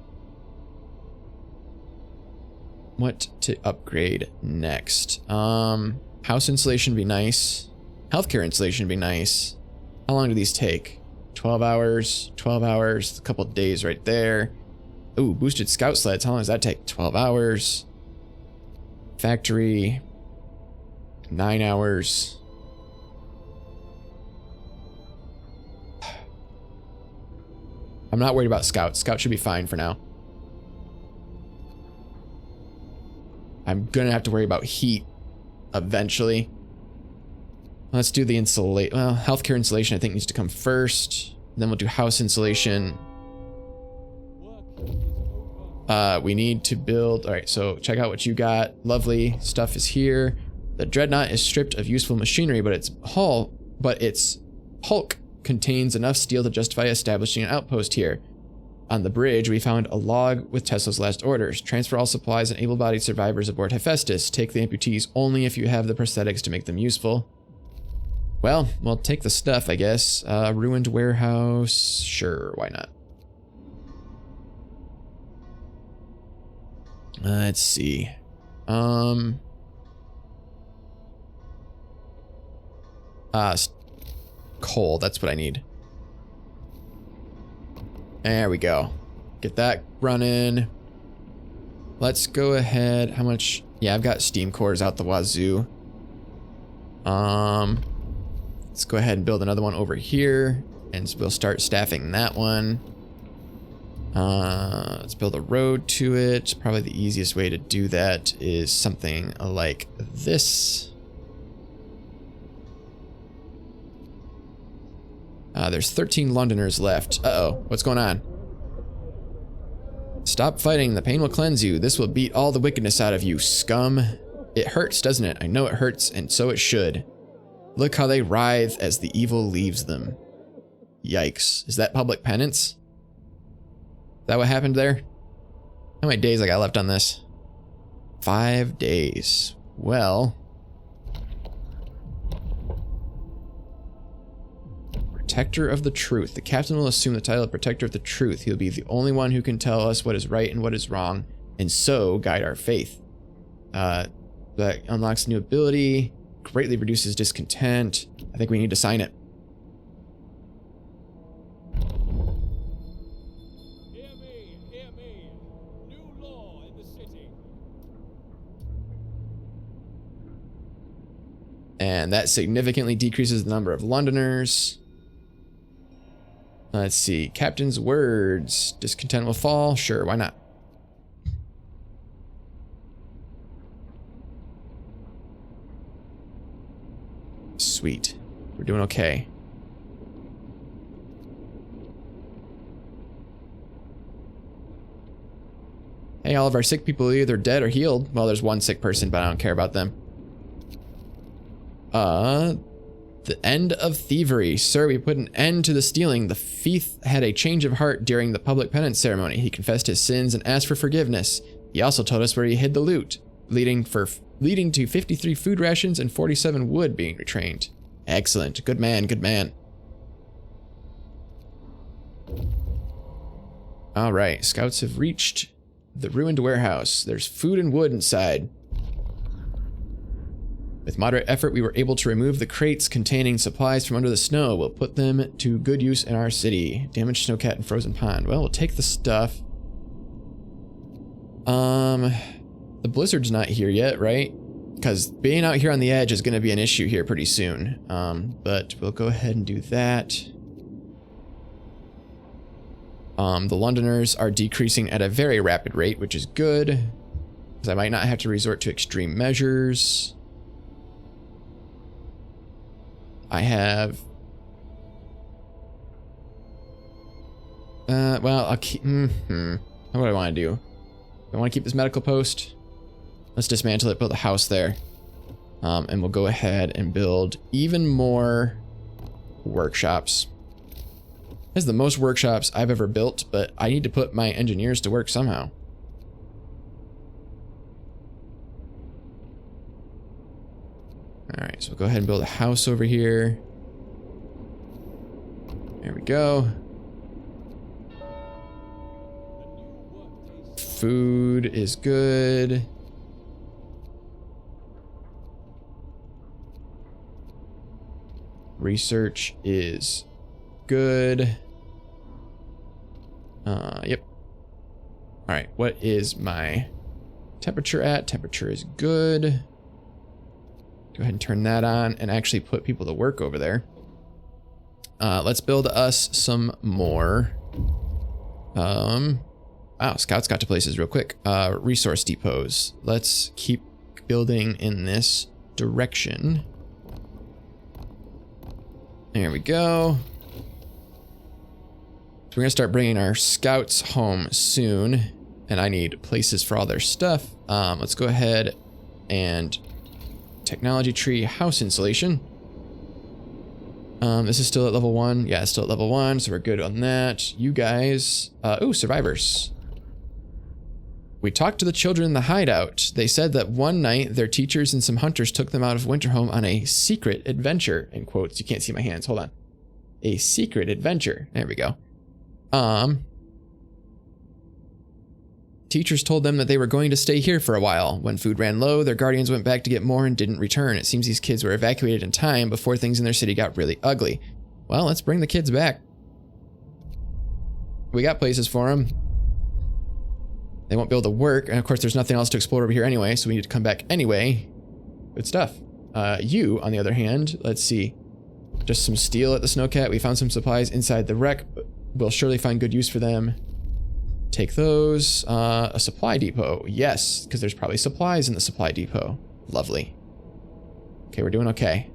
What to upgrade next? House insulation would be nice. Healthcare insulation would be nice. How long do these take? 12 hours, 12 hours, a couple of days right there. Ooh, boosted scout sleds. How long does that take? 12 hours. Factory, 9 hours. I'm not worried about scouts. Scouts should be fine for now. I'm gonna have to worry about heat eventually. Let's do the insulate. Well, healthcare insulation I think needs to come first. Then we'll do house insulation. We need to build. All right, so check out what you got. Lovely stuff is here. The dreadnought is stripped of useful machinery, but its hulk contains enough steel to justify establishing an outpost here. On the bridge, we found a log with Tesla's last orders. Transfer all supplies and able-bodied survivors aboard Hephaestus. Take the amputees only if you have the prosthetics to make them useful. Well, we'll take the stuff, I guess. Ruined warehouse. Sure, why not? Let's see. Coal, that's what I need. There we go. Get that running. Let's go ahead. How much? Yeah, I've got steam cores out the wazoo. Let's go ahead and build another one over here, and we'll start staffing that one. Let's build a road to it. Probably the easiest way to do that is something like this. There's 13 Londoners left. Uh-oh, what's going on? Stop fighting, the pain will cleanse you. This will beat all the wickedness out of you, scum. It hurts, doesn't it? I know it hurts, and so it should. Look how they writhe as the evil leaves them. Yikes. Is that public penance? Is that what happened there? How many days I got left on this? 5 days. Well, Protector of the Truth. The captain will assume the title of Protector of the Truth. He'll be the only one who can tell us what is right and what is wrong, and so guide our faith. That unlocks a new ability, greatly reduces discontent. I think we need to sign it. Hear me. New law in the city. And that significantly decreases the number of Londoners. Let's see. Captain's words. Discontent will fall. Sure, why not? Sweet. We're doing okay. Hey, all of our sick people are either dead or healed. Well, there's one sick person, but I don't care about them. The end of thievery. Sir, we put an end to the stealing. The thief had a change of heart during the public penance ceremony. He confessed his sins and asked for forgiveness. He also told us where he hid the loot, leading to 53 food rations and 47 wood being retrieved. Excellent. Good man, good man. All right, scouts have reached the ruined warehouse. There's food and wood inside. With moderate effort, we were able to remove the crates containing supplies from under the snow. We'll put them to good use in our city. Damaged snowcat and frozen pond. Well, we'll take the stuff. The blizzard's not here yet, right? Because being out here on the edge is going to be an issue here pretty soon. But we'll go ahead and do that. The Londoners are decreasing at a very rapid rate, which is good, because I might not have to resort to extreme measures. I have... well, I'll keep... What do I want to do? I want to keep this medical post. Let's dismantle it, build a house there. And we'll go ahead and build even more workshops. This is the most workshops I've ever built, but I need to put my engineers to work somehow. Alright, so we'll go ahead and build a house over here. There we go. Food is good. Research is good. Yep. All right, what is my temperature at? Temperature is good. Go ahead and turn that on and actually put people to work over there. Let's build us some more. Wow, scouts got to places real quick. Resource depots. Let's keep building in this direction. There we go. So we're gonna start bringing our scouts home soon, and I need places for all their stuff. Let's go ahead and technology tree house insulation. This is still at level 1. Yeah, it's still at level 1, so we're good on that. You guys, ooh, survivors. We talked to the children in the hideout. They said that one night their teachers and some hunters took them out of Winterhome on a secret adventure. In quotes, you can't see my hands, hold on. A secret adventure, there we go. Teachers told them that they were going to stay here for a while. When food ran low, their guardians went back to get more and didn't return. It seems these kids were evacuated in time before things in their city got really ugly. Well, let's bring the kids back. We got places for them. They won't be able to work, and of course there's nothing else to explore over here anyway, so we need to come back anyway. Good stuff. You, on the other hand, let's see. Just some steel at the Snowcat. We found some supplies inside the wreck, but we'll surely find good use for them. Take those. A supply depot. Yes, because there's probably supplies in the supply depot. Lovely. Okay, we're doing okay.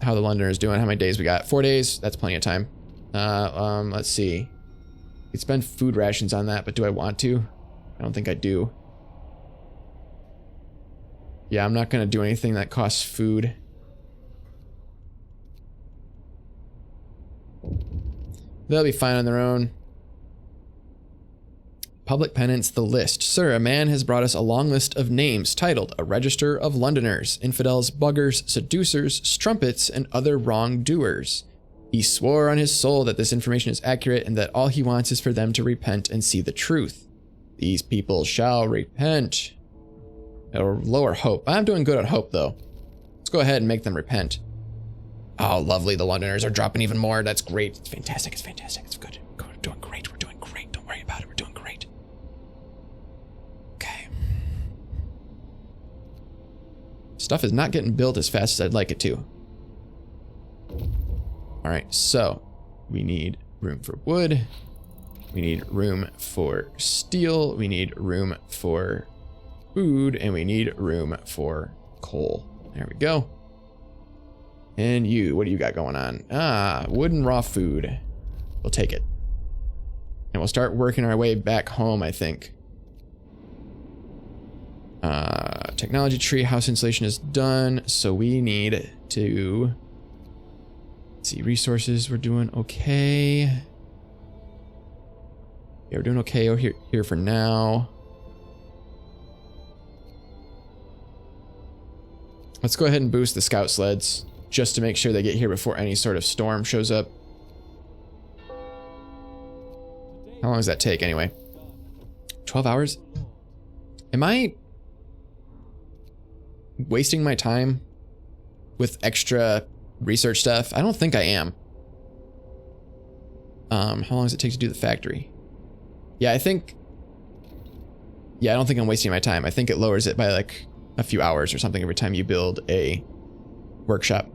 How the Londoners doing? How many days we got? 4 days. That's plenty of time. Let's see. We could spend food rations on that, but do I want to? I don't think I do. Yeah, I'm not going to do anything that costs food. They'll be fine on their own. Public penance, the list. Sir, a man has brought us a long list of names titled A Register of Londoners, Infidels, Buggers, Seducers, Strumpets, and Other Wrongdoers. He swore on his soul that this information is accurate and that all he wants is for them to repent and see the truth. These people shall repent. Or lower hope. I'm doing good on hope, though. Let's go ahead and make them repent. Oh, lovely. The Londoners are dropping even more. That's great. It's fantastic. It's fantastic. It's good. We're doing great. We're doing great. Don't worry about it. We're doing great. Okay. Stuff is not getting built as fast as I'd like it to. All right, so we need room for wood. We need room for steel. We need room for food, and we need room for coal. There we go. And you, what do you got going on? Ah, wood and raw food. We'll take it. And we'll start working our way back home, I think. Technology tree, house insulation is done, so we need to... Let's see, resources, we're doing okay. Yeah, we're doing okay here for now. Let's go ahead and boost the scout sleds just to make sure they get here before any sort of storm shows up. How long does that take anyway? 12 hours? Am I wasting my time with extra research stuff? I don't think I am. How long does it take to do the factory? Yeah, I don't think I'm wasting my time. I think it lowers it by like a few hours or something every time you build a workshop.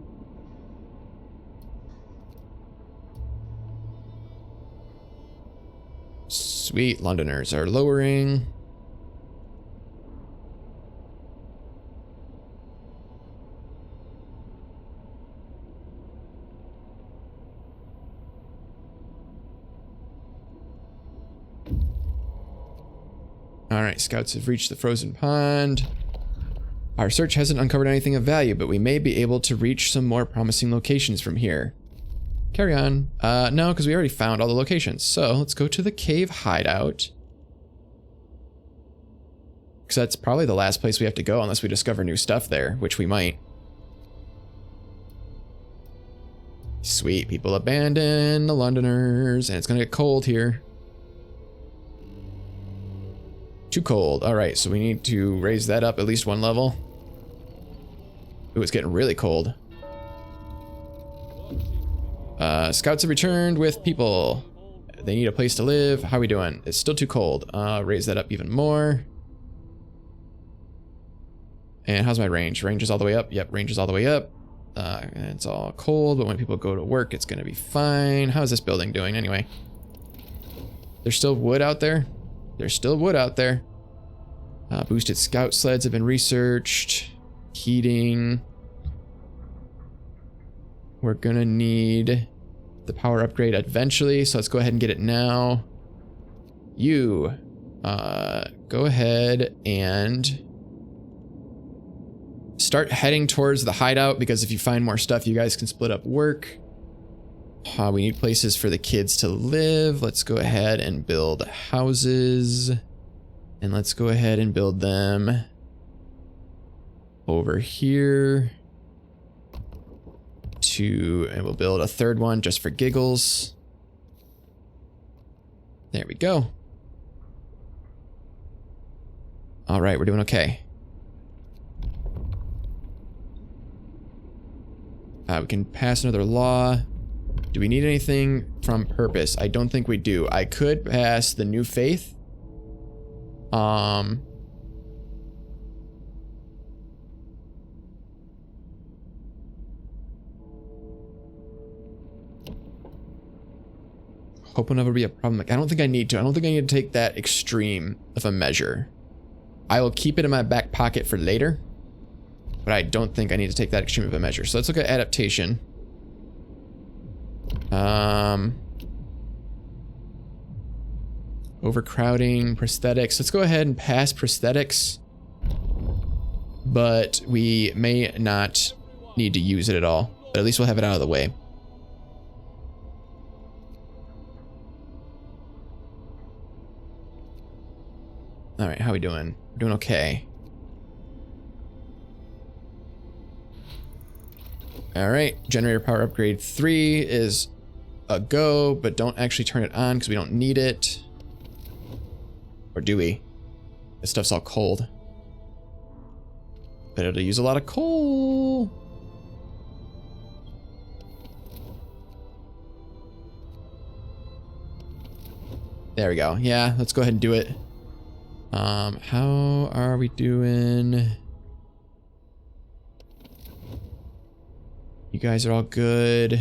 Sweet, Londoners are lowering. All right, scouts have reached the frozen pond. Our search hasn't uncovered anything of value, but we may be able to reach some more promising locations from here. Carry on. No, because we already found all the locations. So let's go to the cave hideout. Because that's probably the last place we have to go unless we discover new stuff there, which we might. Sweet, people abandon the Londoners, and it's gonna get cold here. Too cold. All right, so we need to raise that up at least one level. Ooh, it's getting really cold. Scouts have returned with people. They need a place to live. How are we doing? It's still too cold. Raise that up even more. And how's my range? Range is all the way up. Yep, range is all the way up. It's all cold, but when people go to work, it's gonna be fine. How's this building doing anyway? There's still wood out there? There's still wood out there. Boosted scout sleds have been researched. Heating. We're gonna need the power upgrade eventually, so let's go ahead and get it now. You, go ahead and start heading towards the hideout, because if you find more stuff, you guys can split up work. We need places for the kids to live. Let's go ahead and build houses. And let's go ahead and build them over here. And we'll build a third one just for giggles. There we go. All right, we're doing okay. We can pass another law. Do we need anything from purpose? I don't think we do. I could pass the new faith. Hope will never be a problem. Like, I don't think I need to. I don't think I need to take that extreme of a measure. I will keep it in my back pocket for later, but I don't think I need to take that extreme of a measure. So let's look at adaptation. Overcrowding, prosthetics. Let's go ahead and pass prosthetics, but we may not need to use it at all, but at least we'll have it out of the way. All right, how we doing? We're doing okay. All right, generator power upgrade 3 is a go, but don't actually turn it on because we don't need it. Or do we? This stuff's all cold. But it'll use a lot of coal. There we go. Yeah, let's go ahead and do it. How are we doing? You guys are all good.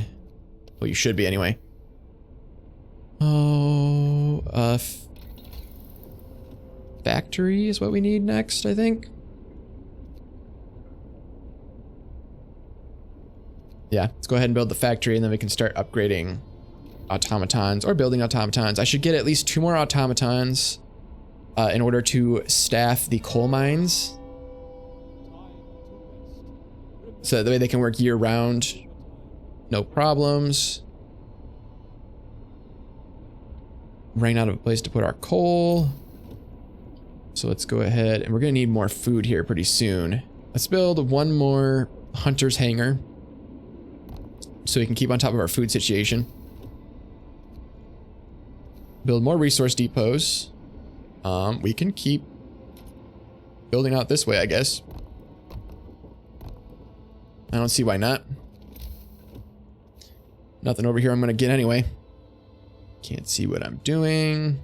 Well, you should be anyway. Oh, factory is what we need next, I think. Yeah, let's go ahead and build the factory and then we can start upgrading automatons or building automatons. I should get at least 2 more automatons in order to staff the coal mines. So that way they can work year round. No problems. Ran out of a place to put our coal. So let's go ahead and we're gonna need more food here pretty soon. Let's build 1 more hunter's hangar so we can keep on top of our food situation. Build more resource depots. We can keep building out this way, I guess. I don't see why not. Nothing over here I'm gonna get anyway. Can't see what I'm doing.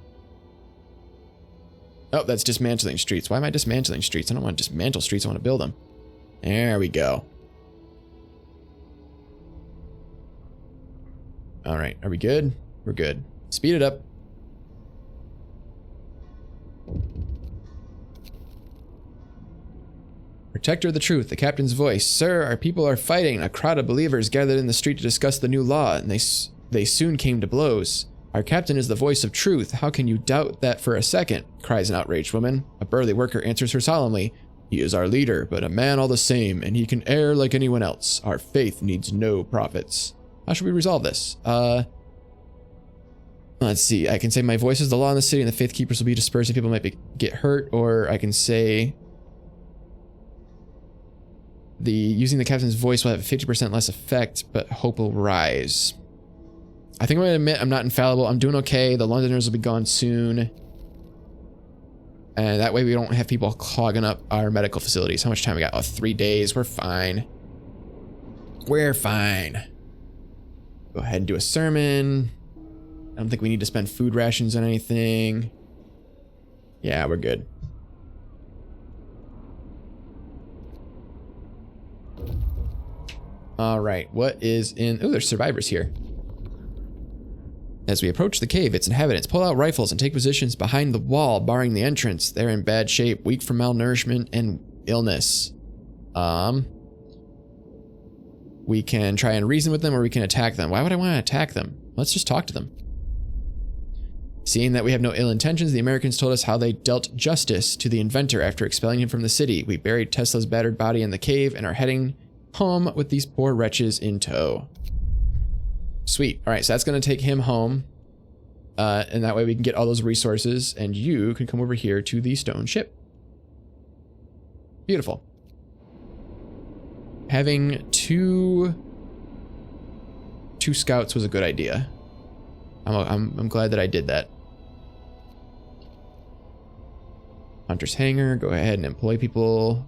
Oh, that's dismantling streets. Why am I dismantling streets? I don't want to dismantle streets, I want to build them. There we go. All right, are we good? We're good. Speed it up. Protector of the truth, the captain's voice. Sir, our people are fighting. A crowd of believers gathered in the street to discuss the new law, and they soon came to blows. Our captain is the voice of truth. How can you doubt that for a second? Cries an outraged woman. A burly worker answers her solemnly. He is our leader, but a man all the same, and he can err like anyone else. Our faith needs no prophets. How should we resolve this? Let's see. I can say my voice is the law in the city, and the faith keepers will be dispersed if people might get hurt, or I can say using the captain's voice will have 50% less effect, but hope will rise. I think I'm going to admit I'm not infallible. I'm doing okay. The Londoners will be gone soon. And that way we don't have people clogging up our medical facilities. How much time we got? Oh, 3 days. We're fine. We're fine. Go ahead and do a sermon. I don't think we need to spend food rations on anything. Yeah, we're good. All right, what is in... Oh, there's survivors here. As we approach the cave, its inhabitants pull out rifles and take positions behind the wall, barring the entrance. They're in bad shape, weak from malnourishment and illness. We can try and reason with them, or we can attack them. Why would I want to attack them? Let's just talk to them. Seeing that we have no ill intentions, the Americans told us how they dealt justice to the inventor after expelling him from the city. We buried Tesla's battered body in the cave and are heading home with these poor wretches in tow. Sweet. All right, so that's going to take him home. And that way we can get all those resources, and you can come over here to the stone ship. Beautiful. Having two scouts was a good idea. I'm glad that I did that. Hunter's Hangar, go ahead and employ people.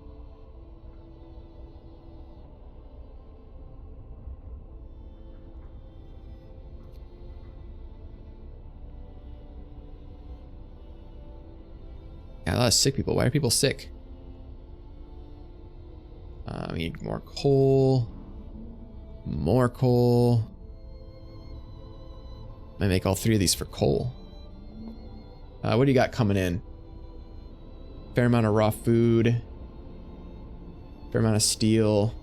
Yeah, a lot of sick people. Why are people sick? We need more coal. More coal. I make all 3 of these for coal. What do you got coming in? Fair amount of raw food. Fair amount of steel.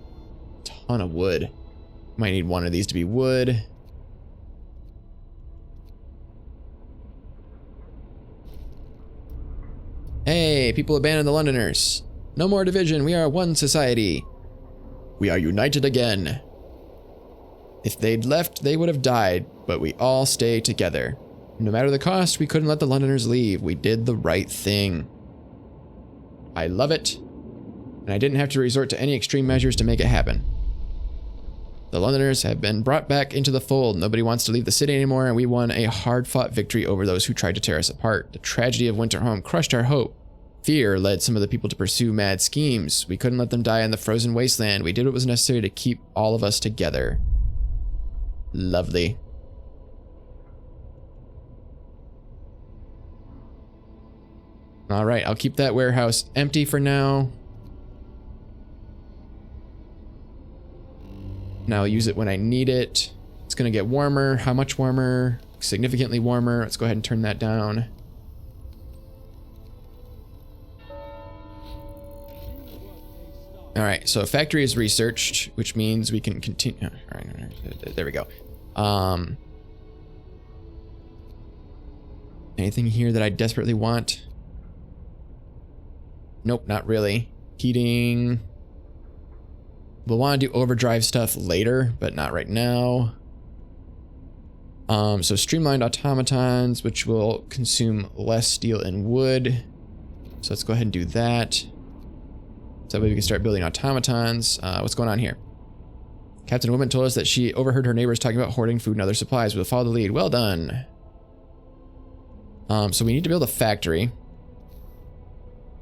Ton of wood. Might need 1 of these to be wood. Hey, people abandon the Londoners. No more division, we are one society. We are united again. If they'd left, they would have died, but we all stay together. No matter the cost, we couldn't let the Londoners leave. We did the right thing. I love it. And I didn't have to resort to any extreme measures to make it happen. The Londoners have been brought back into the fold. Nobody wants to leave the city anymore, and we won a hard-fought victory over those who tried to tear us apart. The tragedy of Winterhome crushed our hope. Fear led some of the people to pursue mad schemes. We couldn't let them die in the frozen wasteland. We did what was necessary to keep all of us together. Lovely. All right, I'll keep that warehouse empty for now. Now I'll use it when I need it. It's gonna get warmer. How much warmer? Significantly warmer. Let's go ahead and turn that down. All right, so factory is researched, which means we can continue. All right, there we go. Anything here that I desperately want? Nope, not really. Heating. We'll want to do overdrive stuff later, but not right now. So streamlined automatons, which will consume less steel and wood. So let's go ahead and do that. So that way we can start building automatons. What's going on here? Captain Woman told us that she overheard her neighbors talking about hoarding food and other supplies. We'll follow the lead. Well done. So we need to build a factory.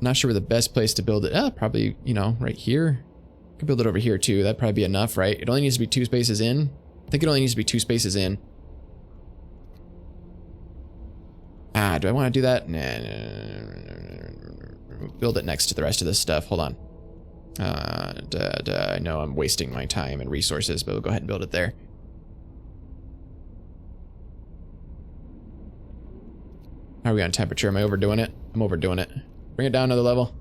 Not sure where the best place to build it. Probably, you know, right here. Could build it over here too. That'd probably be enough, right? It only needs to be 2 spaces in. I think it only needs to be 2 spaces in. Do I want to do that? Nah. Build it next to the rest of this stuff. Hold on. I know I'm wasting my time and resources, but we'll go ahead and build it there. How are we on temperature? Am I overdoing it? I'm overdoing it. Bring it down another level.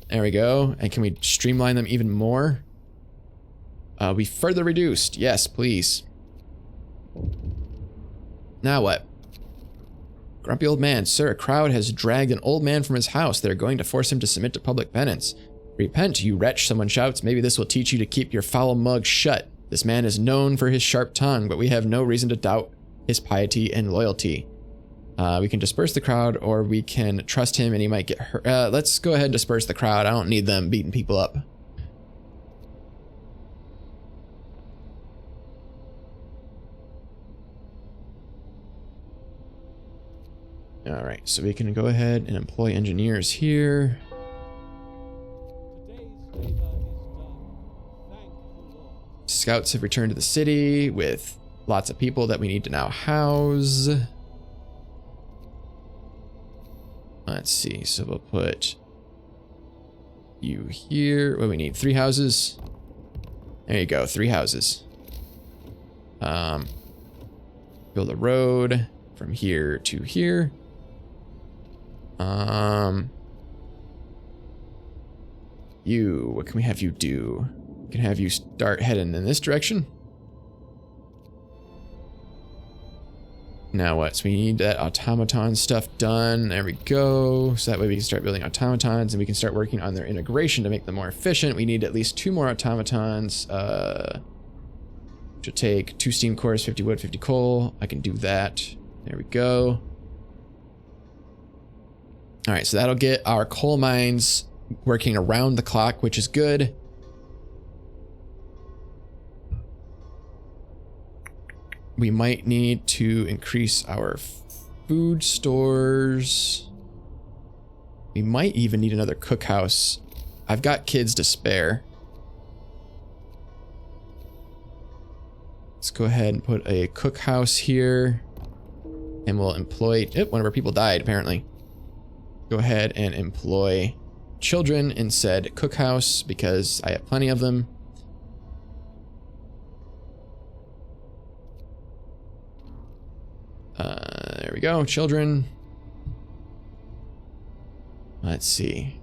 There we go. And can we streamline them even more? We further reduced. Yes, please. Now what? Grumpy old man. Sir, a crowd has dragged an old man from his house. They're going to force him to submit to public penance. Repent, you wretch, someone shouts. Maybe this will teach you to keep your foul mug shut. This man is known for his sharp tongue, but we have no reason to doubt his piety and loyalty. We can disperse the crowd, or we can trust him and he might get hurt. Let's go ahead and disperse the crowd. I don't need them beating people up. All right, so we can go ahead and employ engineers here. Today's labor is done. Thank the Lord. Scouts have returned to the city with lots of people that we need to now house. Let's see, so we'll put you here. What do we need? 3 houses. There you go, 3 houses. Build a road from here to here. You, what can we have you do? We can have you start heading in this direction. Now what? So we need that automaton stuff done. There we go. So that way we can start building automatons and we can start working on their integration to make them more efficient. We need at least 2 more automatons. Should take 2 steam cores, 50 wood, 50 coal. I can do that. There we go. All right, so that'll get our coal mines working around the clock, which is good. We might need to increase our food stores. We might even need another cookhouse. I've got kids to spare. Let's go ahead and put a cookhouse here. And we'll employ... one of our people died, apparently. Go ahead and employ children in said cookhouse because I have plenty of them. There we go, children. Let's see.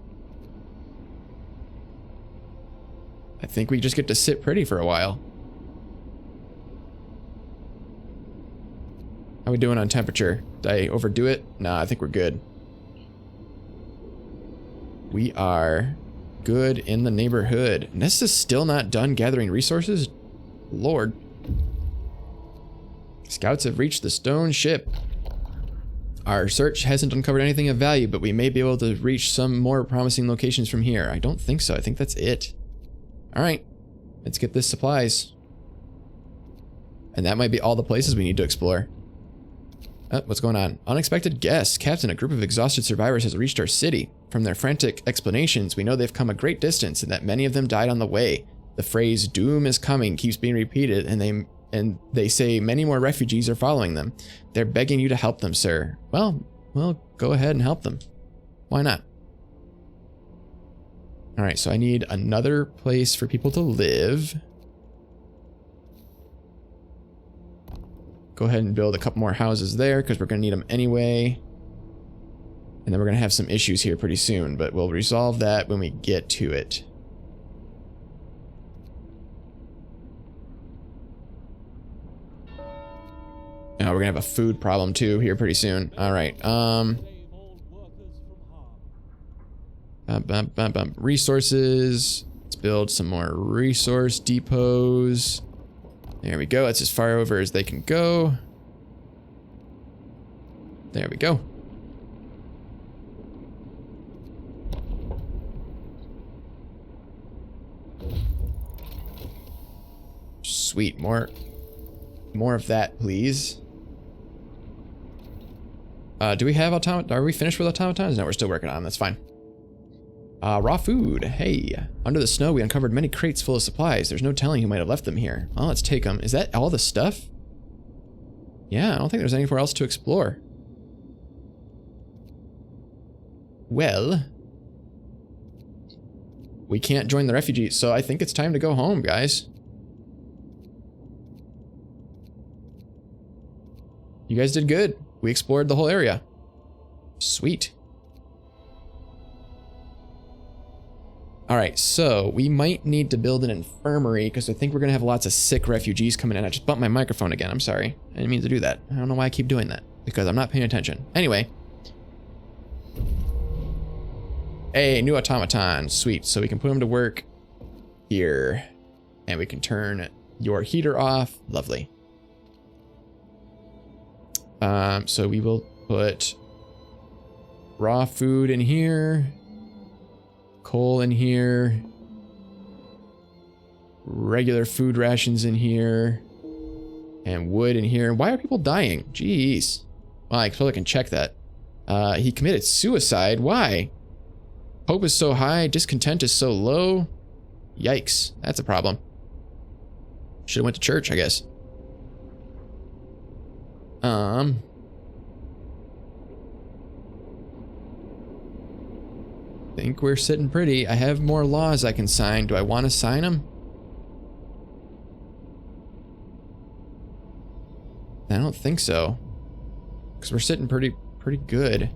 I think we just get to sit pretty for a while. How we doing on temperature? Did I overdo it? Nah, I think we're good. We are good in the neighborhood. And this is still not done gathering resources? Lord. Scouts have reached the stone ship. Our search hasn't uncovered anything of value, but we may be able to reach some more promising locations from here. I don't think so. I think that's it. All right, let's get this supplies. And that might be all the places we need to explore. What's going on? Unexpected guests. Captain, a group of exhausted survivors has reached our city. From their frantic explanations, we know they've come a great distance and that many of them died on the way. The phrase "doom is coming" keeps being repeated, and they say many more refugees are following them. They're begging you to help them, sir. Well, go ahead and help them. Why not? All right, so I need another place for people to live. Go ahead and build a couple more houses there because we're going to need them anyway. And then we're going to have some issues here pretty soon, but we'll resolve that when we get to it. Now we're going to have a food problem too here pretty soon. All right. Resources. Let's build some more resource depots. There we go. That's as far over as they can go. There we go. Sweet. More of that, please. Do we have automatons? Are we finished with automatons? No, we're still working on them. That's fine. Raw food. Hey, under the snow, we uncovered many crates full of supplies. There's no telling who might have left them here. Well, let's take them. Is that all the stuff? Yeah, I don't think there's anywhere else to explore. Well, we can't join the refugees, so I think it's time to go home, guys. You guys did good. We explored the whole area. Sweet. All right, so we might need to build an infirmary because I think we're going to have lots of sick refugees coming in. I just bumped my microphone again. I'm sorry. I didn't mean to do that. I don't know why I keep doing that because I'm not paying attention. Anyway. Hey, new automaton. Sweet. So we can put them to work here. And we can turn your heater off. Lovely. So we will put raw food in here. Coal in here. Regular food rations in here. And wood in here. Why are people dying? Jeez. Well, I suppose I can check that. He committed suicide. Why? Hope is so high. Discontent is so low. Yikes. That's a problem. Should have went to church, I guess. Think we're sitting pretty. I have more laws I can sign. Do I want to sign them? I don't think so. Because we're sitting pretty good.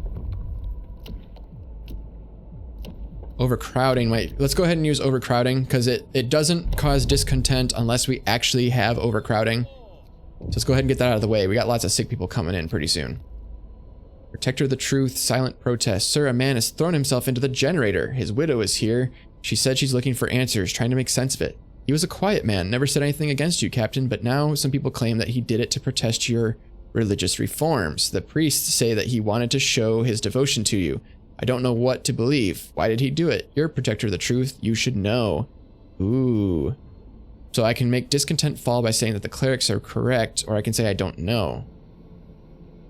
Overcrowding. Wait, let's go ahead and use overcrowding because it doesn't cause discontent unless we actually have overcrowding. So let's go ahead and get that out of the way. We got lots of sick people coming in pretty soon. Protector of the truth, silent protest. Sir, a man has thrown himself into the generator. His widow is here. She said she's looking for answers, trying to make sense of it. He was a quiet man, never said anything against you, Captain, but now some people claim that he did it to protest your religious reforms. The priests say that he wanted to show his devotion to you. I don't know what to believe. Why did he do it? You're a protector of the truth. You should know. Ooh. So I can make discontent fall by saying that the clerics are correct, or I can say I don't know.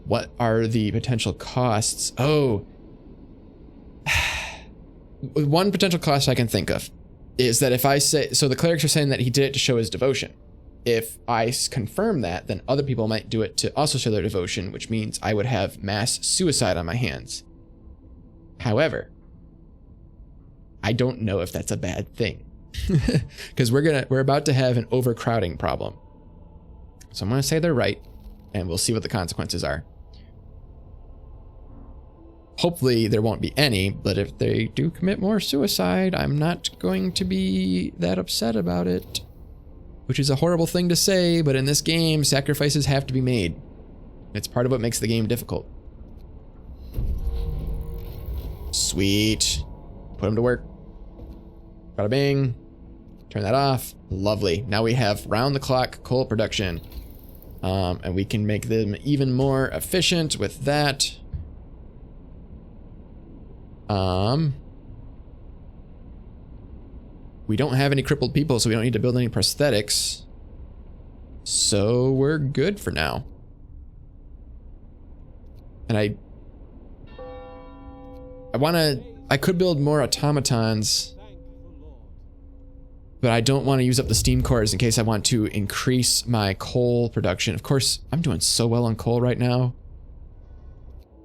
What are the potential costs? Oh. One potential cost I can think of is that if I say, so the clerics are saying that he did it to show his devotion. If I confirm that, then other people might do it to also show their devotion, which means I would have mass suicide on my hands. However, I don't know if that's a bad thing. Because we're about to have an overcrowding problem. So I'm going to say they're right, and we'll see what the consequences are. Hopefully there won't be any, but if they do commit more suicide, I'm not going to be that upset about it. Which is a horrible thing to say, but in this game, sacrifices have to be made. It's part of what makes the game difficult. Sweet. Put them to work. Bada bing. Turn that off. Lovely. Now we have round-the-clock coal production. And we can make them even more efficient with that. We don't have any crippled people, so we don't need to build any prosthetics. So we're good for now. And I could build more automatons, but I don't want to use up the steam cores in case I want to increase my coal production. Of course, I'm doing so well on coal right now.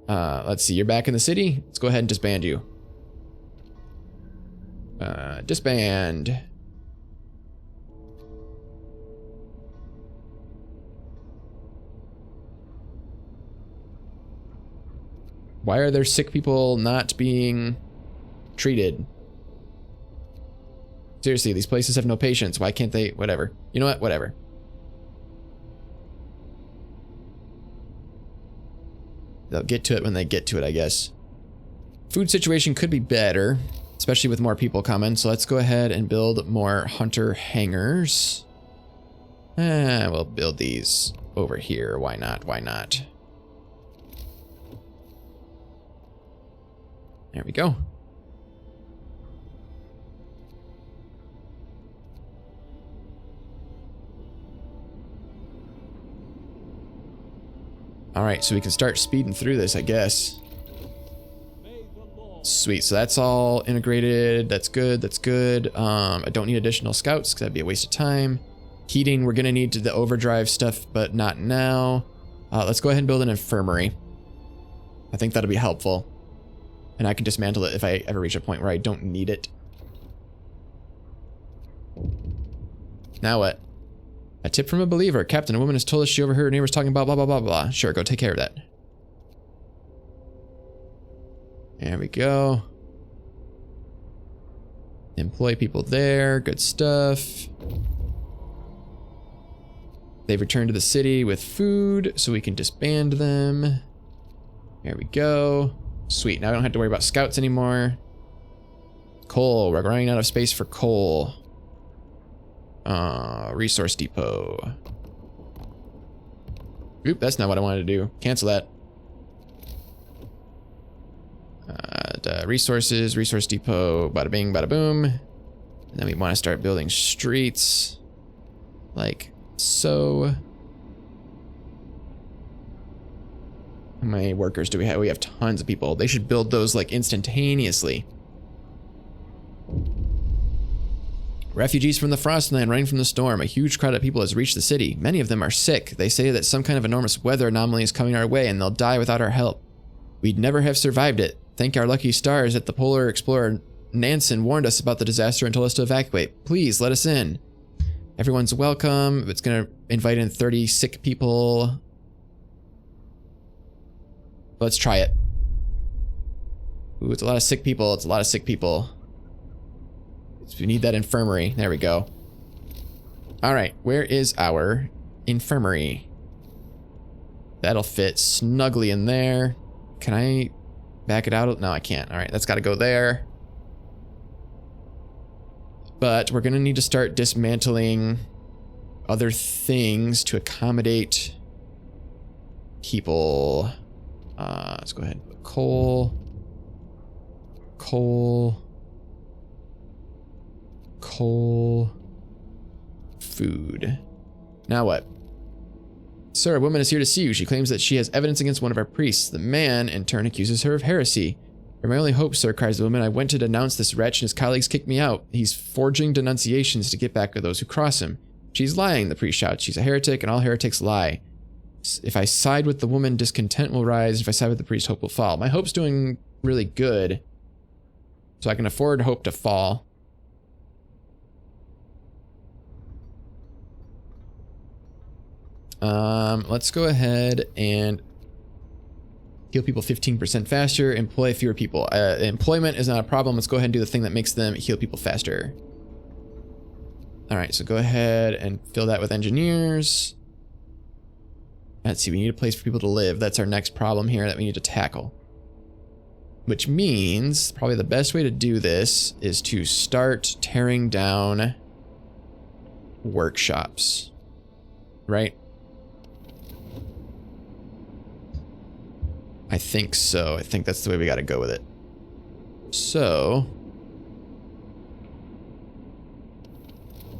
Let's see, you're back in the city? Let's go ahead and disband you. Disband. Why are there sick people not being treated? Seriously, these places have no patience. Why can't they? Whatever. You know what? Whatever. They'll get to it when they get to it, I guess. Food situation could be better, especially with more people coming. So let's go ahead and build more hunter hangars. We'll build these over here. Why not? Why not? There we go. All right, so we can start speeding through this, I guess. Sweet, so that's all integrated. That's good, that's good. I don't need additional scouts because that'd be a waste of time. Heating, we're gonna need the overdrive stuff, but not now. Let's go ahead and build an infirmary. I think that'll be helpful. And I can dismantle it if I ever reach a point where I don't need it. Now what? A tip from a believer. Captain, a woman has told us she overheard her neighbors talking about blah, blah, blah, blah. Sure, go take care of that. There we go. Employ people there. Good stuff. They've returned to the city with food, so we can disband them. There we go. Sweet, now I don't have to worry about scouts anymore. Coal, we're running out of space for coal. Resource depot. Oop, that's not what I wanted to do. Cancel that. Resources, resource depot, bada bing, bada boom. And then we want to start building streets. Like so. How many workers do we have? We have tons of people. They should build those like instantaneously. Refugees from the Frostland running from the storm. A huge crowd of people has reached the city. Many of them are sick. They say that some kind of enormous weather anomaly is coming our way and they'll die without our help. We'd never have survived it. Thank our lucky stars that the polar explorer Nansen warned us about the disaster and told us to evacuate. Please let us in. Everyone's welcome. It's gonna invite in 30 sick people. Let's try it. Ooh, it's a lot of sick people. It's a lot of sick people. So we need that infirmary. There we go. All right, where is our infirmary? That'll fit snugly in there. Can I back it out? No, I can't. All right, that's got to go there. But we're going to need to start dismantling other things to accommodate people. Let's go ahead. Coal. Coal. Coal. Food. Now what? Sir, a woman is here to see you. She claims that she has evidence against one of our priests. The man, in turn, accuses her of heresy. You're my only hope, sir, cries the woman. I went to denounce this wretch and his colleagues kicked me out. He's forging denunciations to get back at those who cross him. She's lying, the priest shouts. She's a heretic and all heretics lie. If I side with the woman, discontent will rise. If I side with the priest, hope will fall. My hope's doing really good, so I can afford hope to fall. Let's go ahead and heal people 15% faster, employ fewer people. Employment is not a problem. Let's go ahead and do the thing that makes them heal people faster. All right, so go ahead and fill that with engineers. Let's see, we need a place for people to live. That's our next problem here that we need to tackle. Which means probably the best way to do this is to start tearing down workshops, right? I think so. I think that's the way we got to go with it. So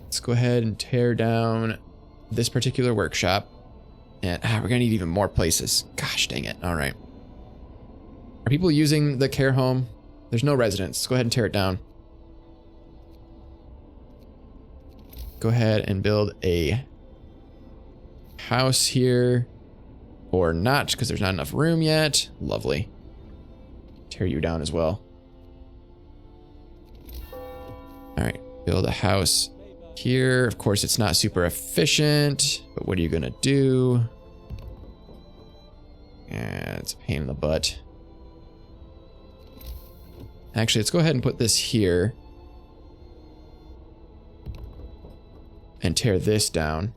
let's go ahead and tear down this particular workshop. And we're going to need even more places. Gosh dang it. All right. Are people using the care home? There's no residents. Let's go ahead and tear it down. Go ahead and build a house here. Or not, because there's not enough room yet. Lovely. Tear you down as well. Alright, build a house here. Of course, it's not super efficient, but what are you gonna do? Yeah, it's a pain in the butt. Actually, let's go ahead and put this here. And tear this down.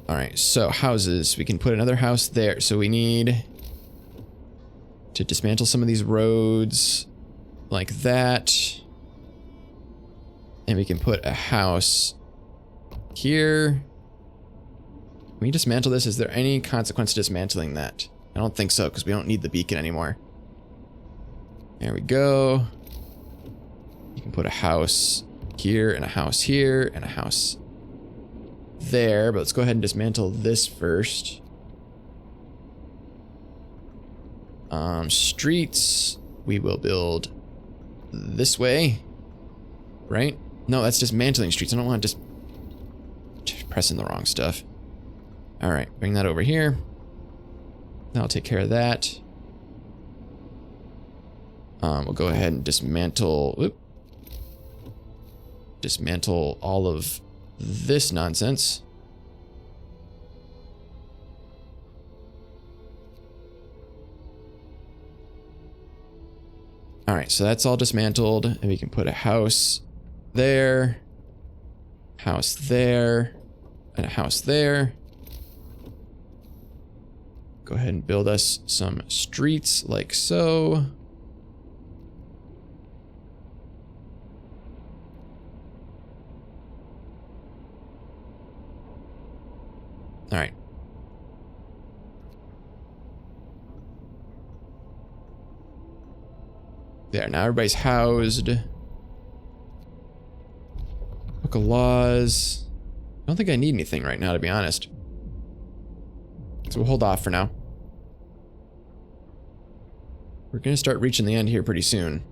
All right, so houses. We can put another house there. So we need to dismantle some of these roads like that. And we can put a house here. Can we dismantle this? Is there any consequence to dismantling that? I don't think so, because we don't need the beacon anymore. There we go. You can put a house here and a house here and a house there, but let's go ahead and dismantle this first. Streets, we will build this way, right? No, that's dismantling streets. I don't want to just pressing the wrong stuff. All right, bring that over here. That'll take care of that. We'll go ahead and dismantle all of this nonsense. All right, so that's all dismantled, and we can put a house there, and a house there. Go ahead and build us some streets like so. All right. There, now everybody's housed. Book of laws. I don't think I need anything right now, to be honest. So we'll hold off for now. We're gonna start reaching the end here pretty soon.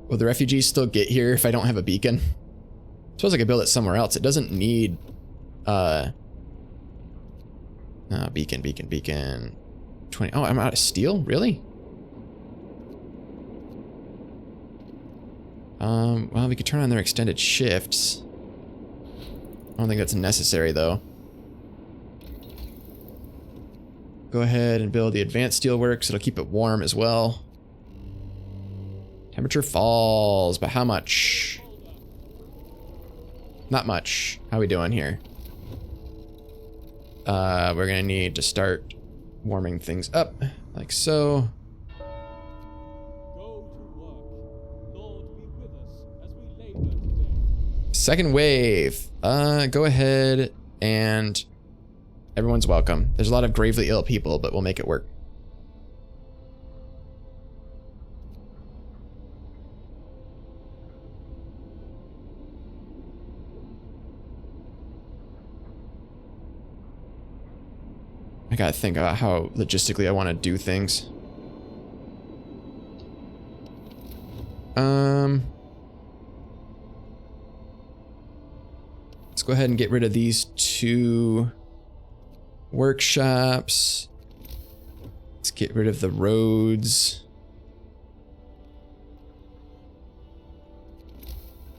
Will the refugees still get here if I don't have a beacon? I suppose I could build it somewhere else. It doesn't need beacon 20. Oh, I'm out of steel? Really? Well, we could turn on their extended shifts. I don't think that's necessary though. Go ahead and build the advanced steelworks. It'll keep it warm as well. Temperature falls, but how much? Not much. How we doing here? We're gonna need to start warming things up, like so. Go to work. Lord, be with us as we labor today. Second wave. Go ahead and everyone's welcome. There's a lot of gravely ill people, but we'll make it work. I gotta think about how logistically I want to do things. Let's go ahead and get rid of these two workshops. Let's get rid of the roads.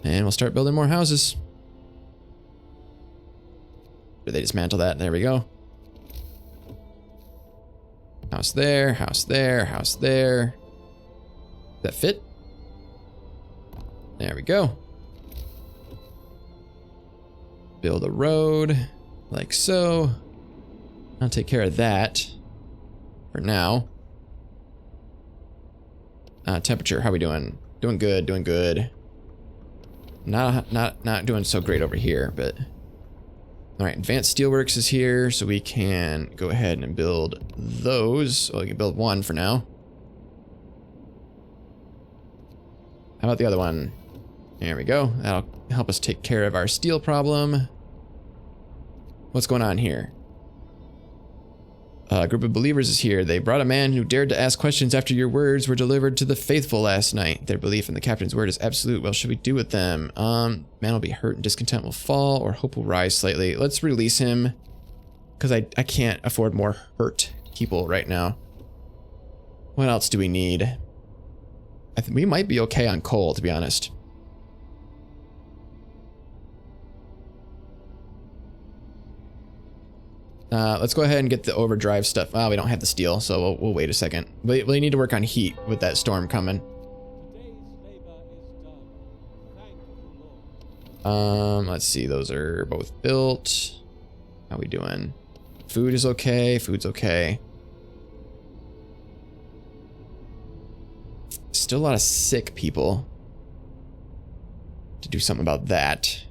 And we'll start building more houses. Did they dismantle that? There we go. House there, house there, house there. Does that fit? There we go. Build a road like so. I'll take care of that. for now. Temperature, how we doing? Doing good, doing good. Not doing so great over here, but all right. Advanced Steelworks is here, so we can go ahead and build those. Well, we can build one for now. How about the other one? There we go. That'll help us take care of our steel problem. What's going on here? A group of believers is here. They brought a man who dared to ask questions after your words were delivered to the faithful last night. Their belief in the captain's word is absolute. What should we do with them? Man will be hurt and discontent will fall, or hope will rise slightly. Let's release him, because I can't afford more hurt people right now. What else do we need? I think we might be okay on coal, to be honest. Let's go ahead and get the overdrive stuff. Oh, we don't have the steel, so we'll wait a second. We need to work on heat with that storm coming. Today's labor is done. Thank you, Lord. Let's see. Those are both built. How we doing? Food is okay. Food's okay. Still a lot of sick people. To do something about that.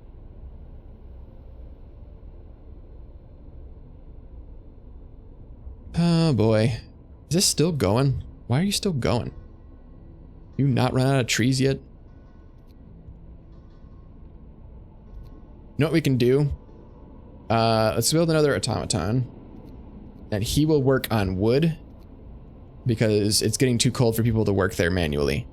Oh boy. Is this still going? Why are you still going? You not run out of trees yet? You know what we can do? Let's build another automaton. And he will work on wood. Because it's getting too cold for people to work there manually.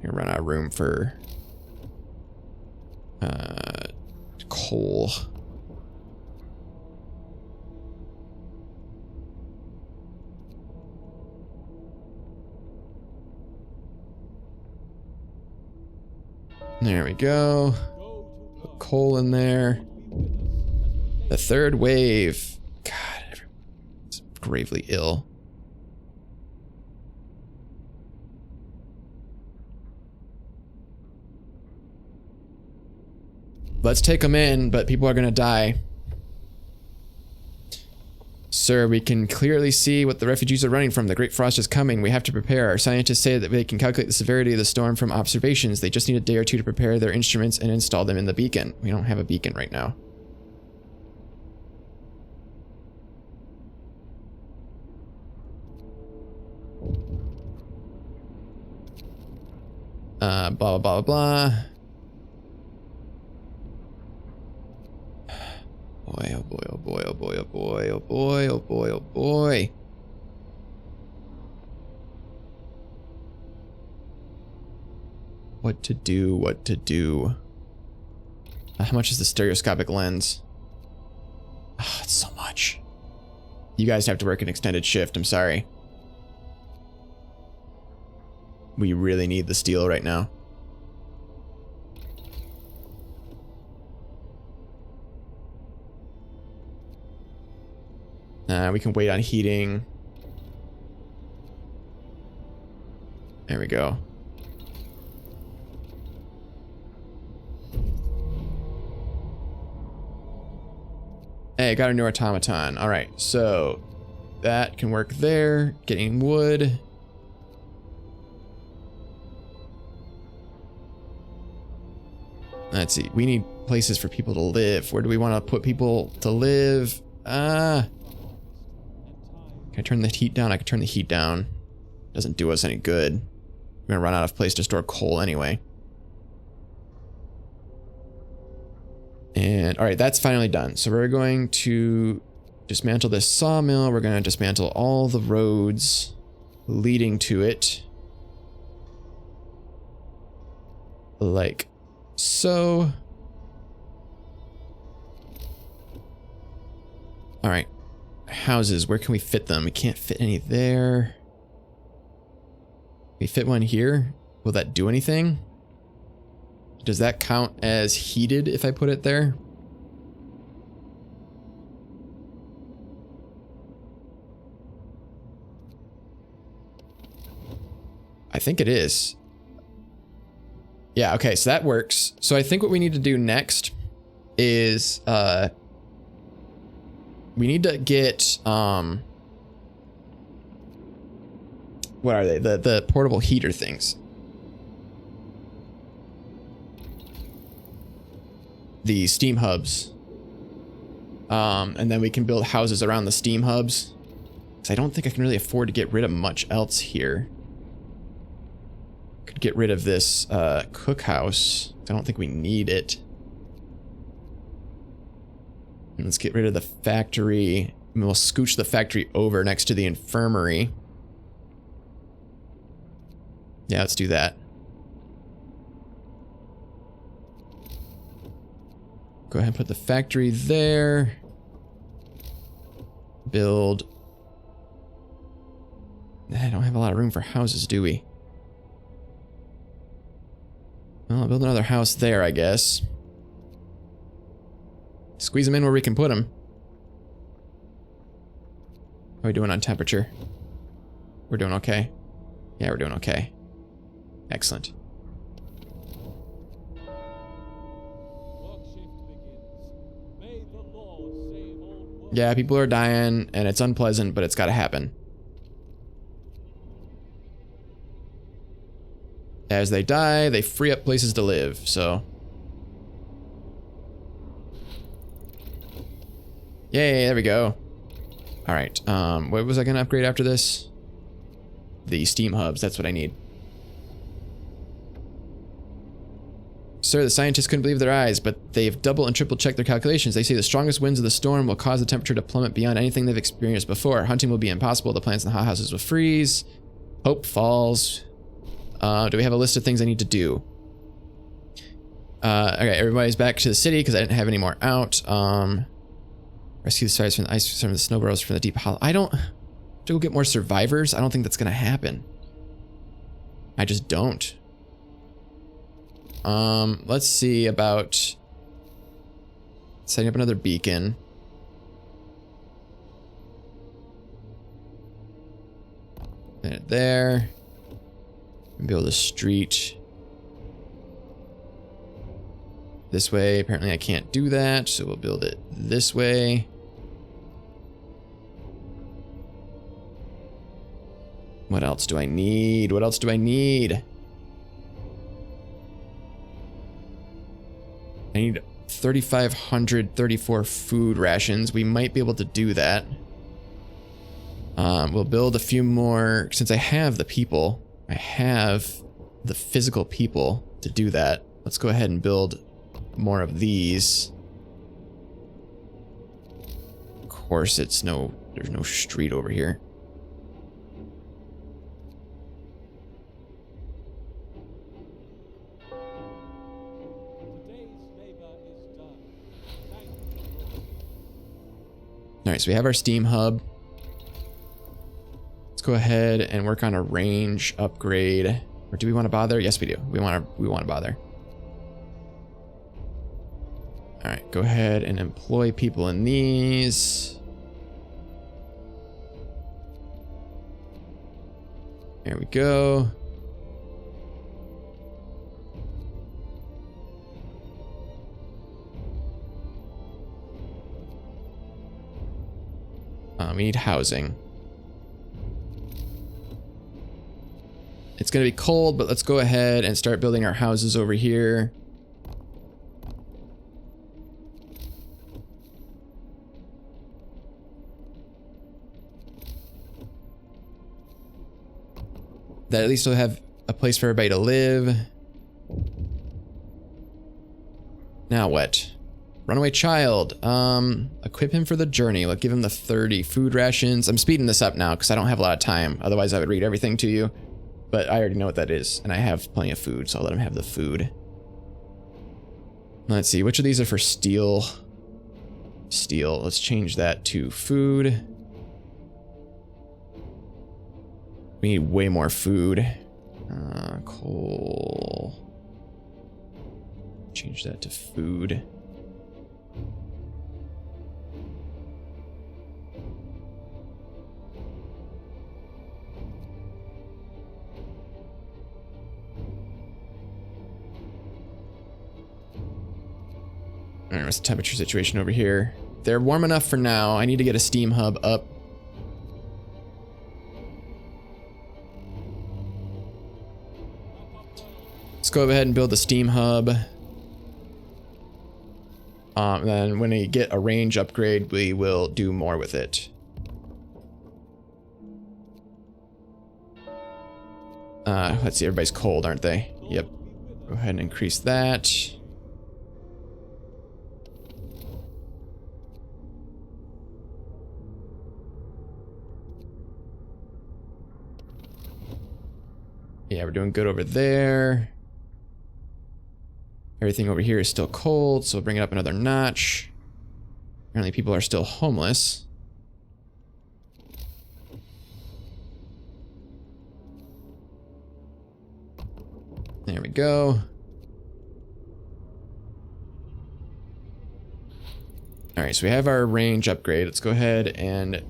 Gonna run out of room for coal. There we go. Put coal in there. The third wave. God, everyone's gravely ill. Let's take them in, but people are gonna die. Sir, we can clearly see what the refugees are running from. The Great Frost is coming. We have to prepare. Our scientists say that they can calculate the severity of the storm from observations. They just need a day or two to prepare their instruments and install them in the beacon. We don't have a beacon right now. Blah, blah, blah, blah. Boy, oh boy, oh boy, oh boy, oh boy, oh boy, oh boy, oh boy. What to do, what to do. How much is the stereoscopic lens? Oh, it's so much. You guys have to work an extended shift, I'm sorry. We really need the steel right now. We can wait on heating. There we go. Hey, got a new automaton. All right, so that can work there. Getting wood. Let's see. We need places for people to live. Where do we want to put people to live? Can I turn the heat down? I can turn the heat down. Doesn't do us any good. We're gonna run out of place to store coal anyway. And all right, that's finally done. So we're going to dismantle this sawmill. We're gonna dismantle all the roads leading to it. Like so. All right. Houses, where can we fit them? We can't fit any there. We fit one here. Will that do anything? Does that count as heated if I put it there? I think it is. Yeah, okay, so that works. So I think what we need to do next is we need to get what are they? The portable heater things. The steam hubs. And then we can build houses around the steam hubs. Because I don't think I can really afford to get rid of much else here. Could get rid of this cookhouse. I don't think we need it. And let's get rid of the factory. And we'll scooch the factory over next to the infirmary. Yeah, let's do that. Go ahead and put the factory there. Build. I don't have a lot of room for houses, do we? Well, I'll build another house there, I guess. Squeeze them in where we can put them. How are we doing on temperature? We're doing okay. Yeah, we're doing okay. Excellent. Work shift begins. May the Lord save all work. Yeah, people are dying, and it's unpleasant, but it's gotta happen. As they die, they free up places to live, so. Yay, there we go. Alright, what was I gonna upgrade after this? The steam hubs, that's what I need. Sir, the scientists couldn't believe their eyes, but they've double and triple checked their calculations. They say the strongest winds of the storm will cause the temperature to plummet beyond anything they've experienced before. Hunting will be impossible. The plants in the hothouses will freeze. Hope falls. Do we have a list of things I need to do? Okay, everybody's back to the city because I didn't have any more out. Rescue the survivors from the ice, from the snow burrows from the deep hollow. I don't... To go get more survivors? I don't think that's gonna happen. I just don't. Let's see about setting up another beacon. Put it there. Build a street this way. Apparently I can't do that, so we'll build it this way. What else do I need? What else do I need? I need 3,534 food rations. We might be able to do that. We'll build a few more, since I have the people. I have the physical people to do that. Let's go ahead and build more of these. Of course, there's no street over here. Today's labor is done. Thank you. All right, so we have our steam hub. Let's go ahead and work on a range upgrade. Or do we want to bother? Yes, we do. We want to bother. All right, go ahead and employ people in these. There we go. We need housing. It's going to be cold, but let's go ahead and start building our houses over here. That at least will have a place for everybody to live. Now what? Runaway child. Equip him for the journey. Let's give him the 30 food rations. I'm speeding this up now because I don't have a lot of time. Otherwise, I would read everything to you. But I already know what that is, and I have plenty of food, so I'll let him have the food. Let's see, which of these are for steel? Steel. Let's change that to food. We need way more food. Coal. Change that to food. Alright, what's the temperature situation over here? They're warm enough for now. I need to get a steam hub up. Let's go ahead and build the steam hub. Then when we get a range upgrade, we will do more with it. Let's see, everybody's cold, aren't they? Yep. Go ahead and increase that. Yeah, we're doing good over there. Everything over here is still cold, so we'll bring it up another notch. Apparently people are still homeless. There we go. Alright, so we have our range upgrade. Let's go ahead and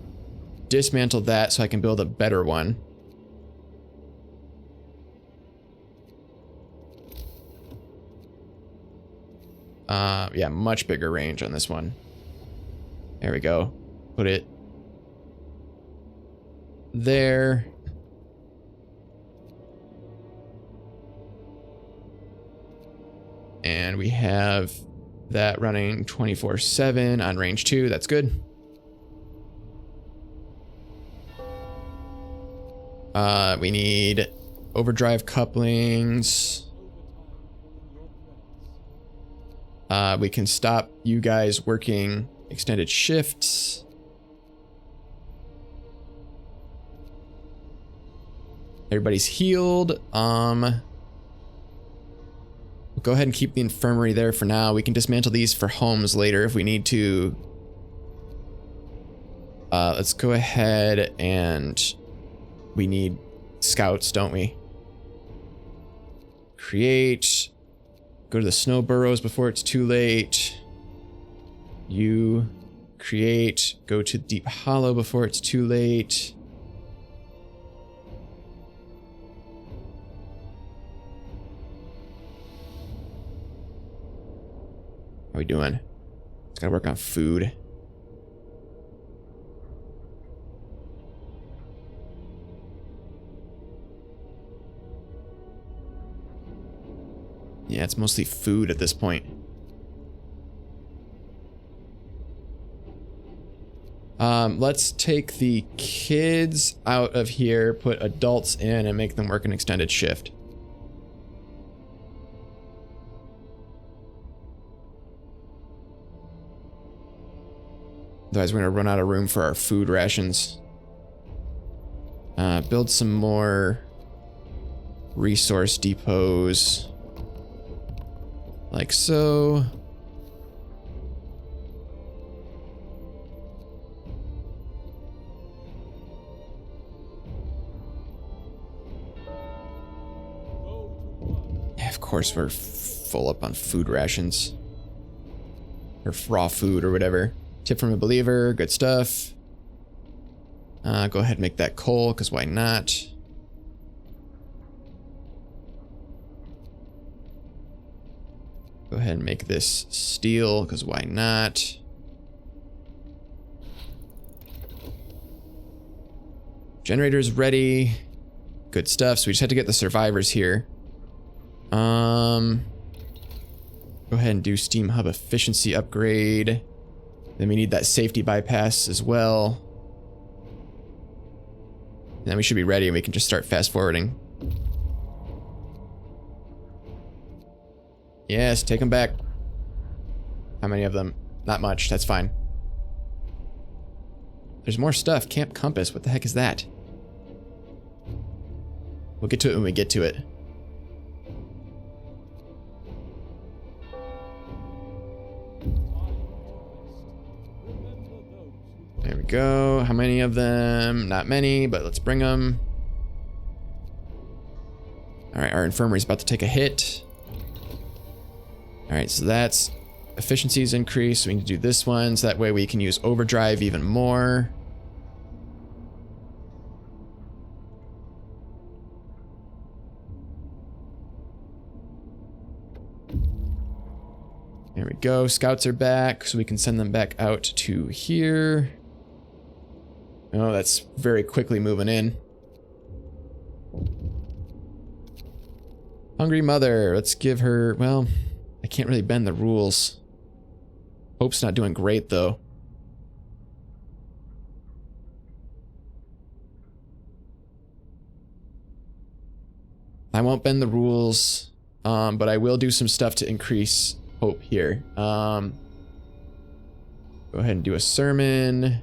dismantle that so I can build a better one. Yeah, much bigger range on this one. There we go. Put it there. And we have that running 24/7 on range 2. That's good. We need overdrive couplings. We can stop you guys working extended shifts. Everybody's healed. We'll go ahead and keep the infirmary there for now. We can dismantle these for homes later if we need to. Let's go ahead and we need scouts, don't we? Create. Go to the snow burrows before it's too late. You create. Go to Deep Hollow before it's too late. How are we doing? Just gotta work on food. Yeah, it's mostly food at this point. Let's take the kids out of here, put adults in, and make them work an extended shift. Otherwise, we're gonna run out of room for our food rations. Build some more resource depots. Like so. Yeah, of course we're full up on food rations. Or raw food or whatever. Tip from a believer, good stuff. Go ahead and make that coal, because why not? Go ahead and make this steel, because why not? Generator's ready. Good stuff. So we just have to get the survivors here. Go ahead and do steam hub efficiency upgrade. Then we need that safety bypass as well. And then we should be ready and we can just start fast forwarding. Yes, take them back. How many of them? Not much, that's fine. There's more stuff. Camp Compass, what the heck is that? We'll get to it when we get to it. There we go. How many of them? Not many, but let's bring them. Alright, our infirmary's about to take a hit. Alright, so that's efficiency's increased. So we need to do this one, so that way we can use overdrive even more. There we go. Scouts are back, so we can send them back out to here. Oh, that's very quickly moving in. Hungry mother. Let's give her... Well, I can't really bend the rules. Hope's not doing great, though. I won't bend the rules, but I will do some stuff to increase hope here. Go ahead and do a sermon.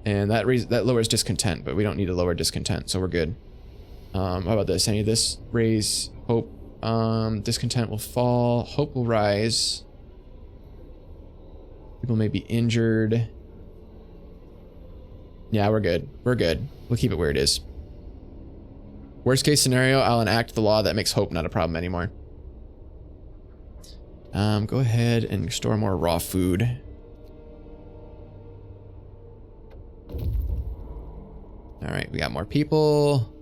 And that lowers discontent, but we don't need to lower discontent, so we're good. How about this? Any of this? Raise hope. Discontent will fall. Hope will rise. People may be injured. Yeah, we're good. We're good. We'll keep it where it is. Worst case scenario, I'll enact the law that makes hope not a problem anymore. Go ahead and store more raw food. Alright, we got more people.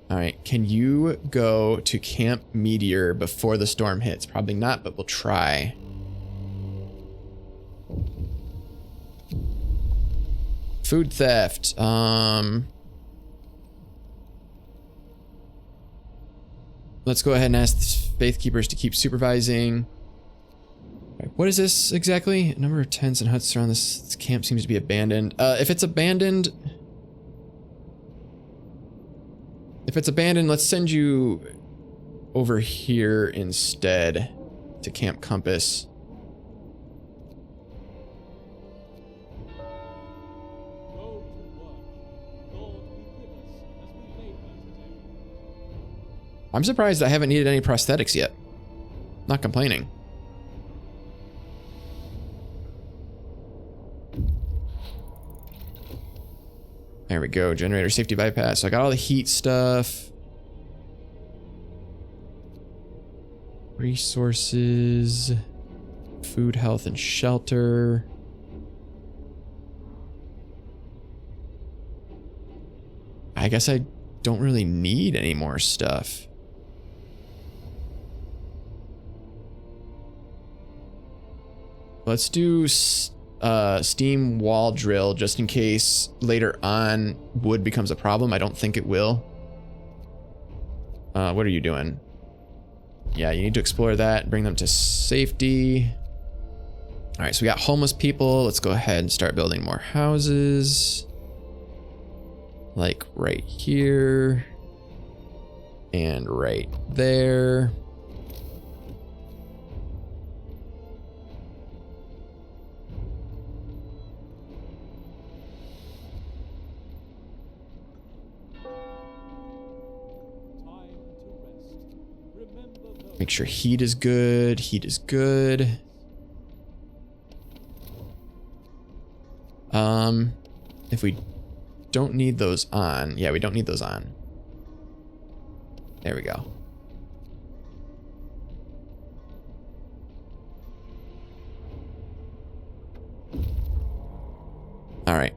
Alright, can you go to Camp Meteor before the storm hits? Probably not, but we'll try. Food theft. Let's go ahead and ask the Faith Keepers to keep supervising. What is this exactly? A number of tents and huts around this camp seems to be abandoned. If it's abandoned, let's send you over here instead to Camp Compass. Go to work. Lord, be with us as we labor today. I'm surprised I haven't needed any prosthetics yet. Not complaining. There we go, generator safety bypass. So I got all the heat stuff. Resources. Food, health, and shelter. I guess I don't really need any more stuff. Let's do steam wall drill just in case later on wood becomes a problem. I don't think it will. What are you doing? Yeah, you need to explore that, bring them to safety. All right, so we got homeless people. Let's go ahead and start building more houses. Like right here. And right there. Make sure heat is good. Heat is good. If we don't need those on. Yeah, we don't need those on. There we go. All right.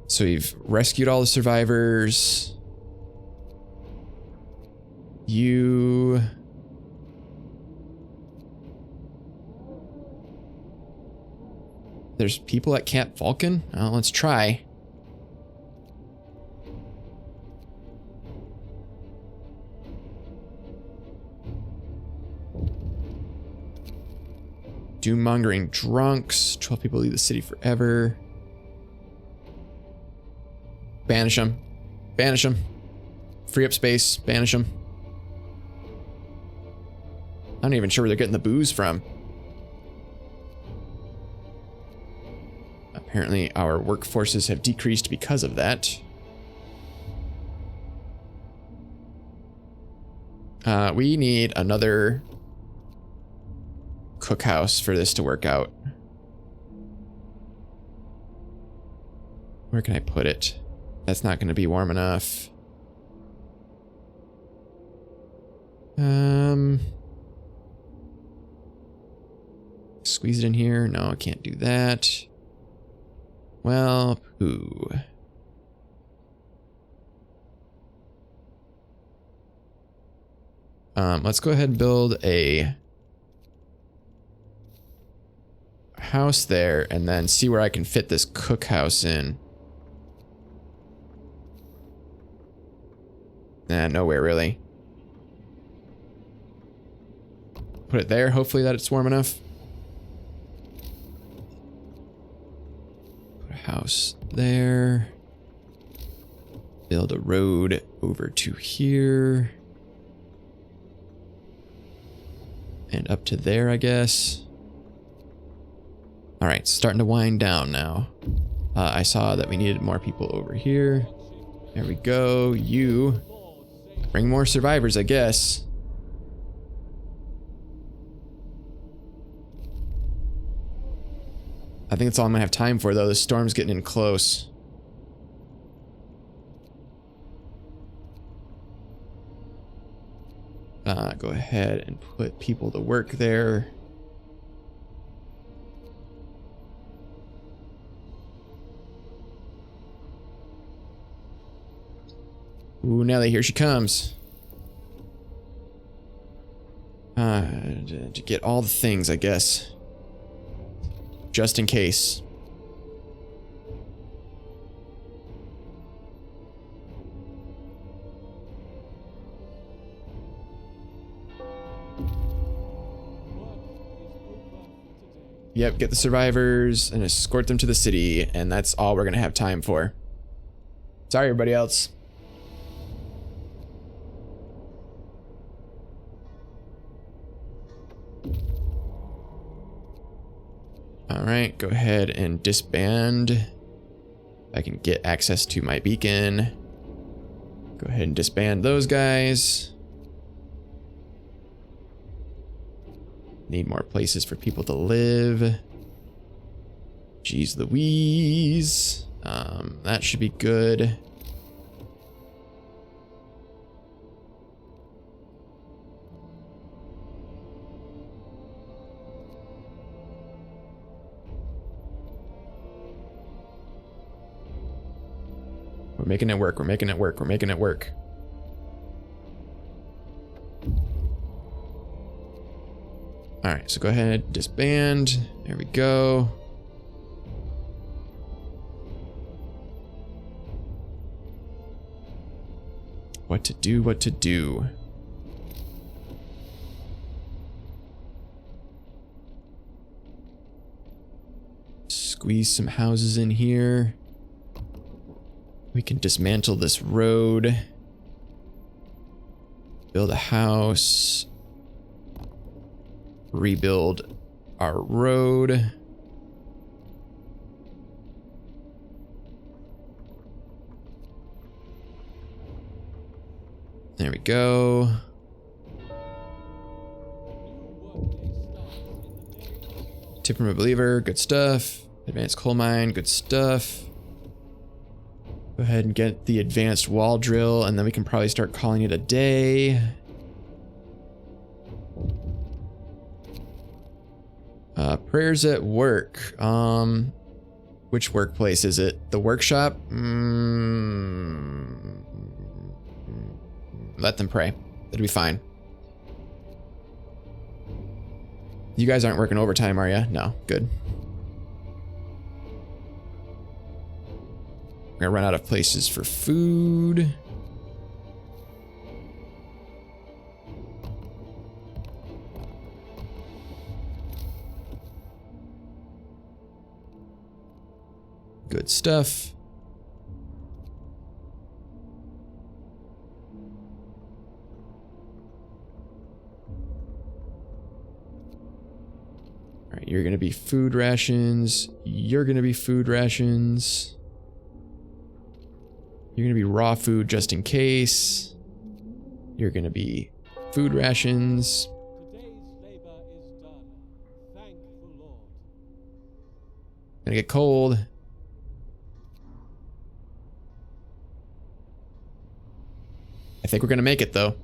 So we've rescued all the survivors. You... There's people at Camp Vulcan? Oh, let's try. Doom-mongering drunks. 12 people leave the city forever. Banish them. Banish them. Free up space. Banish them. I'm not even sure where they're getting the booze from. Apparently our workforces have decreased because of that. We need another cookhouse for this to work out. Where can I put it? That's not going to be warm enough. Squeeze it in here. No, I can't do that. Well, poo. Let's go ahead and build a house there and then see where I can fit this cookhouse in. Nah, nowhere really. Put it there, hopefully that it's warm enough. Put a house there. Build a road over to here. And up to there, I guess. All right, starting to wind down now. I saw that we needed more people over here. There we go. You bring more survivors, I guess. I think that's all I'm gonna have time for, though. The storm's getting in close. Go ahead and put people to work there. Ooh, Nelly, here she comes. To get all the things, I guess. Just in case. Yep, get the survivors and escort them to the city, and that's all we're gonna have time for. Sorry, everybody else. Alright, go ahead and disband. I can get access to my beacon. Go ahead and disband those guys. Need more places for people to live. Jeez Louise. That should be good. We're making it work, we're making it work, we're making it work. Alright, so go ahead, disband. There we go. What to do, what to do. Squeeze some houses in here. We can dismantle this road. Build a house. Rebuild our road. There we go. Tip from a believer, good stuff. Advanced coal mine, good stuff. Go ahead and get the advanced wall drill, and then we can probably start calling it a day. Prayers at work. Which workplace is it? The workshop? Let them pray. It'll be fine. You guys aren't working overtime, are you? No, good. We're gonna run out of places for food. Good stuff. All right, you're gonna be food rations. You're gonna be food rations. You're gonna be raw food just in case. You're gonna be food rations. Today's labor is done. Thank the Lord. Gonna get cold. I think we're gonna make it though.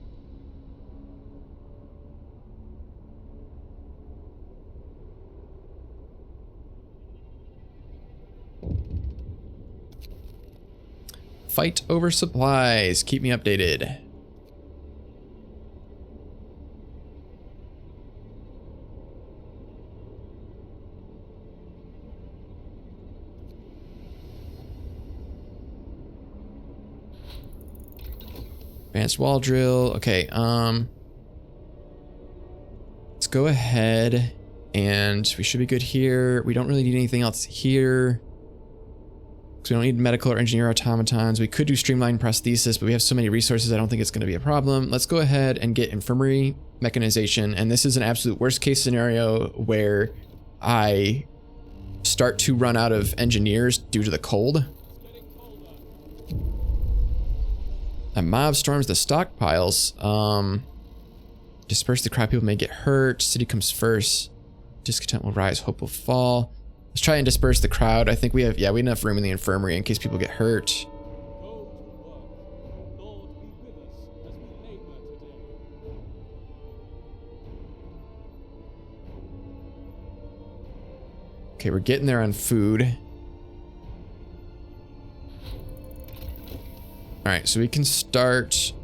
Fight over supplies. Keep me updated. Advanced wall drill. Okay, let's go ahead and we should be good here. We don't really need anything else here. So we don't need medical or engineer automatons. We could do streamline prosthesis, but we have so many resources, I don't think it's going to be a problem. Let's go ahead and get infirmary mechanization. And this is an absolute worst case scenario where I start to run out of engineers due to the cold. A mob storms the stockpiles. Disperse the crowd, people may get hurt. City comes first. Discontent will rise, hope will fall. Let's try and disperse the crowd. I think we have, yeah, we have enough room in the infirmary in case people get hurt. Okay, we're getting there on food. All right, so we can start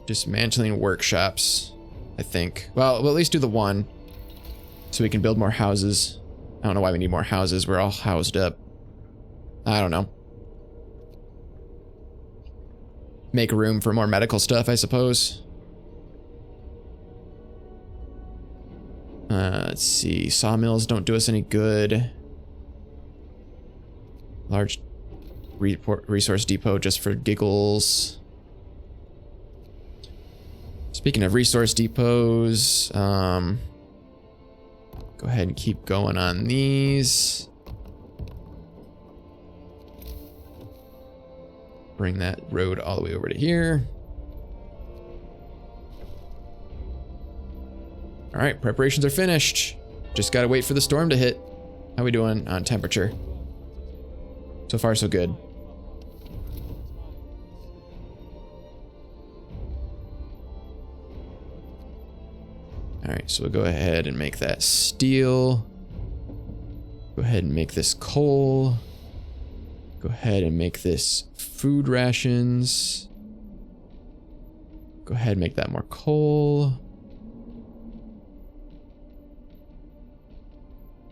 dismantling workshops, I think. Well, we'll at least do the one so we can build more houses. I don't know why we need more houses. We're all housed up. I don't know. Make room for more medical stuff, I suppose. Let's see. Sawmills don't do us any good. Large resource depot just for giggles. Speaking of resource depots, go ahead and keep going on these. Bring that road all the way over to here. All right, preparations are finished. Just gotta wait for the storm to hit. How we doing on temperature? So far, so good. All right, so we'll go ahead and make that steel. Go ahead and make this coal. Go ahead and make this food rations. Go ahead and make that more coal.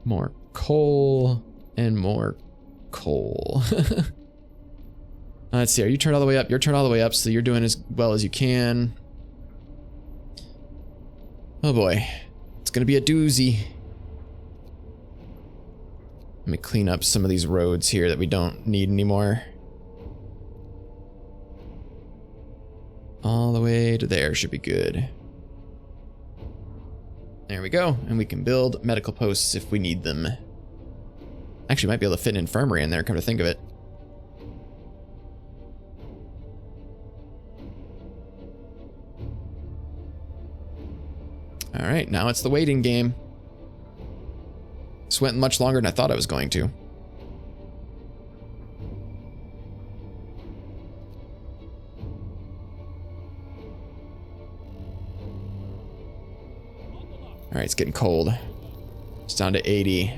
More coal and more coal. Let's see, are you turned all the way up? You're turned all the way up, so you're doing as well as you can. Oh boy, it's gonna be a doozy. Let me clean up some of these roads here that we don't need anymore. All the way to there should be good. There we go, and we can build medical posts if we need them. Actually, might be able to fit an infirmary in there, come to think of it. All right, now it's the waiting game. This went much longer than I thought I was going to. All right, it's getting cold. It's down to 80.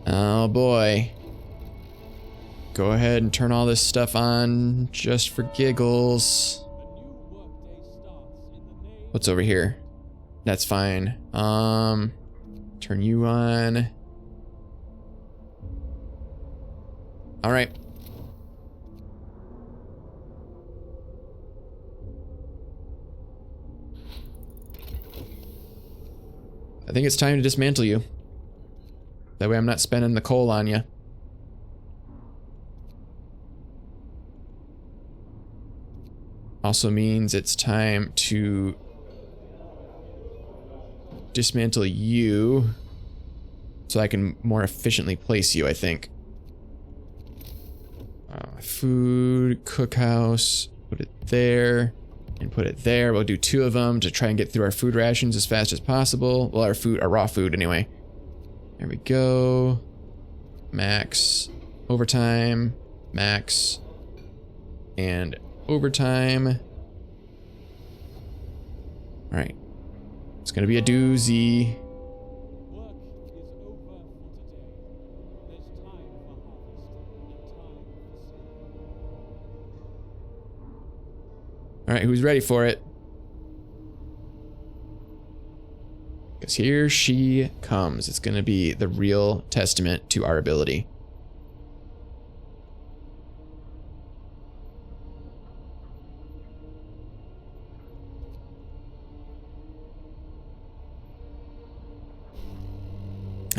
Oh boy. Go ahead and turn all this stuff on just for giggles. What's over here? That's fine. Turn you on. All right. I think it's time to dismantle you. That way I'm not spending the coal on you. Also means it's time to dismantle you so I can more efficiently place you, I think. Food, cookhouse, put it there, and put it there. We'll do 2 of them to try and get through our food rations as fast as possible. Well, our raw food anyway. There we go. Max, overtime, max, and overtime. All right. It's gonna be a doozy. Work is over for today. There's time for harvest and time for sleep. All right, who's ready for it? Because here she comes. It's gonna be the real testament to our ability.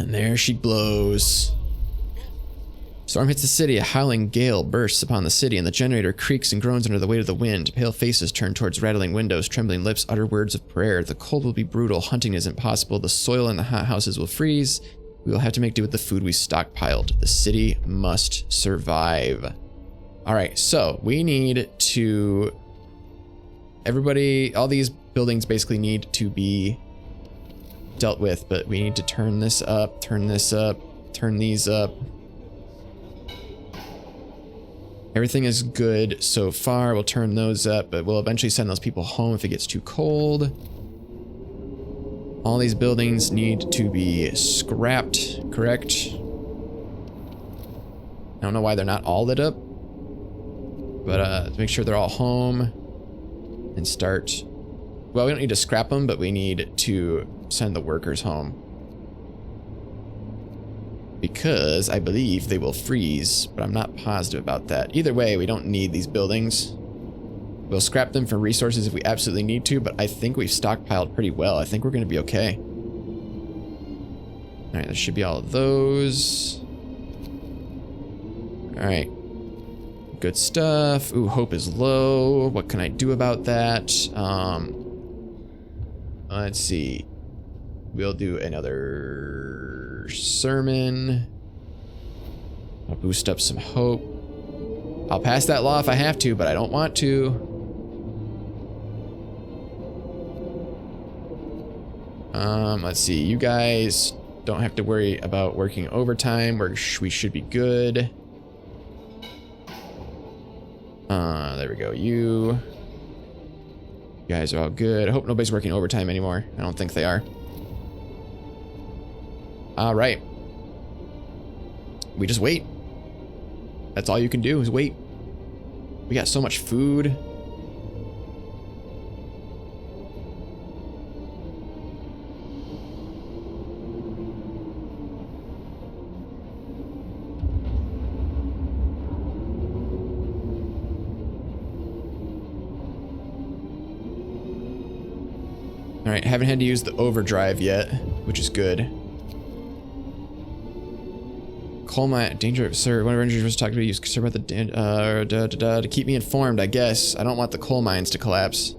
And there she blows. Storm hits the city. A howling gale bursts upon the city, and the generator creaks and groans under the weight of the wind. Pale faces turn towards rattling windows. Trembling lips utter words of prayer. The cold will be brutal. Hunting is impossible. The soil in the hot houses will freeze. We will have to make do with the food we stockpiled. The city must survive. All right, so we need to... Everybody, all these buildings basically need to be dealt with, but we need to turn this up, turn this up, turn these up. Everything is good so far. We'll turn those up, but we'll eventually send those people home if it gets too cold. All these buildings need to be scrapped, correct? I don't know why they're not all lit up, but make sure they're all home and start. Well, we don't need to scrap them, but we need to send the workers home. Because I believe they will freeze, but I'm not positive about that. Either way, we don't need these buildings. We'll scrap them for resources if we absolutely need to, but I think we've stockpiled pretty well. I think we're going to be okay. All right, there should be all of those. All right. Good stuff. Ooh, hope is low. What can I do about that? Let's see. We'll do another sermon. I'll boost up some hope. I'll pass that law if I have to, but I don't want to. Let's see. You guys don't have to worry about working overtime. We should be good. There we go. You guys are all good. I hope nobody's working overtime anymore. I don't think they are. All right. We just wait. That's all you can do is wait. We got so much food. All right, haven't had to use the overdrive yet, which is good. Coal mine danger, sir. One of our rangers was talking to you. Concerned about the to keep me informed. I guess I don't want the coal mines to collapse.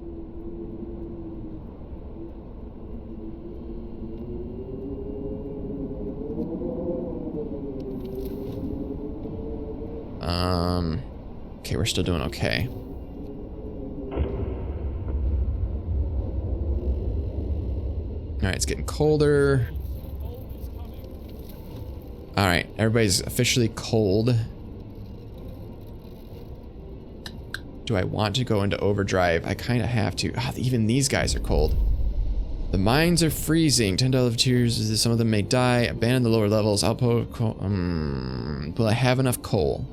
Okay, we're still doing okay. All right, it's getting colder. All right, everybody's officially cold. Do I want to go into overdrive? I kind of have to. Ah, even these guys are cold. The mines are freezing. 10 volunteers. Some of them may die. Abandon the lower levels. Outpost. Will I have enough coal?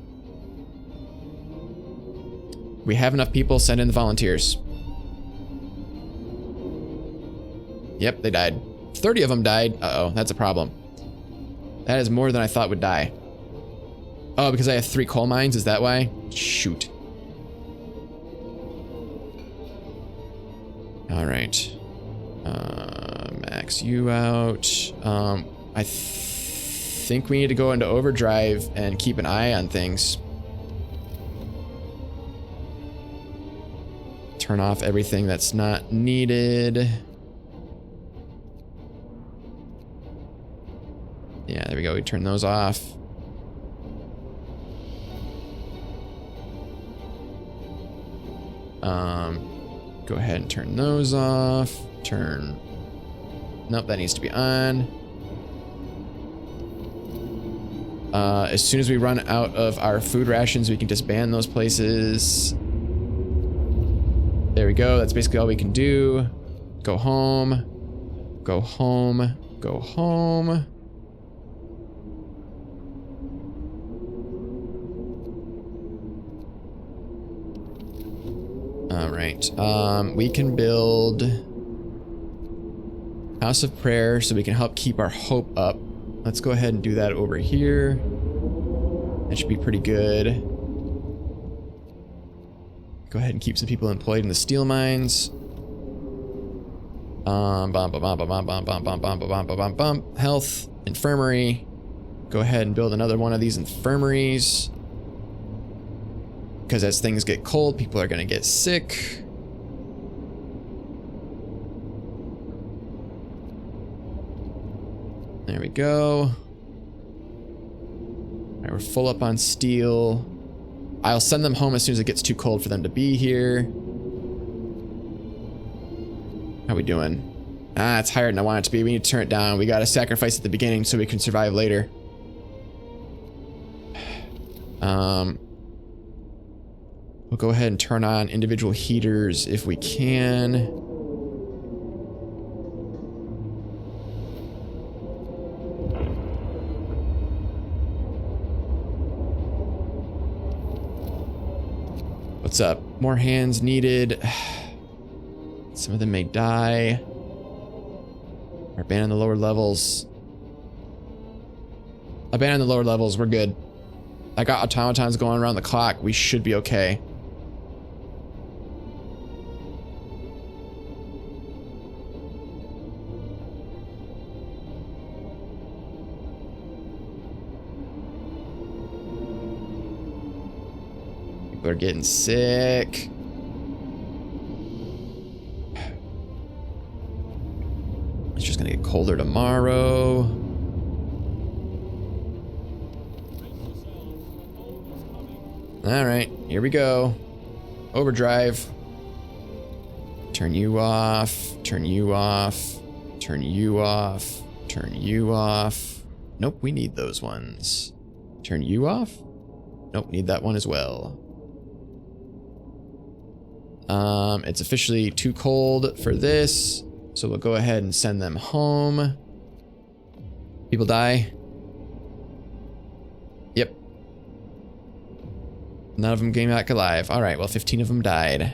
We have enough people. Send in the volunteers. Yep, they died. 30 of them died. Uh-oh, that's a problem. That is more than I thought would die. Oh, because I have 3 coal mines? Is that why? Shoot. All right. Max you out. I think we need to go into overdrive and keep an eye on things. Turn off everything that's not needed. Yeah, there we go. We turn those off. Go ahead and turn those off. Nope, that needs to be on. As soon as we run out of our food rations, we can disband those places. There we go. That's basically all we can do. Go home. Go home. Go home. All right. We can build House of Prayer so we can help keep our hope up. Let's go ahead and do that over here. That should be pretty good. Go ahead and keep some people employed in the steel mines. Health. infirmary. Go ahead and build another one of these infirmaries. Because as things get cold, people are going to get sick. There we go. All right, we're full up on steel. I'll send them home as soon as it gets too cold for them to be here. How we doing? Ah, it's higher than I want it to be. We need to turn it down. We got to sacrifice at the beginning so we can survive later. We'll go ahead and turn on individual heaters if we can. What's up? More hands needed. Some of them may die. Or abandon the lower levels. Abandon the lower levels, we're good. I got automatons going around the clock. We should be okay. People are getting sick. It's just gonna get colder tomorrow. All right, here we go. Overdrive. Turn you off. Turn you off. Turn you off. Turn you off. Nope, we need those ones. Turn you off. Nope, need that one as well. It's officially too cold for this, so we'll go ahead and send them home. People die. Yep. None of them came back alive. All right, well, 15 of them died.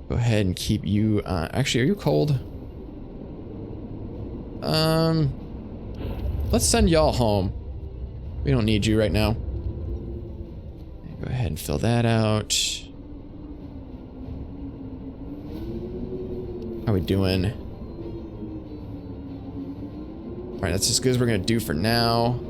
Go ahead and keep you, actually, are you cold? Let's send y'all home. We don't need you right now. Go ahead and fill that out. How we doing? All right, that's as good as we're gonna do for now.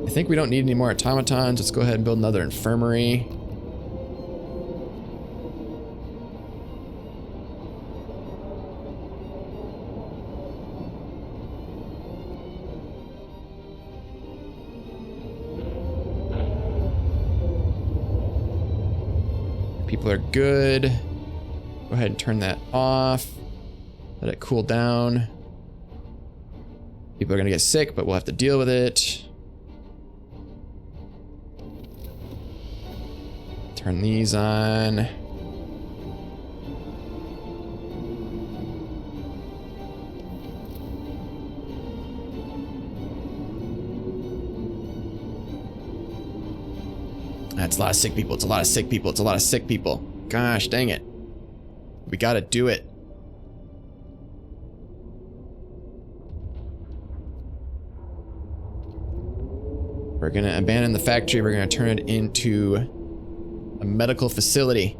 I think we don't need any more automatons. Let's go ahead and build another infirmary. People are good. Go ahead and turn that off. Let it cool down. People are gonna get sick, but we'll have to deal with it. Turn these on. That's a lot of sick people. It's a lot of sick people. It's a lot of sick people. Gosh, dang it. We gotta do it. We're gonna abandon the factory. We're gonna turn it into a medical facility.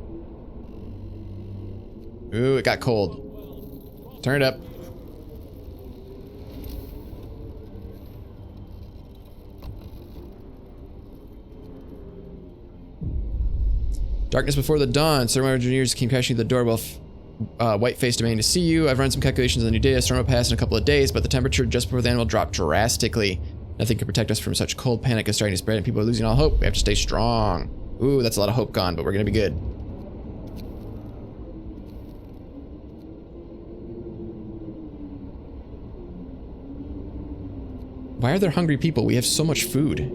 Ooh, it got cold. Turn it up. Darkness before the dawn. Thermal engineers came crashing through the door while white-faced demanding to see you. I've run some calculations on the new data. Storm will pass in a couple of days, but the temperature just before the end will drop drastically. Nothing can protect us from such cold. Panic is starting to spread and people are losing all hope. We have to stay strong. Ooh, that's a lot of hope gone, but we're gonna be good. Why are there hungry people? We have so much food.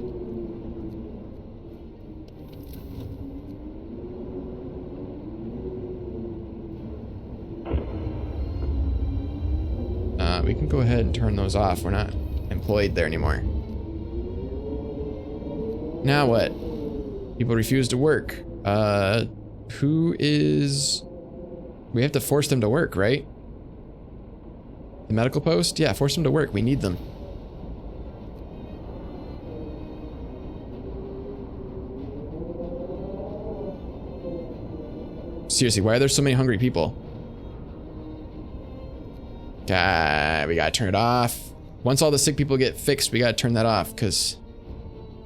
We can go ahead and turn those off. We're not employed there anymore. Now what? People refuse to work. Who is... We have to force them to work, right? The medical post? Yeah, force them to work. We need them. Seriously, why are there so many hungry people? God, we gotta turn it off. Once all the sick people get fixed, we gotta turn that off, because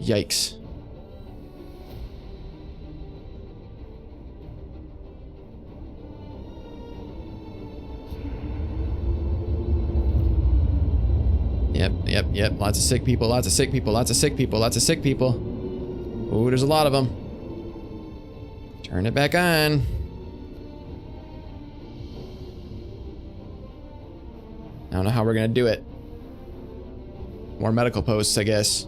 yikes. Yep. Lots of sick people, lots of sick people, lots of sick people, lots of sick people. Ooh, there's a lot of them. Turn it back on. I don't know how we're gonna do it. More medical posts, I guess.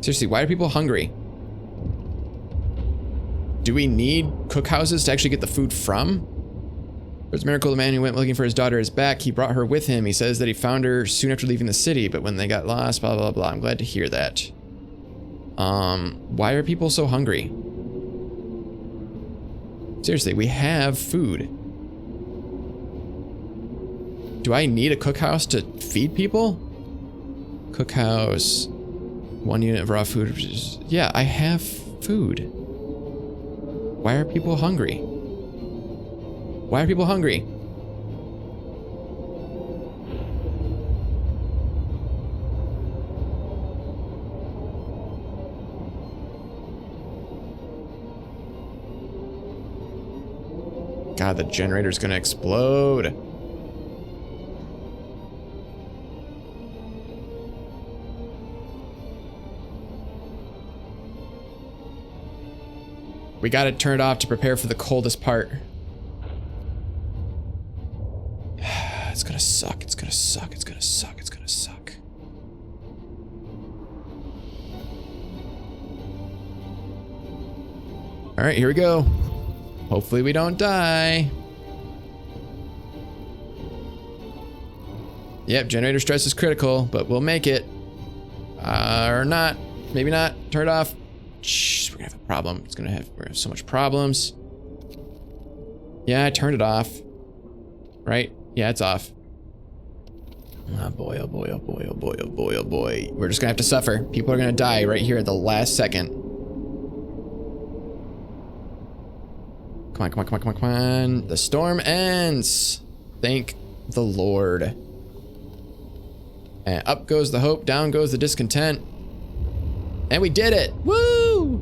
Seriously, why are people hungry? Do we need cookhouses to actually get the food from? There's a miracle the man who went looking for his daughter is back. He brought her with him. He says that he found her soon after leaving the city, but when they got lost, blah, blah, blah. I'm glad to hear that. Why are people so hungry? Seriously, we have food. Do I need a cookhouse to feed people? Cookhouse. 1 unit of raw food. Yeah, I have food. Why are people hungry? Why are people hungry? God, the generator's gonna explode. We gotta turn it off to prepare for the coldest part. It's gonna suck, it's gonna suck, it's gonna suck, it's gonna suck. Alright, here we go. Hopefully we don't die. Yep, generator stress is critical, but we'll make it. Or not. Maybe not. Turn it off. Shh, we're gonna have a problem. We're gonna have so much problems. Yeah, I turned it off. Right? Yeah, it's off. Oh boy, oh boy, oh boy, oh boy, oh boy, oh boy. We're just gonna have to suffer. People are gonna die right here at the last second. Come on, come on, come on, come on, come on. The storm ends. Thank the Lord. And up goes the hope, down goes the discontent. And we did it! Woo!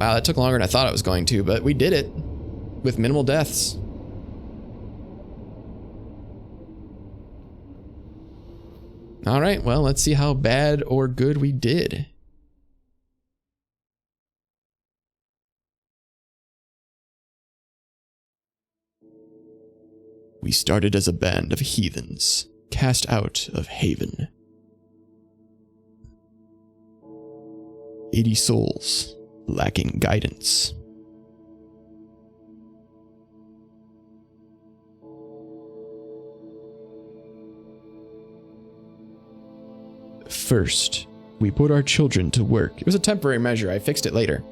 Wow, that took longer than I thought it was going to, but we did it. With minimal deaths. Alright, well, let's see how bad or good we did. We started as a band of heathens, cast out of Haven. 80 souls, lacking guidance. First, we put our children to work. It was a temporary measure, I fixed it later.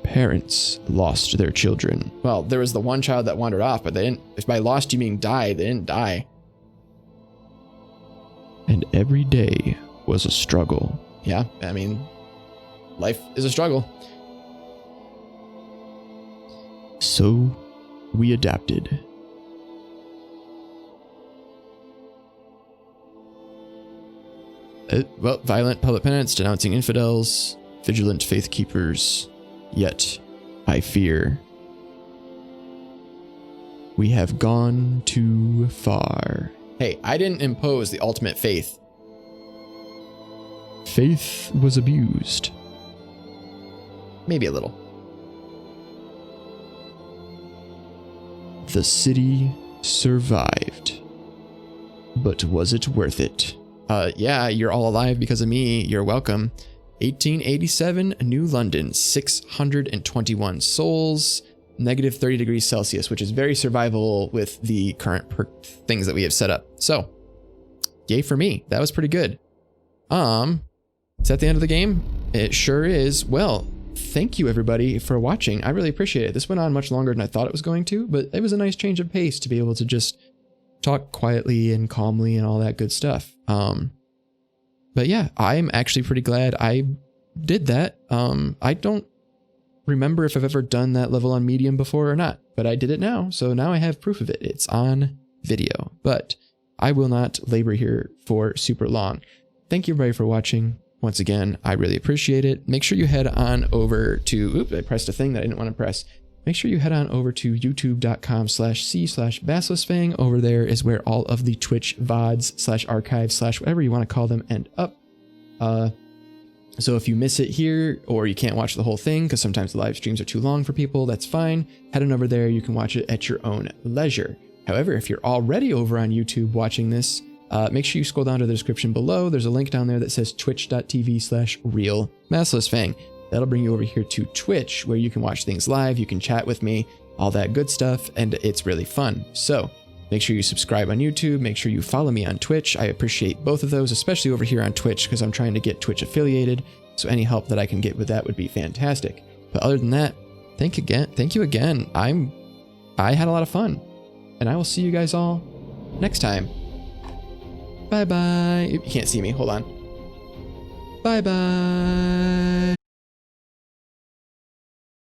Parents lost their children. Well, there was the one child that wandered off, but they didn't, if by lost you mean died, they didn't die. And every day was a struggle. Yeah, I mean, life is a struggle. So, we adapted. Well, violent public penance, denouncing infidels, vigilant faith keepers. Yet, I fear, we have gone too far. Hey, I didn't impose the ultimate faith. Faith was abused. Maybe a little. The city survived. But was it worth it? Yeah, you're all alive because of me. You're welcome. 1887 New London, 621 souls, negative 30 degrees Celsius, which is very survivable with the current things that we have set up. So, yay for me. That was pretty good. Is that the end of the game? It sure is. Well, thank you everybody for watching. I really appreciate it. This went on much longer than I thought it was going to, but it was a nice change of pace to be able to just talk quietly and calmly and all that good stuff. But yeah, I'm actually pretty glad I did that. I don't remember if I've ever done that level on medium before or not, but I did it now. So now I have proof of it. It's on video, but I will not labor here for super long. Thank you everybody for watching. Once again, I really appreciate it. Make sure you head on over to, oops, I pressed a thing that I didn't want to press. Make sure you head on over to youtube.com/c/basilisfang. Over there is where all of the Twitch VODs / archives / whatever you want to call them end up. So if you miss it here or you can't watch the whole thing because sometimes the live streams are too long for people, that's fine. Head on over there. You can watch it at your own leisure. However, if you're already over on YouTube watching this, make sure you scroll down to the description below. There's a link down there that says twitch.tv/realbasilisfang. That'll bring you over here to Twitch, where you can watch things live, you can chat with me, all that good stuff, and it's really fun. So make sure you subscribe on YouTube, make sure you follow me on Twitch. I appreciate both of those, especially over here on Twitch, because I'm trying to get Twitch affiliated, so any help that I can get with that would be fantastic. But other than that, thank you again. I had a lot of fun, and I will see you guys all next time. Bye-bye. You can't see me, hold on. Bye-bye.